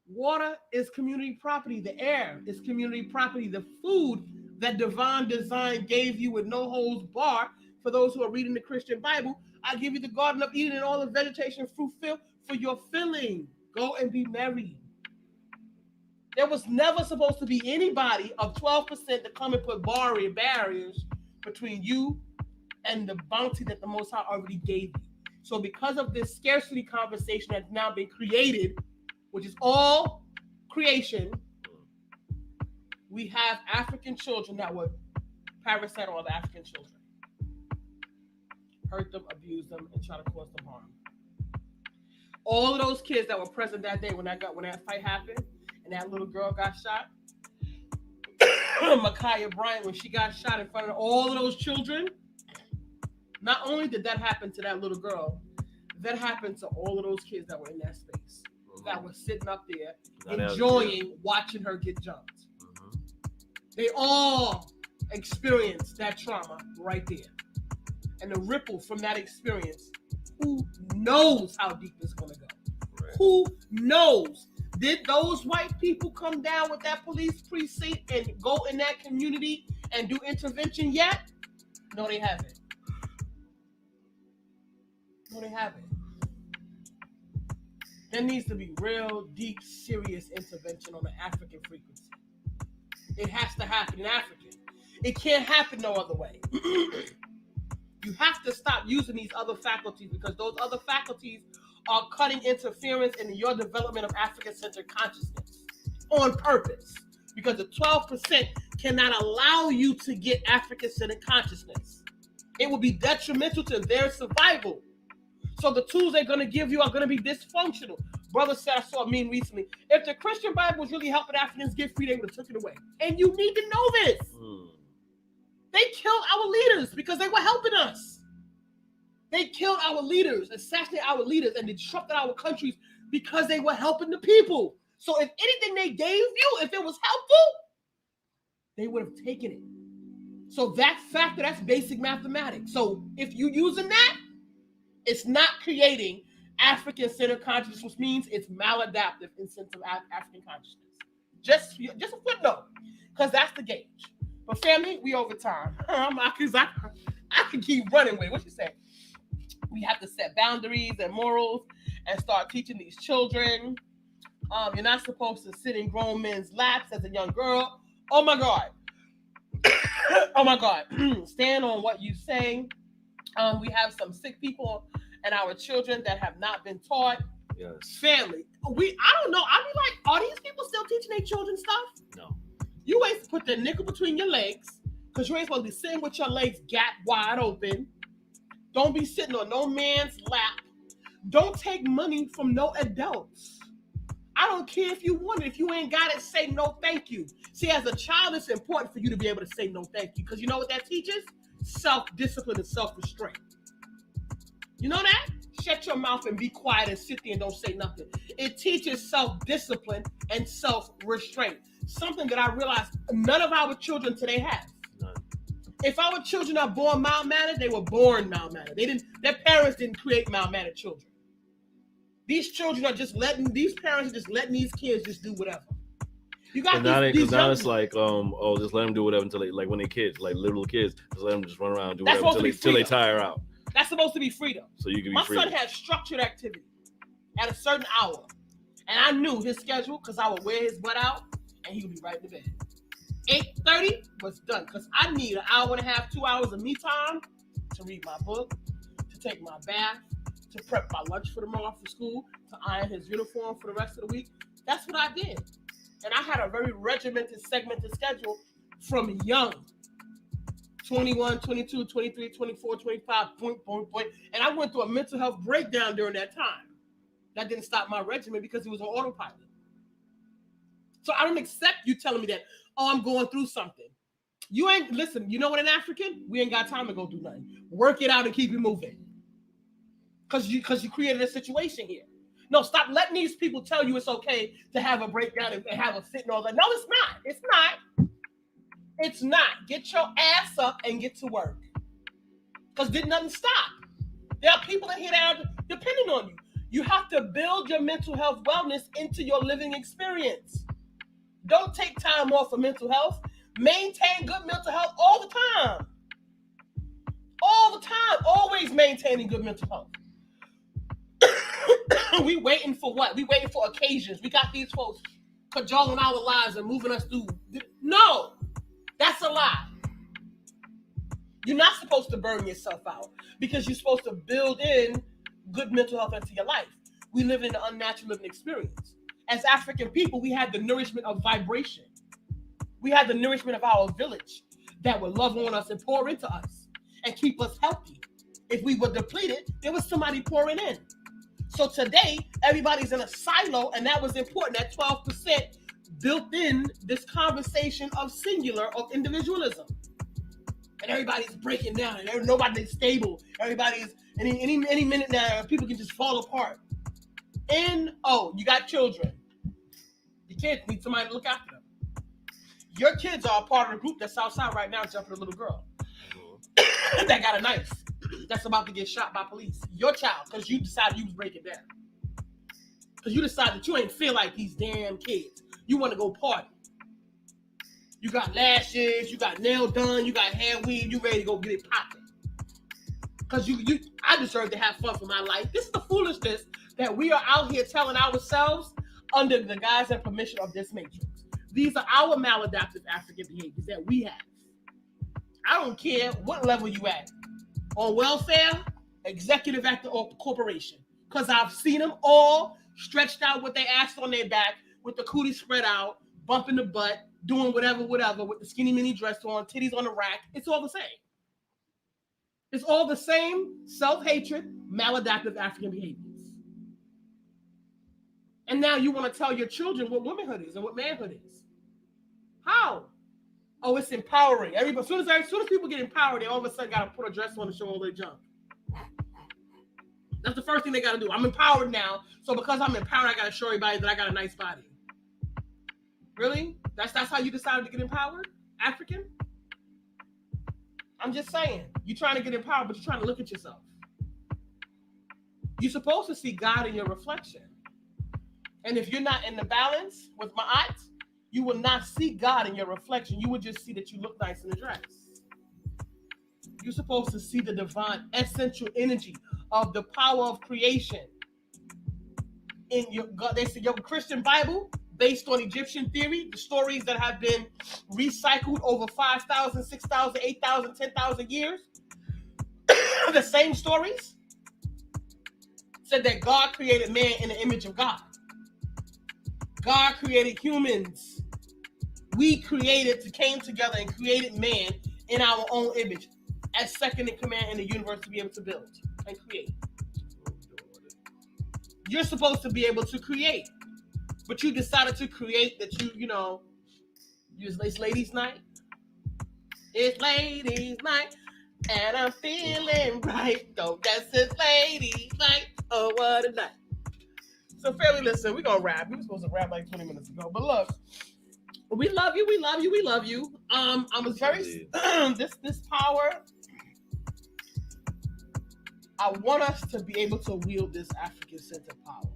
D: Water is community property. The air is community property. The food that divine design gave you with no holds bar, for those who are reading the Christian Bible, I give you the Garden of Eden and all the vegetation fruit filled for your filling. Go and be merry. There was never supposed to be anybody of 12% to come and put barriers between you and the bounty that the Most High already gave you. So because of this scarcity conversation that's now been created, which is all creation, we have African children that would parasite all the African children. Hurt them, abuse them, and try to cause them harm. All of those kids that were present that day when that fight happened and that little girl got shot, Ma'Khia Bryant, when she got shot in front of all of those children, not only did that happen to that little girl, that happened to all of those kids that were in that space, that were sitting up there, enjoying watching her get jumped. They all experienced that trauma right there. And the ripple from that experience, who knows how deep it's going to go? Right. Who knows? Did those white people come down with that police precinct and go in that community and do intervention yet? No, they haven't. No, they haven't. There needs to be real, deep, serious intervention on the African frequency. It has to happen in African. It can't happen no other way. You have to stop using these other faculties, because those other faculties are cutting interference in your development of African-centered consciousness on purpose, because the 12% cannot allow you to get African-centered consciousness. It will be detrimental to their survival. So the tools they're going to give you are going to be dysfunctional. Brother said, I saw a meme recently. If the Christian Bible was really helping Africans get free, they would have took it away. And you need to know this. They killed our leaders because they were helping us. They killed our leaders, assassinated our leaders, and disrupted our countries because they were helping the people. So if anything they gave you, if it was helpful, they would have taken it. So that factor, that's basic mathematics. So if you're using that, it's not creating African-centered consciousness, which means it's maladaptive in sense of African consciousness. Just a footnote, because that's the gauge. But family, we over time. I can keep running with it. What you say? We have to set boundaries and morals and start teaching these children. You're not supposed to sit in grown men's laps as a young girl. Oh my God. Oh my God. Stand on what you say. We have some sick people and our children that have not been taught.
C: Yes.
D: Family. I don't know. I be like, are these people still teaching their children stuff?
C: No.
D: You ain't to put the nickel between your legs, because you ain't supposed to be sitting with your legs gap wide open. Don't be sitting on no man's lap. Don't take money from no adults. I don't care if you want it. If you ain't got it, say no thank you. See, as a child, it's important for you to be able to say no thank you, because you know what that teaches? Self-discipline and self-restraint. You know that? Shut your mouth and be quiet and sit there and don't say nothing. It teaches self-discipline and self-restraint. Something that I realized none of our children today have.
C: None.
D: If our children are born mild-mannered, they were born mild-mannered. Their parents didn't create mild-mannered children. These children are just letting these kids just do whatever. You got these
C: now it's like, just let them do whatever until they, like when they're kids, like little kids, just let them just run around and do whatever until they tire out.
D: That's supposed to be freedom.
C: So you can be
D: My
C: free.
D: son had structured activity at a certain hour, and I knew his schedule because I would wear his butt out, and he would be right in the bed. 8:30 was done, because I need an hour and a half, 2 hours of me time to read my book, to take my bath, to prep my lunch for tomorrow for school, to iron his uniform for the rest of the week. That's what I did. And I had a very regimented, segmented schedule from young. 21, 22, 23, 24, 25, point. And I went through a mental health breakdown during that time. That didn't stop my regimen because it was on autopilot. So I don't accept you telling me that, oh, I'm going through something. You ain't, listen, you know what, an African? We ain't got time to go through nothing. Work it out and keep it moving. Because you created a situation here. No, stop letting these people tell you it's okay to have a breakdown and have a fit and all that. No, it's not. It's not. It's not. Get your ass up and get to work. Because did nothing stop. There are people in here that are depending on you. You have to build your mental health wellness into your living experience. Don't take time off for mental health. Maintain good mental health all the time. All the time. Always maintaining good mental health. We waiting for what? We waiting for occasions. We got these folks cajoling our lives and moving us through. No, that's a lie. You're not supposed to burn yourself out because you're supposed to build in good mental health into your life. We live in an unnatural living experience. As African people, we had the nourishment of vibration. We had the nourishment of our village that would love on us and pour into us and keep us healthy. If we were depleted, there was somebody pouring in. So today, everybody's in a silo, and that was important. That 12% built in this conversation of singular, of individualism. And everybody's breaking down, and nobody's stable. Everybody's, any minute now, people can just fall apart. And, you got children. Your kids need somebody to look after them. Your kids are a part of the group that's outside right now jumping a little girl that got a knife that's about to get shot by police. Your child, because you decided you was breaking down. Because you decided that you ain't feel like these damn kids. You want to go party. You got lashes, you got nail done, you got hair weave, you ready to go get it popping. Because I deserve to have fun for my life. This is the foolishness that we are out here telling ourselves under the guise and permission of this matrix. These are our maladaptive African behaviors that we have. I don't care what level you at. On welfare, executive actor, or corporation. Because I've seen them all stretched out with their ass on their back, with the cootie spread out, bumping the butt, doing whatever, with the skinny mini dress on, titties on the rack. It's all the same. It's all the same self-hatred, maladaptive African behaviors. And now you want to tell your children what womanhood is and what manhood is. How? Oh, it's empowering. Everybody, as soon as people get empowered, they all of a sudden got to put a dress on to show all their junk. That's the first thing they got to do. I'm empowered now, so because I'm empowered, I got to show everybody that I got a nice body. Really? That's how you decided to get empowered? African? I'm just saying. You're trying to get empowered, but you're trying to look at yourself. You're supposed to see God in your reflection. And if you're not in the balance with ma'at, you will not see God in your reflection. You will just see that you look nice in the dress. You're supposed to see the divine essential energy of the power of creation. In your God, they say your Christian Bible, based on Egyptian theory, the stories that have been recycled over 5,000, 6,000, 8,000, 10,000 years, the same stories, said that God created man in the image of God. God created humans. We came together and created man in our own image as second in command in the universe to be able to build and create. You're supposed to be able to create, but you decided to create that it's ladies' night. It's ladies' night, and I'm feeling right. Don't that's it, ladies' night. Oh, what a night. So, family, listen, we're going to rap. We were supposed to rap like 20 minutes ago. But look, we love you. We love you. We love you. I was very, this power, I want us to be able to wield this African sense of power.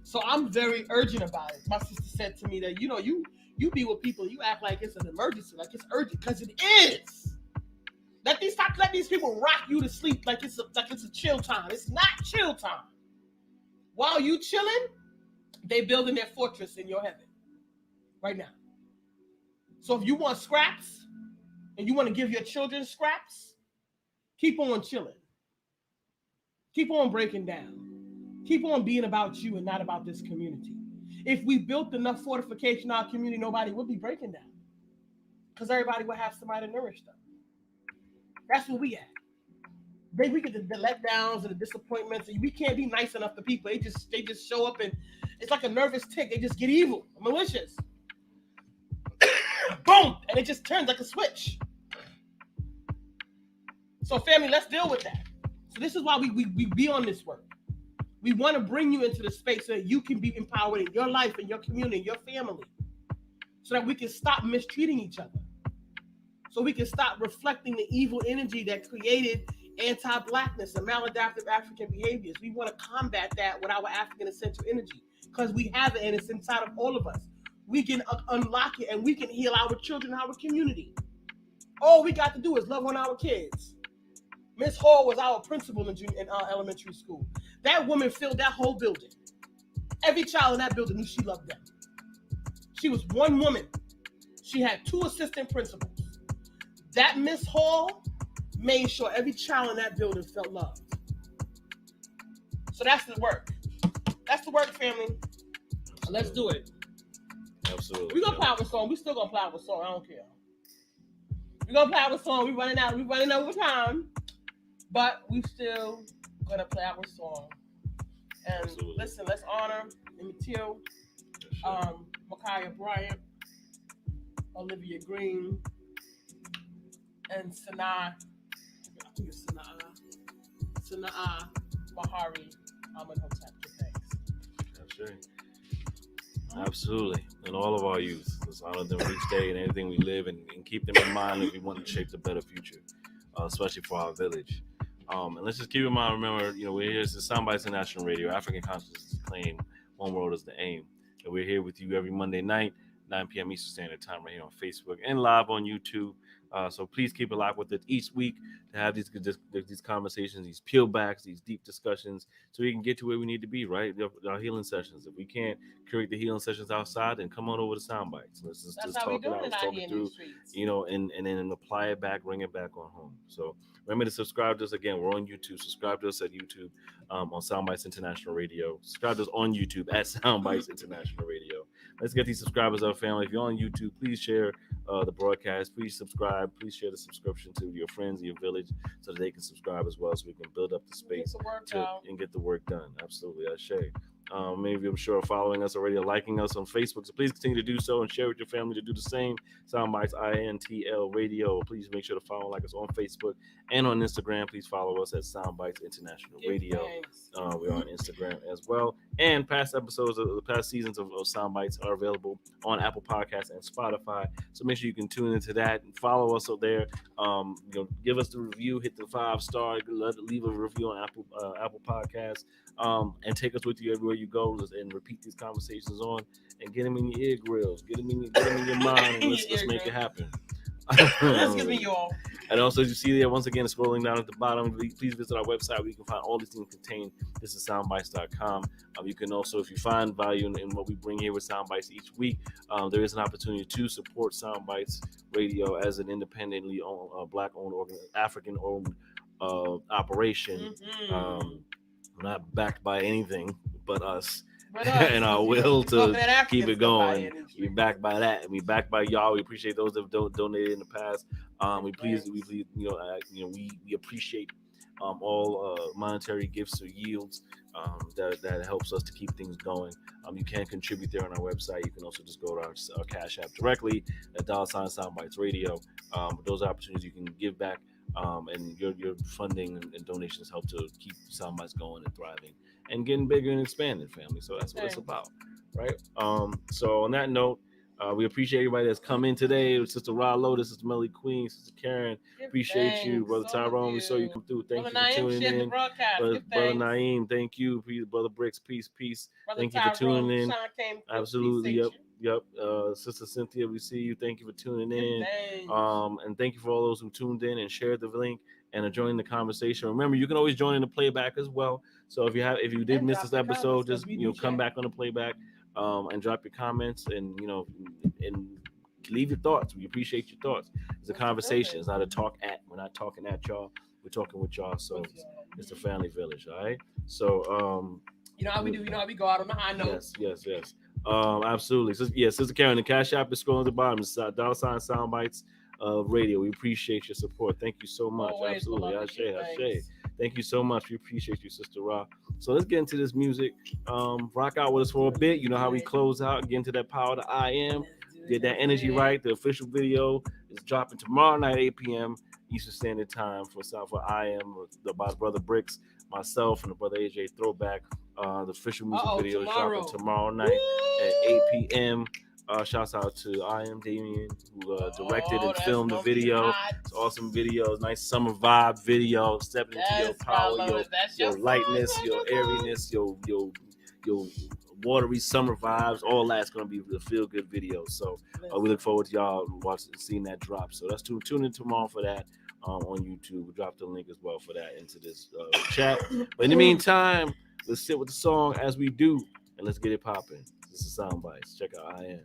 D: So I'm very urgent about it. My sister said to me that, you be with people, you act like it's an emergency, like it's urgent, because it is. Let these people rock you to sleep like it's a chill time. It's not chill time. While you chilling, they building their fortress in your heaven right now. So if you want scraps and you want to give your children scraps, keep on chilling. Keep on breaking down. Keep on being about you and not about this community. If we built enough fortification in our community, nobody would be breaking down. because everybody will have somebody to nourish them. That's where we at. We get the letdowns and the disappointments, and we can't be nice enough to people. They just show up, and it's like a nervous tick. They just get evil, malicious. Boom, and it just turns like a switch. So, family, let's deal with that. So this is why we be on this work. We want to bring you into the space so that you can be empowered in your life, in your community, in your family, so that we can stop mistreating each other. So we can stop reflecting the evil energy that created anti-blackness and maladaptive African behaviors. We want to combat that with our African essential energy because we have it and it's inside of all of us. We can unlock it and we can heal our children, our community. All we got to do is love on our kids. Miss Hall was our principal in elementary school. That woman filled that whole building. Every child in that building knew she loved them. She was one woman. She had 2 assistant principals. That Miss Hall made sure every child in that building felt loved. So that's the work. That's the work, family. Let's do it.
C: Absolutely.
D: We're gonna play our song. We still gonna play our song. I don't care. We're gonna play our song. We're running out. We're running over time. But we still gonna play our song. And
C: Absolutely.
D: Listen, let's honor Emmett Till, Micaiah Bryant, Olivia Green, and Sanaa. I think it's Sanaa Bahari Amenhotep. Thanks.
C: Absolutely. And all of our youth. Let's honor them each day and everything we live and keep them in mind if we want to shape a better future, especially for our village. And let's just keep in mind, remember, we're here. This is Soundbytes International Radio. African consciousness is claim. One world is the aim. And we're here with you every Monday night, 9 p.m. Eastern Standard Time, right here on Facebook and live on YouTube. So please keep it locked with it each week to have these conversations, these peelbacks, these deep discussions, so we can get to where we need to be, right? Our healing sessions. If we can't curate the healing sessions outside, then come on over to Soundbytes. Let's just talk it out, let's talk it through, and then apply it back, bring it back on home. So remember to subscribe to us. Again, we're on YouTube. Subscribe to us at YouTube on Soundbytes International Radio. Subscribe to us on YouTube at Soundbytes International Radio. Let's get these subscribers up, family. If you're on YouTube, please share the broadcast. Please subscribe. Please share the subscription to your friends, your village, so that they can subscribe as well, so we can build up the space and get the work done. Absolutely, Ashe. Many of you, I'm sure, are following us already, or liking us on Facebook. So please continue to do so and share with your family to do the same. Soundbytes INTL Radio. Please make sure to follow and like us on Facebook and on Instagram. Please follow us at Soundbytes International Radio. We're on Instagram as well. And past episodes of the past seasons of Soundbytes are available on Apple Podcasts and Spotify. So make sure you can tune into that and follow us up there. Give us the review, hit the 5-star, leave a review on Apple Podcasts, and take us with you everywhere you go, and repeat these conversations on, and get them in your ear grills, get them in your mind, and let's make it happen.
D: Let's give me y'all.
C: And also, as you see there, once again, scrolling down at the bottom, please visit our website where you can find all these things contained. This is soundbytes.com. You can also, if you find value in what we bring here with Soundbytes each week, there is an opportunity to support Soundbytes Radio as an independently owned, Black-owned, African-owned operation. Not backed by anything but us. And our will to keep it going. We backed by that, and we backed by y'all. We appreciate those that have donated in the past. We appreciate all monetary gifts or yields that helps us to keep things going. You can contribute there on our website. You can also just go to our Cash App directly at $Soundbytes Radio. Those opportunities you can give back. And your funding and donations help to keep Soundbytes going and thriving and getting bigger and expanding, family. So that's what it's about, right? So on that note, we appreciate everybody that's come in today. Sister Rod Lotus, Sister Melly Queen, Sister Karen. Appreciate you, Brother Tyrone. We saw you come through. Thank you for tuning in. Brother Naeem, thank you. Brother Bricks, peace. Thank you for tuning in. Absolutely, yep. Sister Cynthia, we see you. Thank you for tuning in. And thank you for all those who tuned in and shared the link and are joining the conversation. Remember, you can always join in the playback as well. So if you did miss this episode, just come back on the playback and drop your comments and leave your thoughts. We appreciate your thoughts. It's a conversation. It's not a talk at. We're not talking at y'all. We're talking with y'all. So it's a family village. All right. So
D: you know how we do. You know how we go out on the high note.
C: Yes. Absolutely. So, yeah, Sister Karen, the Cash App is scrolling at the bottom. It's $ Soundbytes Radio. We appreciate your support. Thank you so much.
D: Always,
C: Absolutely.
D: beloved,
C: Ashe. Thank you so much. We appreciate you, Sister Ra. So let's get into this music. Rock out with us for a bit. You know how we close out, get into that power to I am. Get that energy right. The official video is dropping tomorrow night, 8 p.m. Eastern Standard Time for I Am, by the brother Bricks, myself, and the brother AJ Throwback. The official music video is dropping tomorrow night at 8 p.m. Shouts out to I Am Damien, who directed and filmed the video. It's awesome video, nice summer vibe video. Stepping into your power, your lightness, your airiness, your watery summer vibes. All that's gonna be the feel good video. So we look forward to y'all seeing that drop. So let's tune in tomorrow for that. On YouTube, we'll drop the link as well for that into this chat. But in the meantime, let's sit with the song as we do, and let's get it popping. This is Soundbytes. Check out I Am.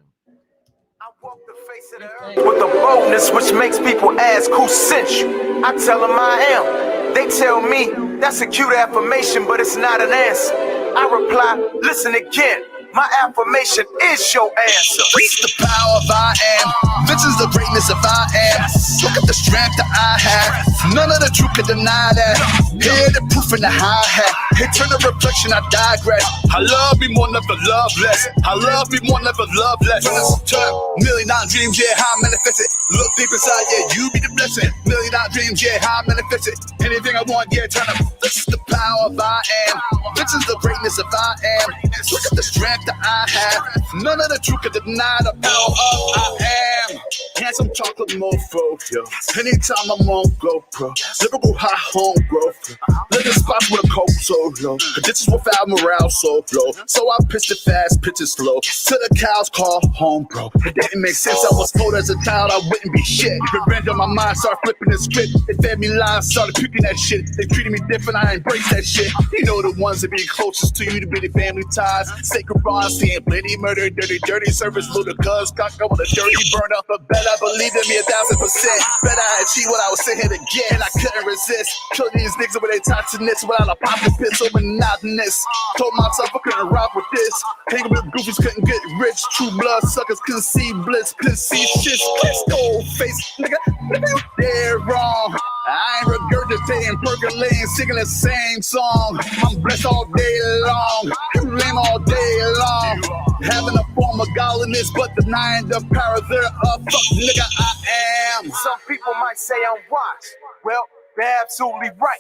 A: I walk the face of the earth with a boldness which makes people ask who sent you. I tell them I am. They tell me that's a cute affirmation, but it's not an answer. I reply, listen again. My affirmation is your answer.
E: Reach the power of I am. This is the greatness of I am. Look at the strength that I have. None of the truth can deny that. Hear the proof in the hi-hat. Eternal reflection, I digress. I love me more, never love less. I love me more, never love less. Turn $1,000,000 dreams, yeah, how I manifest it. Look deep inside, yeah, you be the blessing. $1,000,000 dreams, yeah, how I manifest it. Anything I want, yeah, turn up. This is the power of I am. This is the greatness of I am. Look at the strength that I have. None of the truth can deny the power of I am. Handsome chocolate mofo, yo. Anytime I'm on GoPro, lyrical high home growth. Living spots with a coke so low. This is without morale so low. So I pitched it fast, pitch it slow. To the cows call home, bro. It didn't make sense. I was told as a child I wouldn't be shit. Revenge on my mind, started flipping the script. They fed me lies, started picking that shit. They treated me different, I embraced that shit. You know the ones that be closest to you, to be the family ties. Sacred bonds, seeing plenty murder, dirty service, little cuz, cock up with a dirty burn up. But better believe in me 1,000%. Better I achieve what I was sitting here to get, and I couldn't resist. Kill these niggas with their toxicness without a popping pit, so monotonous. Told myself I couldn't rock with this. Hanging with goofies couldn't get rich. True blood suckers couldn't see bliss, couldn't see shit. Kiss gold face, nigga, you dead wrong. I ain't regurgitating, percolating, singing the same song. I'm blessed all day long, lame all day long. Having a form of godliness, but denying the power thereof. Fuck nigga, I am.
A: Some people might say I'm wise. Well, they're absolutely right.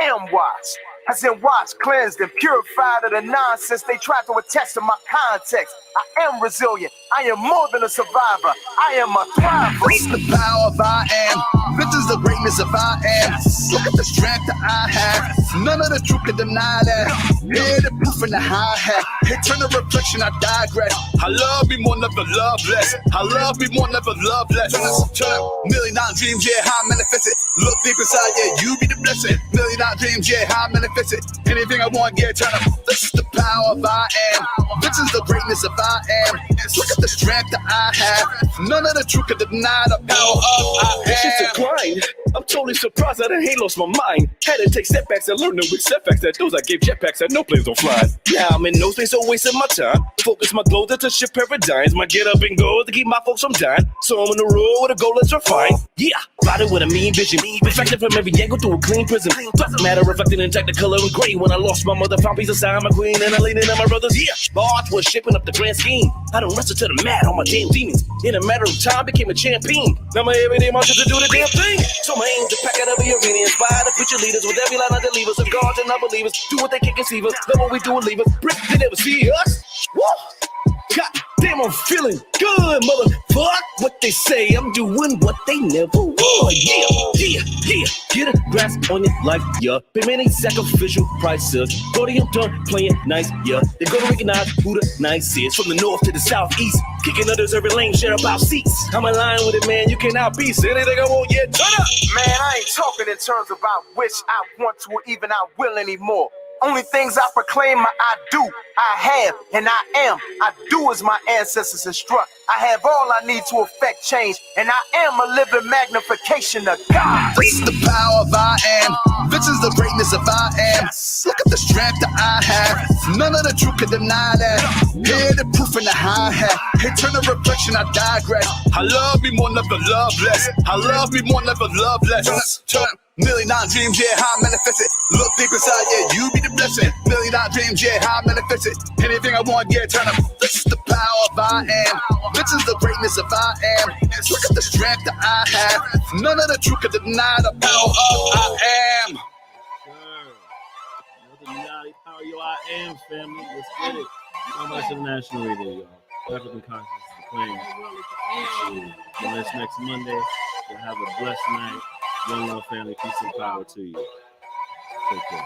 A: I am wise. As in wise, cleansed and purified of the nonsense they tried to attach to my context. I am resilient. I am more than a survivor. I am a thriver.
E: Reach the power of I am. This is the greatness of I am. Look at the strength that I have. None of the truth can deny that. Hear the proof in the hi-hat. Eternal reflection, I digress. I love me more, never love less. I love me more, never love less. Turn up $1,000,000 dreams, yeah, how I manifest it. Look deep inside, yeah, you be the blessing. $1,000,000 dreams, yeah, how I manifest it. Anything I want, yeah, turn up. This is the power of I am. This is the greatness of I am. Look at the strength that I have. None of the truth can deny the power of I am.
A: Shit's a grind. I'm totally surprised that I ain't lost my mind. Had to take setbacks and learn the weak setbacks that those I gave jetpacks that no planes don't fly. Now I'm in no space, so wasting my time. Focus my glow to shift paradigms. My get up and go to keep my folks from dying. So I'm on the road with a goal that's refined. Yeah, riding with a mean vision. Reflected from every angle through a clean prism. Dark matter reflected in technicolor and gray. When I lost my mother, found peace inside my queen, and I laid it on my brothers. Yeah, my heart was shaping up the grand scheme. I don't wrestle to the mat on my damn demons. In a matter of time, became a champion. Now my everyday mantra to do the damn thing. So my aim to pack out every arena, inspire the future leaders with every line of the levers of God and unbelievers. Do what they can't conceive us, love what we do and leave us. Brick, they never see us. Woo! God damn, I'm feeling good, motherfuck. What they say, I'm doing what they never would. Yeah. Get a grasp on your life, yeah. Pay many sacrificial prices. Podium done playing nice, yeah. They gonna recognize who the nice is. From the north to the southeast, kicking others every lane, share about seats. I'm aligned with it, man. You cannot be. Say anything I want, yeah, turn up. Man, I ain't talking in terms about which I want to or even I will anymore. Only things I proclaim, I do, I have, and I am. I do as my ancestors instruct. I have all I need to affect change, and I am a living magnification of God.
E: This is the power of I am. This This is the greatness of I am. Look at the strength that I have. None of the truth can deny that. Hear the proof in the hi-hat. Eternal reflection, I digress. I love me more, never love less. I love me more, never love less. Turn up. $1,000,000 dreams, yeah, how I manifest it. Look deep inside, yeah, you be the blessing. $1,000,000 dreams, yeah, how I manifest it. Anything I want, yeah, turn up. This is the power of I am. This is the greatness of I am. Look at the strength that I have. None of the truth can deny the power of I am.
C: Another Power Yo I Am, family. Let's get it. Soundbytes International Radio, y'all. African consciousness is the claim. Until next Monday, you'll have a blessed night. One love, family. Peace and power to you. Take care.